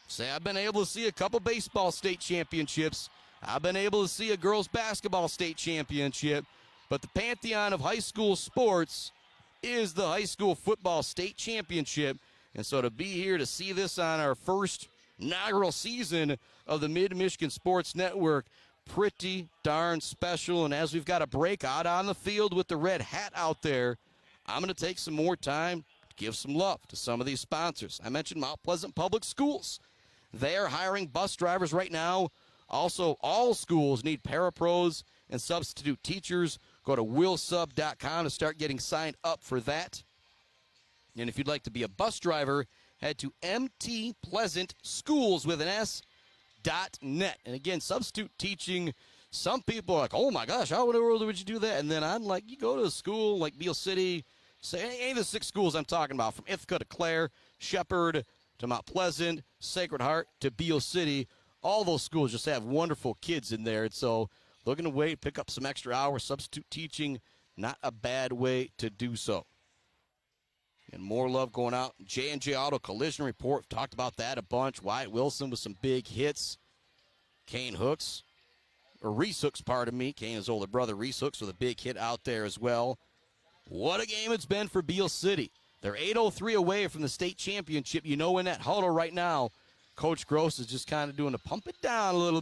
Say, I've been able to see a couple baseball state championships. I've been able to see a girls basketball state championship. But the pantheon of high school sports is the high school football state championship. And so to be here to see this on our first inaugural season of the Mid-Michigan Sports Network, pretty darn special. And as we've got a break out on the field with the red hat out there, I'm going to take some more time to give some love to some of these sponsors. I mentioned Mount Pleasant Public Schools. They are hiring bus drivers right now. Also, all schools need parapros and substitute teachers. Go to willsub.com to start getting signed up for that. And if you'd like to be a bus driver, head to mtpleasantschools with an S.net. And again, substitute teaching, some people are like, oh my gosh, how in the world would you do that? And then I'm like, you go to a school like Beal City, say any of the 6 schools I'm talking about, from Ithaca to Clare, Shepherd to Mount Pleasant, Sacred Heart to Beal City. All those schools just have wonderful kids in there. And so looking to wait, pick up some extra hours, substitute teaching, not a bad way to do so. And more love going out. J&J Auto Collision Report. We've talked about that a bunch. Wyatt Wilson with some big hits. Reese Hooks, pardon me. Kane, his older brother, Reese Hooks with a big hit out there as well. What a game it's been for Beal City. They're 8:03 away from the state championship. You know, in that huddle right now, Coach Gross is just kind of doing a pump it down a little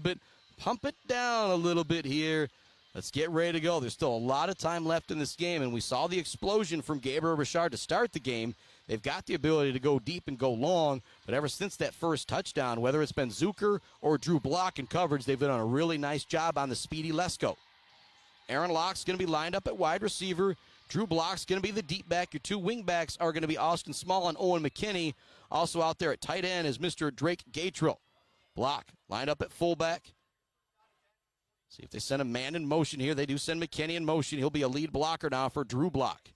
bit here. Let's get ready to go. There's still a lot of time left in this game, and we saw the explosion from Gabriel Richard to start the game. They've got the ability to go deep and go long, but ever since that first touchdown, whether it's been Zucker or Drew Block in coverage, they've done a really nice job on the speedy Lesko. Aaron Locke's going to be lined up at wide receiver. Drew Block's going to be the deep back. Your two wing backs are going to be Austin Small and Owen McKinney. Also out there at tight end is Mr. Drake Gabriel. Block lined up at fullback. See if they send a man in motion here. They do send McKinney in motion. He'll be a lead blocker now for Drew Block.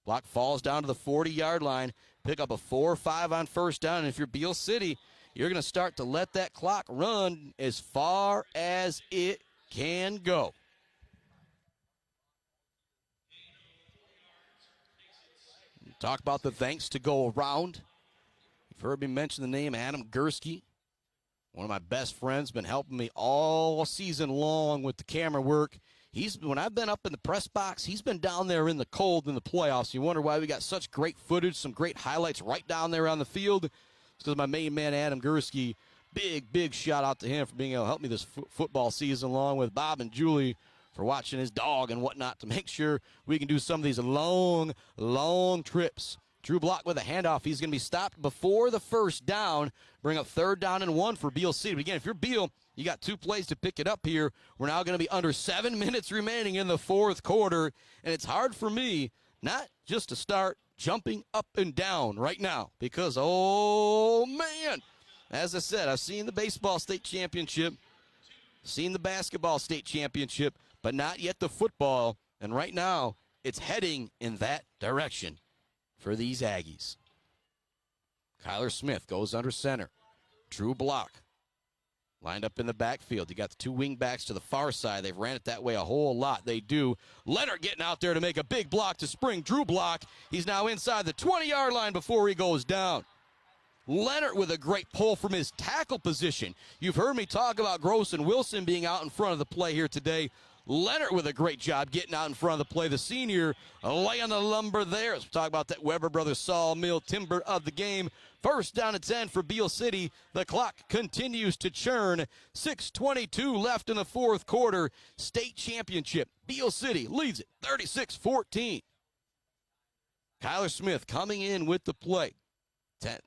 Block falls down to the 40-yard line. Pick up a 4 or 5 on first down. And if you're Beal City, you're going to start to let that clock run as far as it can go. Talk about the thanks to go around. You've heard me mention the name Adam Gursky. One of my best friends, been helping me all season long with the camera work. When I've been up in the press box, he's been down there in the cold in the playoffs. You wonder why we got such great footage, some great highlights right down there on the field. It's because my main man, Adam Gursky. Big shout out to him for being able to help me this football season, along with Bob and Julie for watching his dog and whatnot to make sure we can do some of these long trips. Drew Block with a handoff. He's going to be stopped before the first down. Bring up 3rd down and 1 for Beal City. But again, if you're Beal, you got 2 plays to pick it up here. We're now going to be under 7 minutes remaining in the 4th quarter. And it's hard for me not just to start jumping up and down right now because, oh, man. As I said, I've seen the baseball state championship, seen the basketball state championship, but not yet the football. And right now, it's heading in that direction for these Aggies. Kyler Smith goes under center. Drew Block lined up in the backfield. You got the 2 wing backs to the far side. They've ran it that way a whole lot. They do. Leonard getting out there to make a big block to spring. Drew Block, he's now inside the 20-yard line before he goes down. Leonard with a great pull from his tackle position. You've heard me talk about Gross and Wilson being out in front of the play here today. Leonard with a great job getting out in front of the play. The senior laying the lumber there. As we talk about that Weber Brothers sawmill timber of the game. 1st down and 10 for Beal City. The clock continues to churn. 6:22 left in the 4th quarter. State championship. Beal City leads it 36-14. Kyler Smith coming in with the play.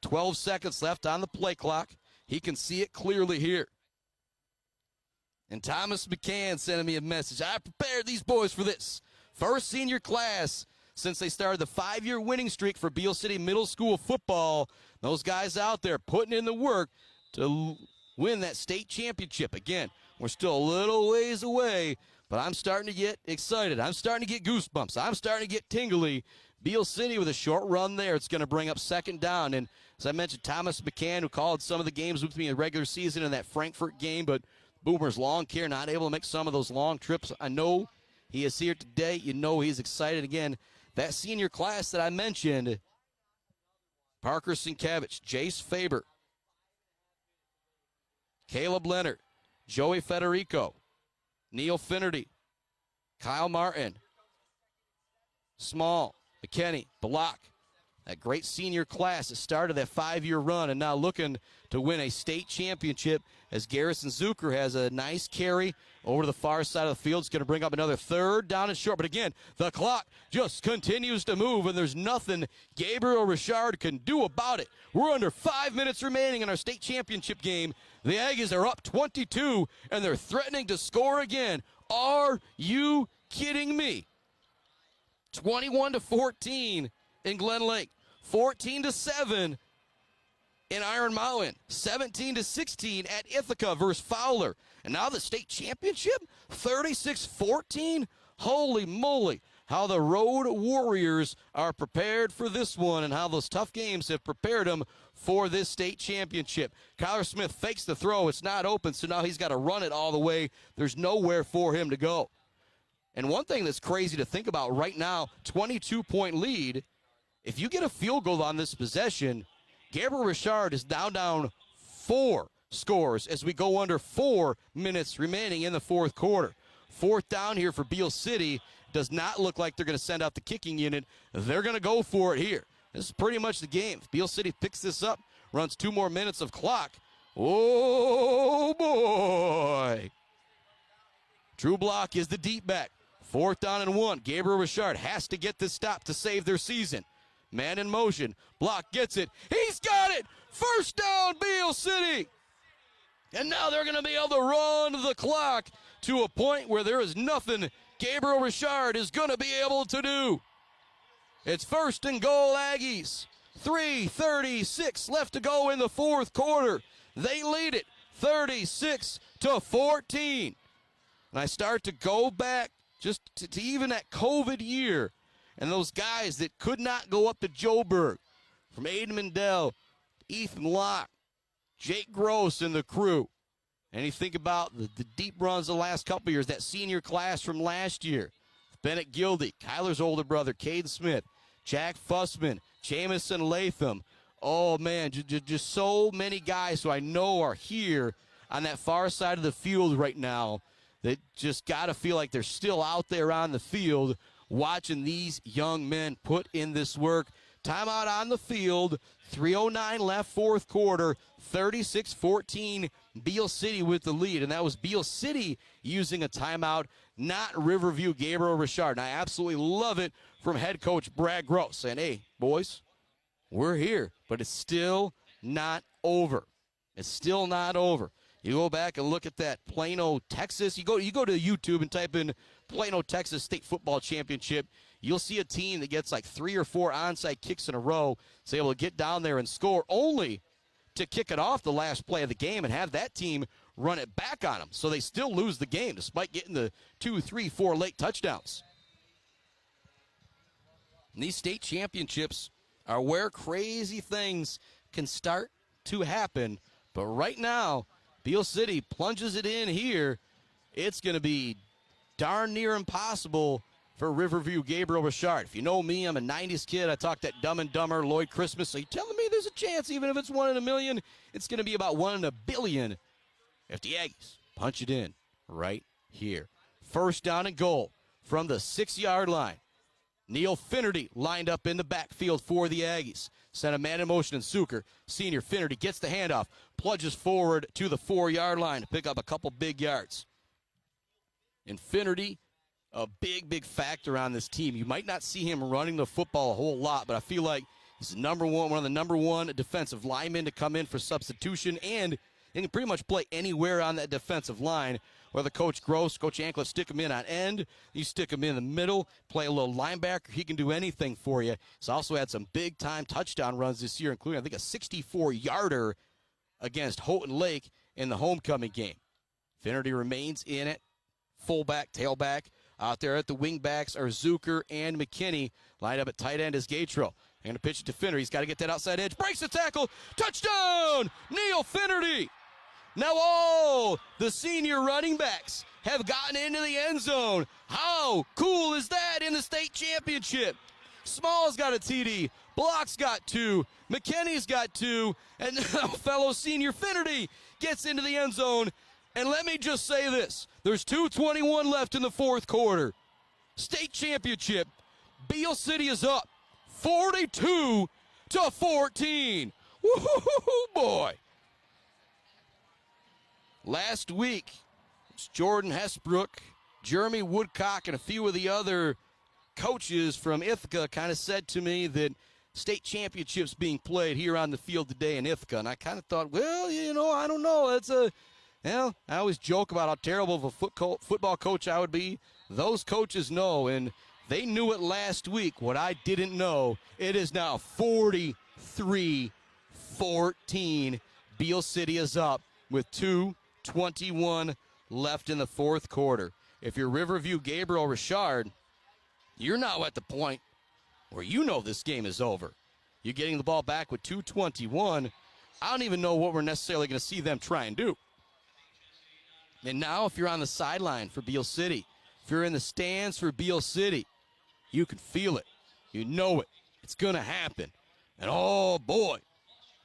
12 seconds left on the play clock. He can see it clearly here. And Thomas McCann sending me a message. I prepared these boys for this. First senior class since they started the 5-year winning streak for Beal City Middle School football. Those guys out there putting in the work to win that state championship. Again, we're still a little ways away, but I'm starting to get excited. I'm starting to get goosebumps. I'm starting to get tingly. Beal City with a short run there. It's going to bring up 2nd down. And as I mentioned, Thomas McCann, who called some of the games with me in the regular season in that Frankfurt game, but Boomer's lawn care, not able to make some of those long trips. I know he is here today. You know he's excited. Again, that senior class that I mentioned, Parker Sienkiewicz, Jace Faber, Caleb Leonard, Joey Federico, Neil Finnerty, Kyle Martin, Small, McKinney, Block. That great senior class that started that 5-year run and now looking to win a state championship as Garrison Zucker has a nice carry over to the far side of the field. It's going to bring up another 3rd down and short. But again, the clock just continues to move, and there's nothing Gabriel Richard can do about it. We're under 5 minutes remaining in our state championship game. The Aggies are up 22, and they're threatening to score again. Are you kidding me? 21-14 in Glen Lake, 14-7 in Iron Mountain, 17-16 at Ithaca versus Fowler. And now the state championship, 36-14. Holy moly, how the Road Warriors are prepared for this one and how those tough games have prepared them for this state championship. Kyler Smith fakes the throw. It's not open, so now he's got to run it all the way. There's nowhere for him to go. And one thing that's crazy to think about right now, 22-point lead. If you get a field goal on this possession, Gabriel Richard is down 4 scores as we go under 4 minutes remaining in the 4th quarter. 4th down here for Beal City. Does not look like they're going to send out the kicking unit. They're going to go for it here. This is pretty much the game. If Beal City picks this up, runs 2 more minutes of clock, Oh, boy. True block is the deep back. 4th down and 1. Gabriel Richard has to get this stop to save their season. Man in motion. Block gets it. He's got it. First down, Beal City. And now they're going to be able to run the clock to a point where there is nothing Gabriel Richard is going to be able to do. It's 1st and goal, Aggies. 3:36 left to go in the 4th quarter. They lead it 36-14. And I start to go back just to even that COVID year and those guys that could not go up to Joburg, from Aiden Mendel, Ethan Locke, Jake Gross and the crew. And you think about the deep runs the last couple years, that senior class from last year. Bennett Gildy, Kyler's older brother, Caden Smith, Jack Fussman, Jamison Latham. Oh, man, just so many guys who I know are here on that far side of the field right now that just got to feel like they're still out there on the field watching these young men put in this work. Timeout on the field, 3:09 left, 4th quarter, 36-14, Beal City with the lead. And that was Beal City using a timeout, not Riverview Gabriel Richard. And I absolutely love it from head coach Brad Gross saying, hey, boys, we're here, but it's still not over. It's still not over. You go back and look at that Plano, Texas. You go to YouTube and type in Plano, Texas State Football Championship. You'll see a team that gets like 3 or 4 onside kicks in a row, is able to get down there and score, only to kick it off the last play of the game and have that team run it back on them. So they still lose the game despite getting the 2, 3, 4 late touchdowns. And these state championships are where crazy things can start to happen. But right now, Beal City plunges it in here. It's going to be darn near impossible for Riverview Gabriel Richard. If you know me, I'm a 90s kid. I talk that Dumb and Dumber, Lloyd Christmas. So you're telling me there's a chance, even if it's 1 in a million, it's going to be about 1 in a billion if the Aggies punch it in right here. 1st down and goal from the 6-yard line. Neil Finnerty lined up in the backfield for the Aggies. Sent a man in motion, and Zucker, senior Finnerty, gets the handoff, plunges forward to the 4-yard line to pick up a couple big yards. And Finnerty, a big factor on this team. You might not see him running the football a whole lot, but I feel like he's one of the number one defensive linemen to come in for substitution, and he can pretty much play anywhere on that defensive line. Whether Coach Gross, Coach Anklet stick him in on end, you stick him in the middle, play a little linebacker, he can do anything for you. He's also had some big-time touchdown runs this year, including, I think, a 64-yarder against Houghton Lake in the homecoming game. Finnerty remains in it. Fullback, tailback. Out there at the wingbacks are Zucker and McKinney. Lined up at tight end is Gatro. They're going to pitch it to Finnerty. He's got to get that outside edge. Breaks the tackle. Touchdown! Neil Finnerty! Now all the senior running backs have gotten into the end zone. How cool is that in the state championship? Small's got a TD. Block's got 2. McKinney's got 2. And now fellow senior Finnerty gets into the end zone. And let me just say this. There's 2:21 left in the 4th quarter. State championship. Beal City is up 42-14. Woo-hoo-hoo-hoo, boy. Last week, it's Jordan Hesbrook, Jeremy Woodcock, and a few of the other coaches from Ithaca kind of said to me that state championships being played here on the field today in Ithaca. And I kind of thought, well, I don't know. I always joke about how terrible of a football coach I would be. Those coaches know, and they knew it last week. What I didn't know, it is now 43-14. Beal City is up with 2:21 left in the 4th quarter. If you're Riverview Gabriel Richard, you're now at the point where you know this game is over. You're getting the ball back with 2:21. I don't even know what we're necessarily going to see them try and do. And now if you're on the sideline for Beal City, if you're in the stands for Beal City, you can feel it. You know it. It's going to happen. And oh boy,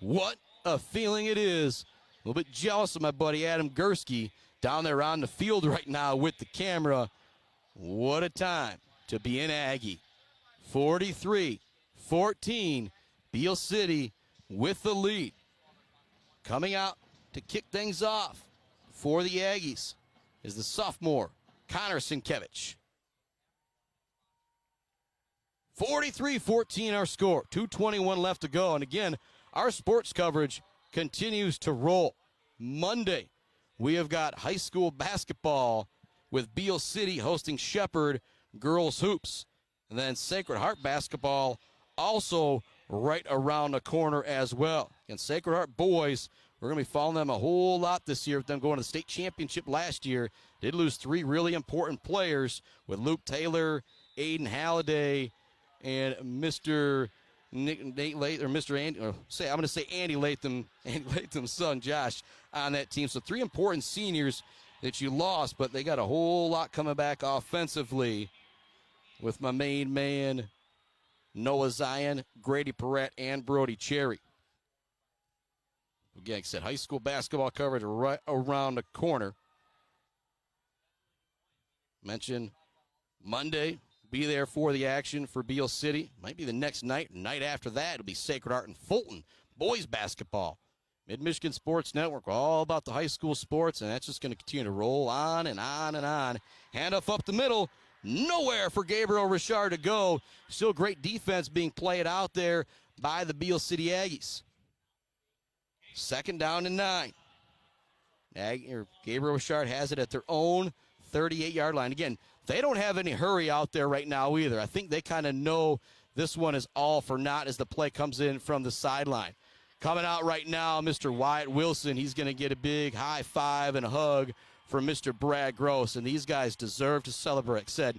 what a feeling it is. A little bit jealous of my buddy Adam Gursky down there on the field right now with the camera. What a time to be an Aggie. 43-14, Beal City with the lead. Coming out to kick things off for the Aggies is the sophomore, Connor Sienkiewicz. 43-14 our score. 2:21 left to go. And again, our sports coverage continues to roll. Monday, we have got high school basketball with Beal City hosting Shepherd girls hoops. And then Sacred Heart basketball also right around the corner as well. And Sacred Heart boys, we're going to be following them a whole lot this year with them going to the state championship last year. Did lose 3 really important players with Luke Taylor, Aiden Halliday, and Mr. Nate Latham, or Mr. Andy, I'm going to say Andy Latham's son, Josh, on that team. So 3 important seniors that you lost, but they got a whole lot coming back offensively with my main man, Noah Zion, Grady Perrette, and Brody Cherry. Again, like I said, high school basketball coverage right around the corner. Mentioned Monday, be there for the action for Beal City. Might be the next night. Night after that, it'll be Sacred Heart and Fulton boys basketball. Mid-Michigan Sports Network, all about the high school sports, and that's just going to continue to roll on and on and on. Handoff up the middle. Nowhere for Gabriel Richard to go. Still great defense being played out there by the Beal City Aggies. 2nd down and 9. Gabriel Richard has it at their own 38-yard line. Again, they don't have any hurry out there right now either. I think they kind of know this one is all for naught as the play comes in from the sideline. Coming out right now, Mr. Wyatt Wilson. He's going to get a big high five and a hug from Mr. Brad Gross, and these guys deserve to celebrate. Said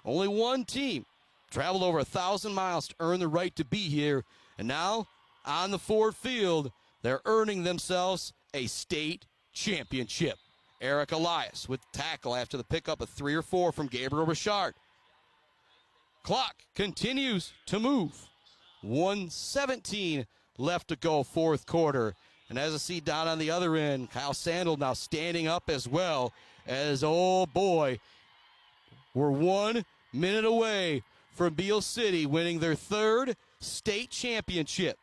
only one team traveled over 1,000 miles to earn the right to be here, and now on the Ford Field, they're earning themselves a state championship. Eric Elias with tackle after the pickup of 3 or 4 from Gabriel Richard. Clock continues to move. 1:17 left to go, 4th quarter. And as I see down on the other end, Kyle Sandel now standing up as well as, oh boy, we're 1 minute away from Beal City winning their 3rd state championship.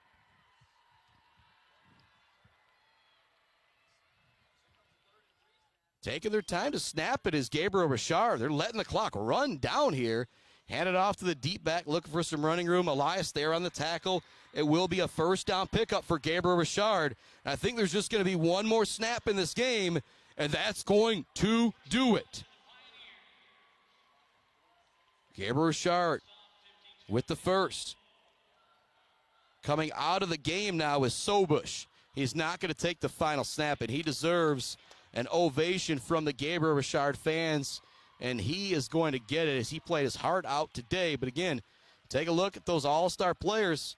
Taking their time to snap it is Gabriel Richard. They're letting the clock run down here. Hand it off to the deep back, looking for some running room. Elias there on the tackle. It will be a 1st down pickup for Gabriel Richard. I think there's just going to be one more snap in this game, and that's going to do it. Gabriel Richard with the 1st. Coming out of the game now is Sobush. He's not going to take the final snap, and he deserves an ovation from the Gabriel Richard fans, and he is going to get it as he played his heart out today. But again, take a look at those all-star players.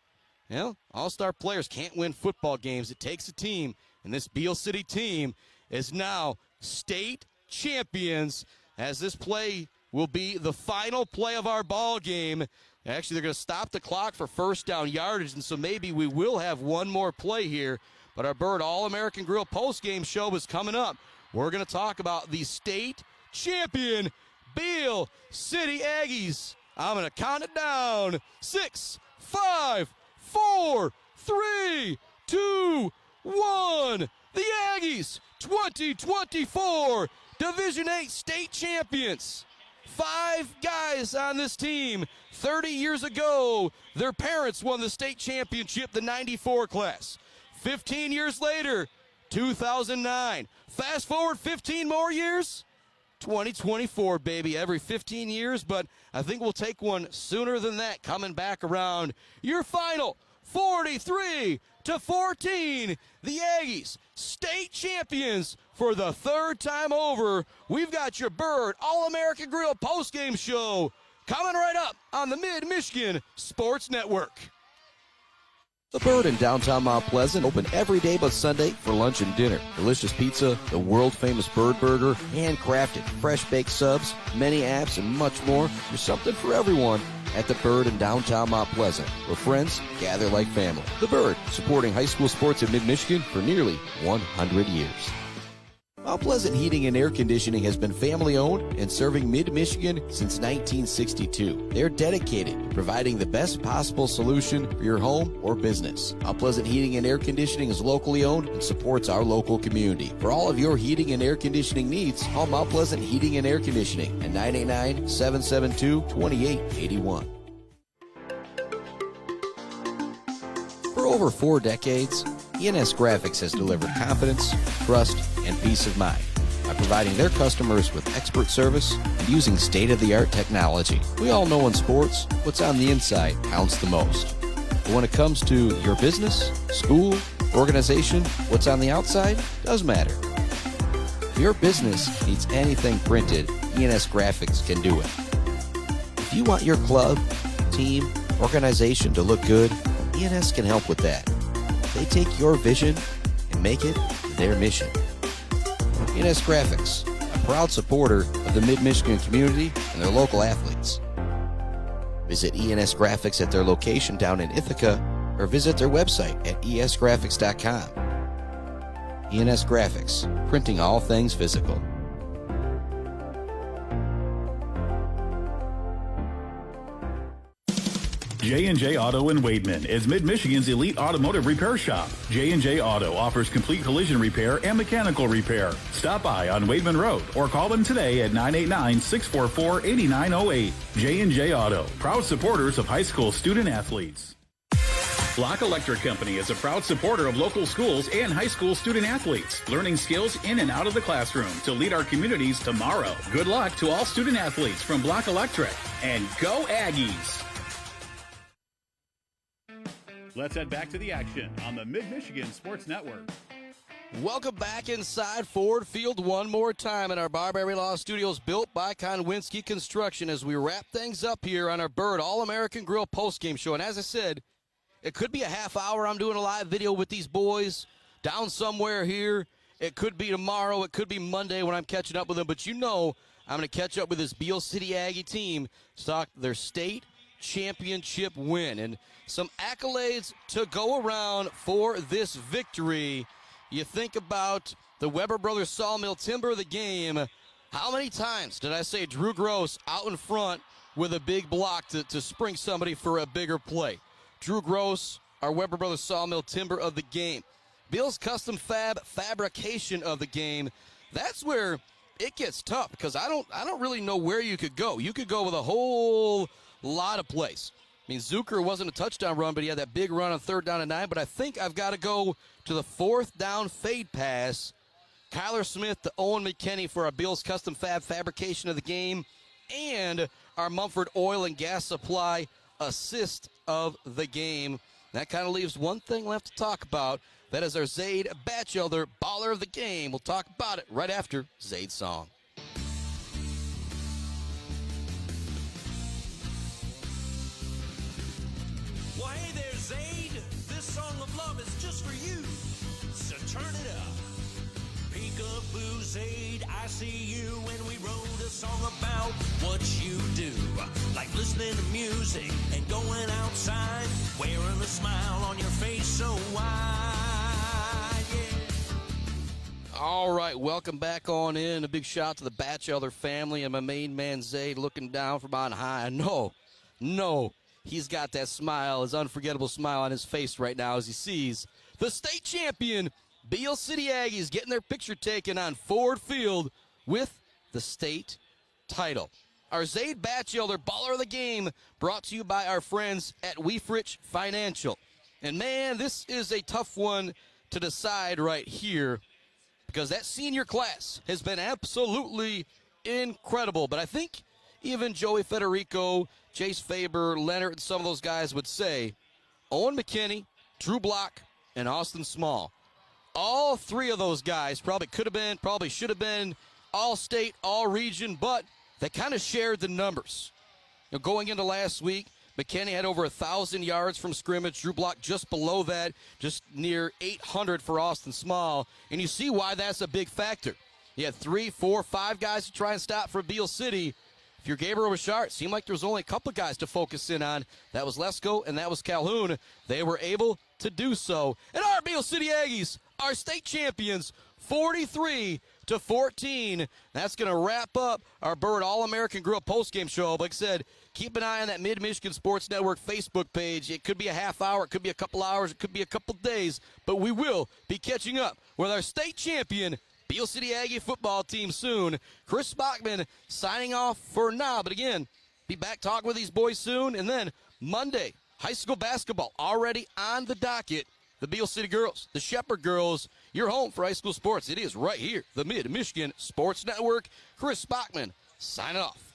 You know, all-star players can't win football games. It takes a team, and this Beal City team is now state champions, as this play will be the final play of our ball game. Actually, they're going to stop the clock for 1st down yardage, and so maybe we will have one more play here. But our Bird All-American Grill post-game show is coming up. We're going to talk about the state champion Beal City Aggies. I'm going to count it down. 6, 5, 4, 3, 2, 1. The Aggies, 2024 Division 8 state champions. 5 guys on this team. 30 years ago, their parents won the state championship, the 94 class. 15 years later, 2009. Fast forward 15 more years, 2024, baby. Every 15 years, but I think we'll take one sooner than that coming back around. Your final, 43-14. The Aggies, state champions for the 3rd time over. We've got your Bird All-American Grill postgame show coming right up on the Mid-Michigan Sports Network. The Bird in downtown Mount Pleasant, open every day but Sunday for lunch and dinner. Delicious pizza, the world-famous Bird Burger, handcrafted, fresh-baked subs, many apps, and much more. There's something for everyone at The Bird in downtown Mount Pleasant, where friends gather like family. The Bird, supporting high school sports in mid-Michigan for nearly 100 years. Mount Pleasant Heating and Air Conditioning has been family-owned and serving Mid-Michigan since 1962. They're dedicated to providing the best possible solution for your home or business. Mount Pleasant Heating and Air Conditioning is locally owned and supports our local community. For all of your heating and air conditioning needs, call Mount Pleasant Heating and Air Conditioning at 989-772-2881. For over 4 decades, ENS Graphics has delivered confidence, trust, and peace of mind by providing their customers with expert service and using state-of-the-art technology. We all know in sports, what's on the inside counts the most. But when it comes to your business, school, organization, what's on the outside does matter. If your business needs anything printed, ENS Graphics can do it. If you want your club, team, organization to look good, ENS can help with that. They take your vision and make it their mission. ENS Graphics, a proud supporter of the Mid-Michigan community and their local athletes. Visit ENS Graphics at their location down in Ithaca or visit their website at esgraphics.com. ENS Graphics, printing all things physical. J&J Auto in Wademan is Mid-Michigan's elite automotive repair shop. J&J Auto offers complete collision repair and mechanical repair. Stop by on Wademan Road or call them today at 989-644-8908. J&J Auto, proud supporters of high school student athletes. Block Electric Company is a proud supporter of local schools and high school student athletes, learning skills in and out of the classroom to lead our communities tomorrow. Good luck to all student athletes from Block Electric, and go Aggies! Let's head back to the action on the Mid-Michigan Sports Network. Welcome back inside Ford Field one more time in our Barbary Law Studios, built by Konwinski Construction, as we wrap things up here on our Bird All-American Grill postgame show. And as I said, it could be a half hour. I'm doing a live video with these boys down somewhere here. It could be tomorrow. It could be Monday when I'm catching up with them. But you know I'm going to catch up with this Beal City Aggie team to talk their state championship win. And some accolades to go around for this victory. You think about the Weber Brothers Sawmill Timber of the game. How many times did I say Drew Gross out in front with a big block to spring somebody for a bigger play? Drew Gross, our Weber Brothers Sawmill Timber of the game. Beal's Custom Fabrication of the game. That's where it gets tough, because I don't really know where you could go. You could go with a whole lot of plays. I mean, Zucker wasn't a touchdown run, but he had that big run on 3rd down and 9. But I think I've got to go to the 4th down fade pass. Kyler Smith to Owen McKinney for our Beal's Custom Fabrication of the game, and our Mumford Oil and Gas Supply assist of the game. That kind of leaves one thing left to talk about. That is our Zaid Batchelder baller of the game. We'll talk about it right after Zaid's song. Well, hey there, Zaid. This song of love is just for you. So turn it up. Peekaboo, Zaid, I see you when we wrote a song about what you do. Like listening to music and going outside, wearing a smile on your face so wide, yeah. All right, welcome back on in. A big shout to the Batchelder family and my main man, Zaid, looking down from on high. No, he's got that smile, his unforgettable smile on his face right now as he sees the state champion, Beal City Aggies, getting their picture taken on Ford Field with the state title. Our Zaid Batchelder baller of the game brought to you by our friends at Weefrich Financial. And man, this is a tough one to decide right here, because that senior class has been absolutely incredible. But I think even Joey Federico, Chase Faber, Leonard, and some of those guys would say Owen McKinney, Drew Block, and Austin Small. All three of those guys probably could have been, probably should have been all-state, all-region, but they kind of shared the numbers. You know, going into last week, McKinney had over 1,000 yards from scrimmage. Drew Block just below that, just near 800 for Austin Small. And you see why that's a big factor. You had 3, 4, 5 guys to try and stop for Beal City. If you're Gabriel Richard, it seemed like there was only a couple of guys to focus in on. That was Lesko and that was Calhoun. They were able to do so. And our Beal City Aggies, our state champions, 43 14. That's going to wrap up our Bird All-American Grill postgame show. Like I said, keep an eye on that Mid-Michigan Sports Network Facebook page. It could be a half hour, it could be a couple hours, it could be a couple days, but we will be catching up with our state champion Beal City Aggie football team soon. Chris Bachman signing off for now, but again, be back talking with these boys soon. And then Monday, high school basketball already on the docket. The Beal City girls, the Shepherd girls, your home for high school sports. It is right here, the Mid-Michigan Sports Network. Chris Bachman signing off.